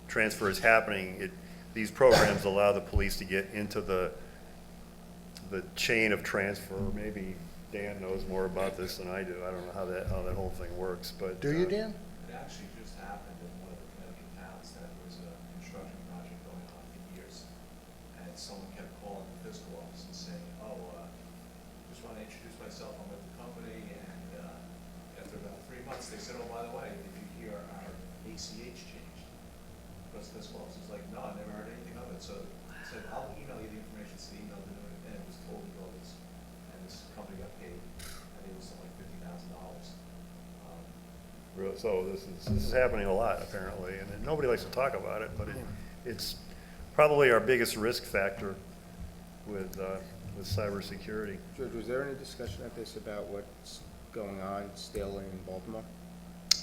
transfer is happening. These programs allow the police to get into the chain of transfer. Maybe Dan knows more about this than I do. I don't know how that whole thing works, but. Do you, Dan? It actually just happened in one of the Connecticut towns that was a construction project going on for years. And someone kept calling the fiscal office and saying, just want to introduce myself, I'm with the company. And after about 3 months, they said, oh, by the way, did you hear our ACH changed? Because the fiscal office was like, no, I never heard anything of it. So I said, I'll email you the information. So they emailed it, and it was totally bogus. And this company got paid, I think it was something like $50,000. So this is happening a lot, apparently, and nobody likes to talk about it, but it's probably our biggest risk factor with cybersecurity. George, was there any discussion at this about what's going on still in Baltimore?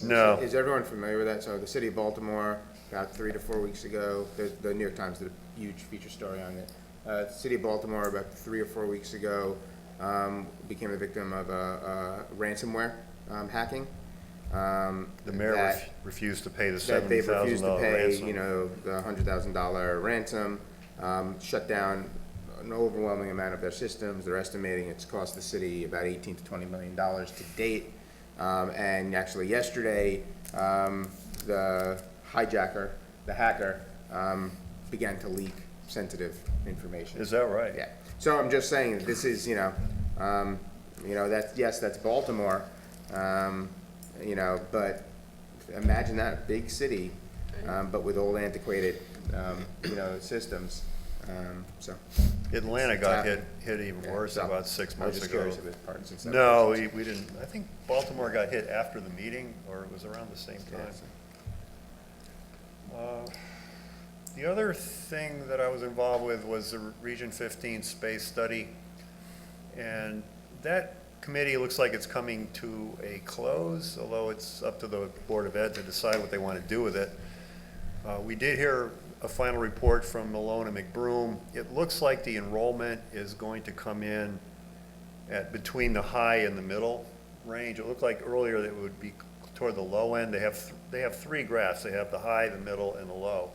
No. Is everyone familiar with that? So the city of Baltimore, about 3 to 4 weeks ago, the New York Times did a huge feature story on it. The city of Baltimore, about 3 or 4 weeks ago, became a victim of ransomware hacking. The mayor refused to pay the $70,000 ransom. They refused to pay, the $100,000 ransom, shut down an overwhelming amount of their systems. They're estimating it's cost the city about $18 to $20 million to date. And actually yesterday, the hijacker, the hacker, began to leak sensitive information. Is that right? Yeah. So I'm just saying, this is, that's Baltimore. But imagine that, a big city, but with old antiquated, systems. Atlanta got hit even worse about 6 months ago. I was just curious if it's partisan. No, we didn't. I think Baltimore got hit after the meeting, or it was around the same time. The other thing that I was involved with was the Region 15 space study, and that committee looks like it's coming to a close, although it's up to the Board of Ed to decide what they want to do with it. We did hear a final report from Malone and McBroom. It looks like the enrollment is going to come in at between the high and the middle range. It looked like earlier that it would be toward the low end. They have 3 graphs. They have the high, the middle, and the low.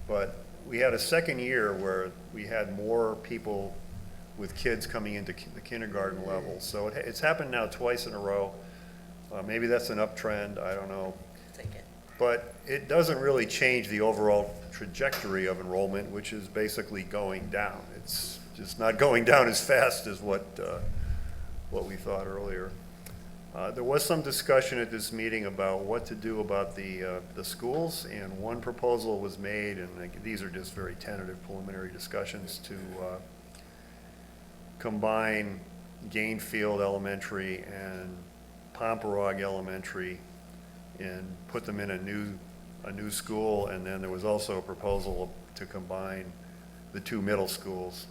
But we had a second year where we had more people with kids coming into the kindergarten level. So it's happened now twice in a row. Maybe that's an uptrend, I don't know. But it doesn't really change the overall trajectory of enrollment, which is basically going down. It's just not going down as fast as what we thought earlier. There was some discussion at this meeting about what to do about the schools, and one proposal was made, and these are just very tentative preliminary discussions, to combine Gainfield Elementary and Pomperog Elementary and put them in a new school. And then there was also a proposal to combine the 2 middle schools,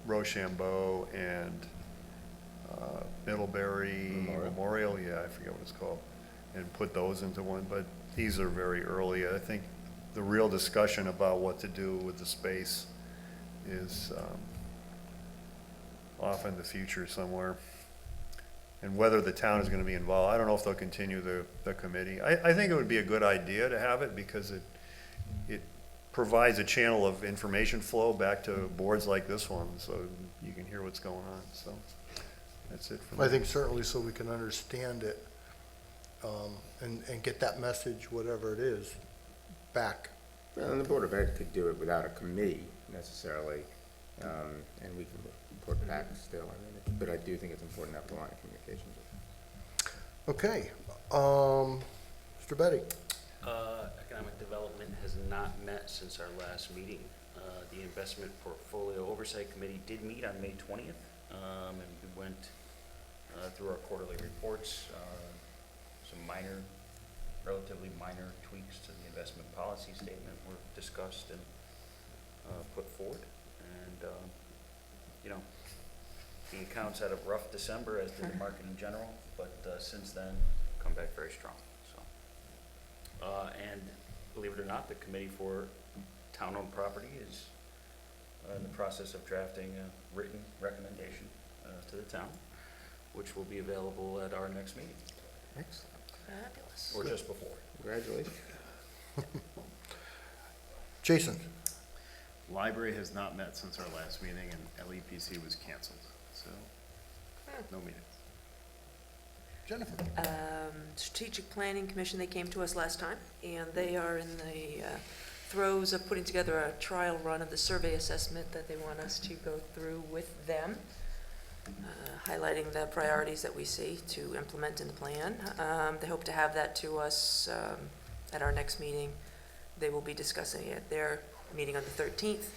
Rochambeau and Middlebury Memorial, yeah, I forget what it's called, and put those into one. But these are very early. I think the real discussion about what to do with the space is off in the future somewhere, and whether the town is going to be involved. I don't know if they'll continue the committee. I think it would be a good idea to have it, because it provides a channel of information flow back to boards like this one, so you can hear what's going on. So that's it for me. I think certainly so we can understand it and get that message, whatever it is, back. Well, and the Board of Ed could do it without a committee necessarily, and we can report back still. I mean, but I do think it's important to have the line of communications. Okay, Mr. Betty? Economic Development has not met since our last meeting. The Investment Portfolio Oversight Committee did meet on May 20th, and we went through our quarterly reports. Some relatively minor tweaks to the investment policy statement were discussed and put forward. And, the accounts had a rough December, as did the market in general, but since then, come back very strong. So, and believe it or not, the Committee for Town-Owned Property is in the process of drafting a written recommendation to the town, which will be available at our next meeting, Excellent. Fabulous. or just before. Congratulations. Jason? Library has not met since our last meeting, and LEPC was canceled, so no meetings. Jennifer? Strategic Planning Commission, they came to us last time, and they are in the throes of putting together a trial run of the survey assessment that they want us to go through with them, highlighting the priorities that we see to implement in the plan. They hope to have that to us at our next meeting. They will be discussing it at their meeting on the 13th.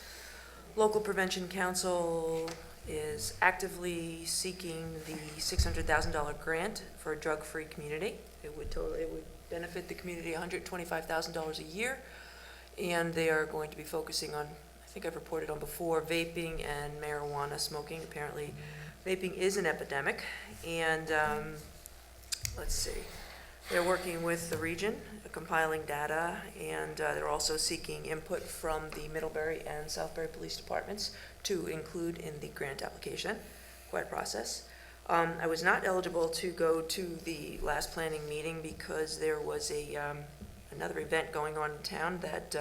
Local Prevention Council is actively seeking the $600,000 grant for a drug-free community. It would benefit the community $125,000 a year, and they are going to be focusing on, I think I've reported on before, vaping and marijuana smoking. Apparently, vaping is an epidemic, and let's see, they're working with the region, compiling data, and they're also seeking input from the Middlebury and Southbury Police Departments to include in the grant application. Quite a process. I was not eligible to go to the last planning meeting because there was another event going on in town that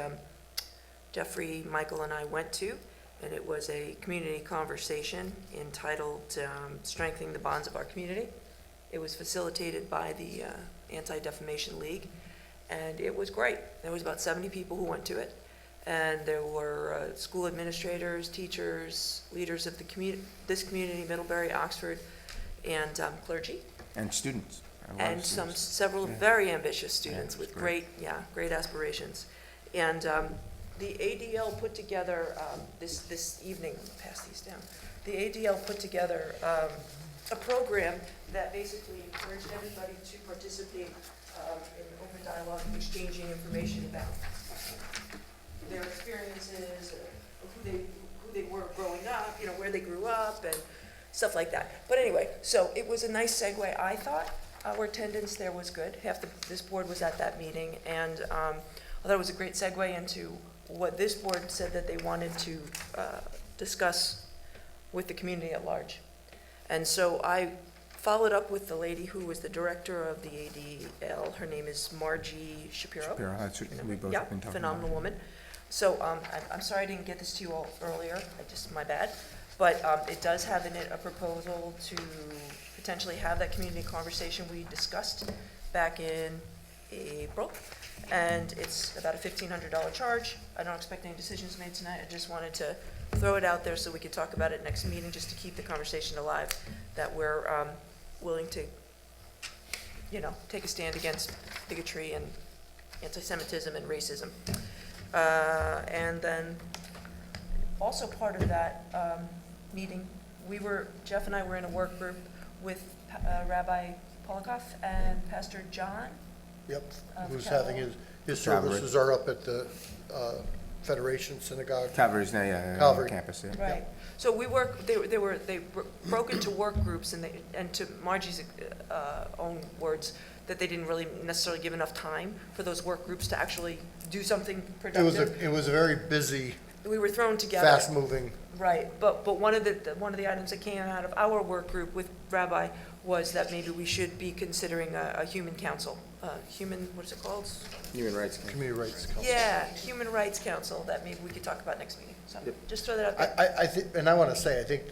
Jeffrey, Michael, and I went to, and it was a community conversation entitled Strengthening the Bonds of Our Community. It was facilitated by the Anti-Defamation League, and it was great. There was about 70 people who went to it, and there were school administrators, teachers, leaders of this community, Middlebury, Oxford, and clergy. And students. A lot of And students. several very ambitious students Yeah, with great. great aspirations. And the ADL put together, this evening, I'm gonna pass these down. The ADL put together a program that basically encouraged everybody to participate in open dialogue, exchanging information about their experiences, who they were growing up, where they grew up, and stuff like that. But anyway, so it was a nice segue, I thought. Our attendance there was good. This board was at that meeting, and I thought it was a great segue into what this board said that they wanted to discuss with the community at large. And so I followed up with the lady who was the director of the ADL. Her name is Margie Shapiro. That's what we both Yeah, have been talking phenomenal about. woman. So I'm sorry I didn't get this to you all earlier, my bad. But it does have in it a proposal to potentially have that community conversation we discussed back in April. And it's about a $1,500 charge. I don't expect any decisions made tonight. I just wanted to throw it out there so we could talk about it next meeting, just to keep the conversation alive, that we're willing to, take a stand against bigotry and anti-Semitism and racism. And then also part of that meeting, Jeff and I were in a work group with Rabbi Polikoff and Pastor John. Yep, Of who's Calvary. having his Calvary. services are up at the Federation Synagogue. Calvary's now, yeah, Calvary. campus, yeah. Right. So they broke into work groups, and to Margie's own words, that they didn't really necessarily give enough time for those work groups to actually do something productive. It was a very busy, We were thrown together. fast-moving. Right, but one of the items that came out of our work group with Rabbi was that maybe we should be considering a human council, what is it called? Human Rights Council. Community Rights Council. Yeah, Human Rights Council, that maybe we could talk about next meeting. So Yep. just throw that out there. I think, and I want to say, I think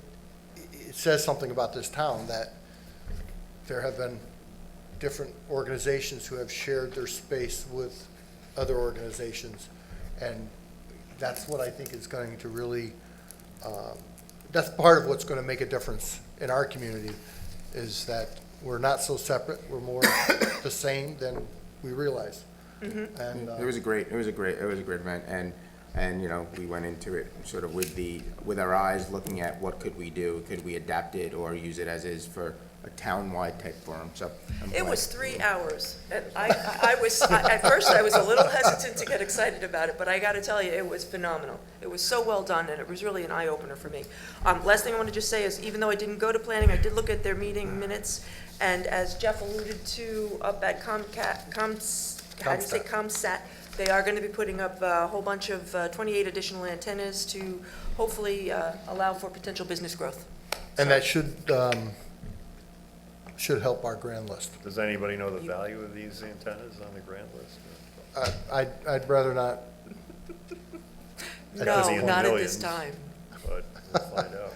it says something about this town that there have been different organizations who have shared their space with other organizations. And that's what I think is going to really, that's part of what's going to make a difference in our community, is that we're not so separate, we're more the same than we realize. And, It was a great event, and, you know, we went into it sort of with our eyes looking at what could we do, could we adapt it or use it as is for a town-wide type forum, so. It was 3 hours, and at first I was a little hesitant to get excited about it, but I gotta tell you, it was phenomenal. It was so well done, and it was really an eye-opener for me. Last thing I want to just say is, even though I didn't go to planning, I did look at their meeting minutes, and as Jeff alluded to up at ComStat, they are gonna be putting up a whole bunch of 28 additional antennas to hopefully allow for potential business growth. and that should help our grand list. Does anybody know the value of these antennas on the grand list? I'd rather not, That No, could be in the not at this millions. time. But we'll find out.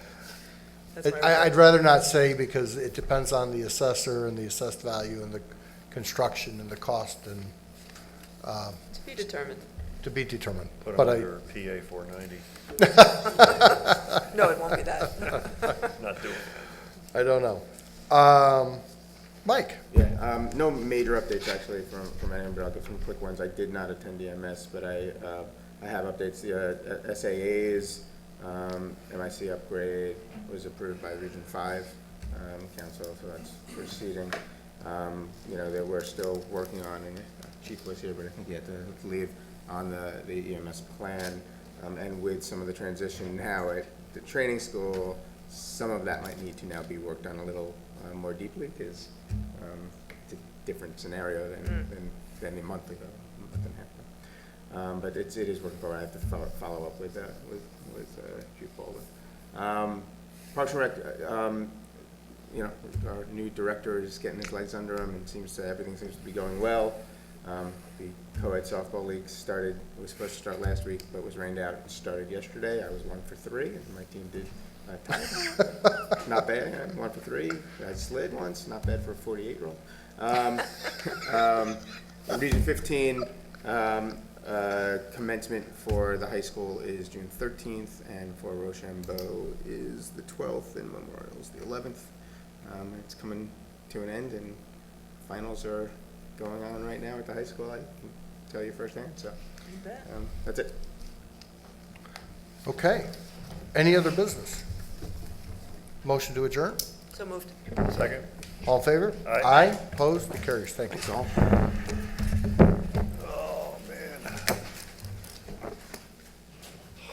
That's my I'd rather not say, because it depends on the assessor and the assessed value and the construction and the cost, and To be determined. to be determined. Put But them I, under PA 490. No, it won't be that. Not doing it. I don't know. Mike? Yeah, no major updates actually from anyone, but I'll give some quick ones. I did not attend EMS, but I have updates. The SAAs, MIC upgrade was approved by Region 5 Council, so that's proceeding. You know, that we're still working on, and Chief was here, but I think he had to leave, on the EMS plan, and with some of the transition now at the training school, some of that might need to now be worked on a little more deeply, because it's a different scenario than a month ago, a month and a half ago. But it is working forward. I have to follow up with Chief Baldwin. Parks and Rec, you know, our new director is getting his legs under him, and everything seems to be going well. The co-ed softball league started, it was supposed to start last week, but was rained out and started yesterday. I was 1 for 3, and my team did tie. Not bad, 1 for 3. I slid once, not bad for a 48-year-old. Region 15, commencement for the high school is June 13th, and for Rochambeau is the 12th, and Memorial is the 11th. It's coming to an end, and finals are going on right now at the high school, I can tell you firsthand, so that's it. Okay. Any other business? Motion to adjourn? So moved. Second? All in favor? Aye. Aye, opposed, it carries. Thank you. That's all.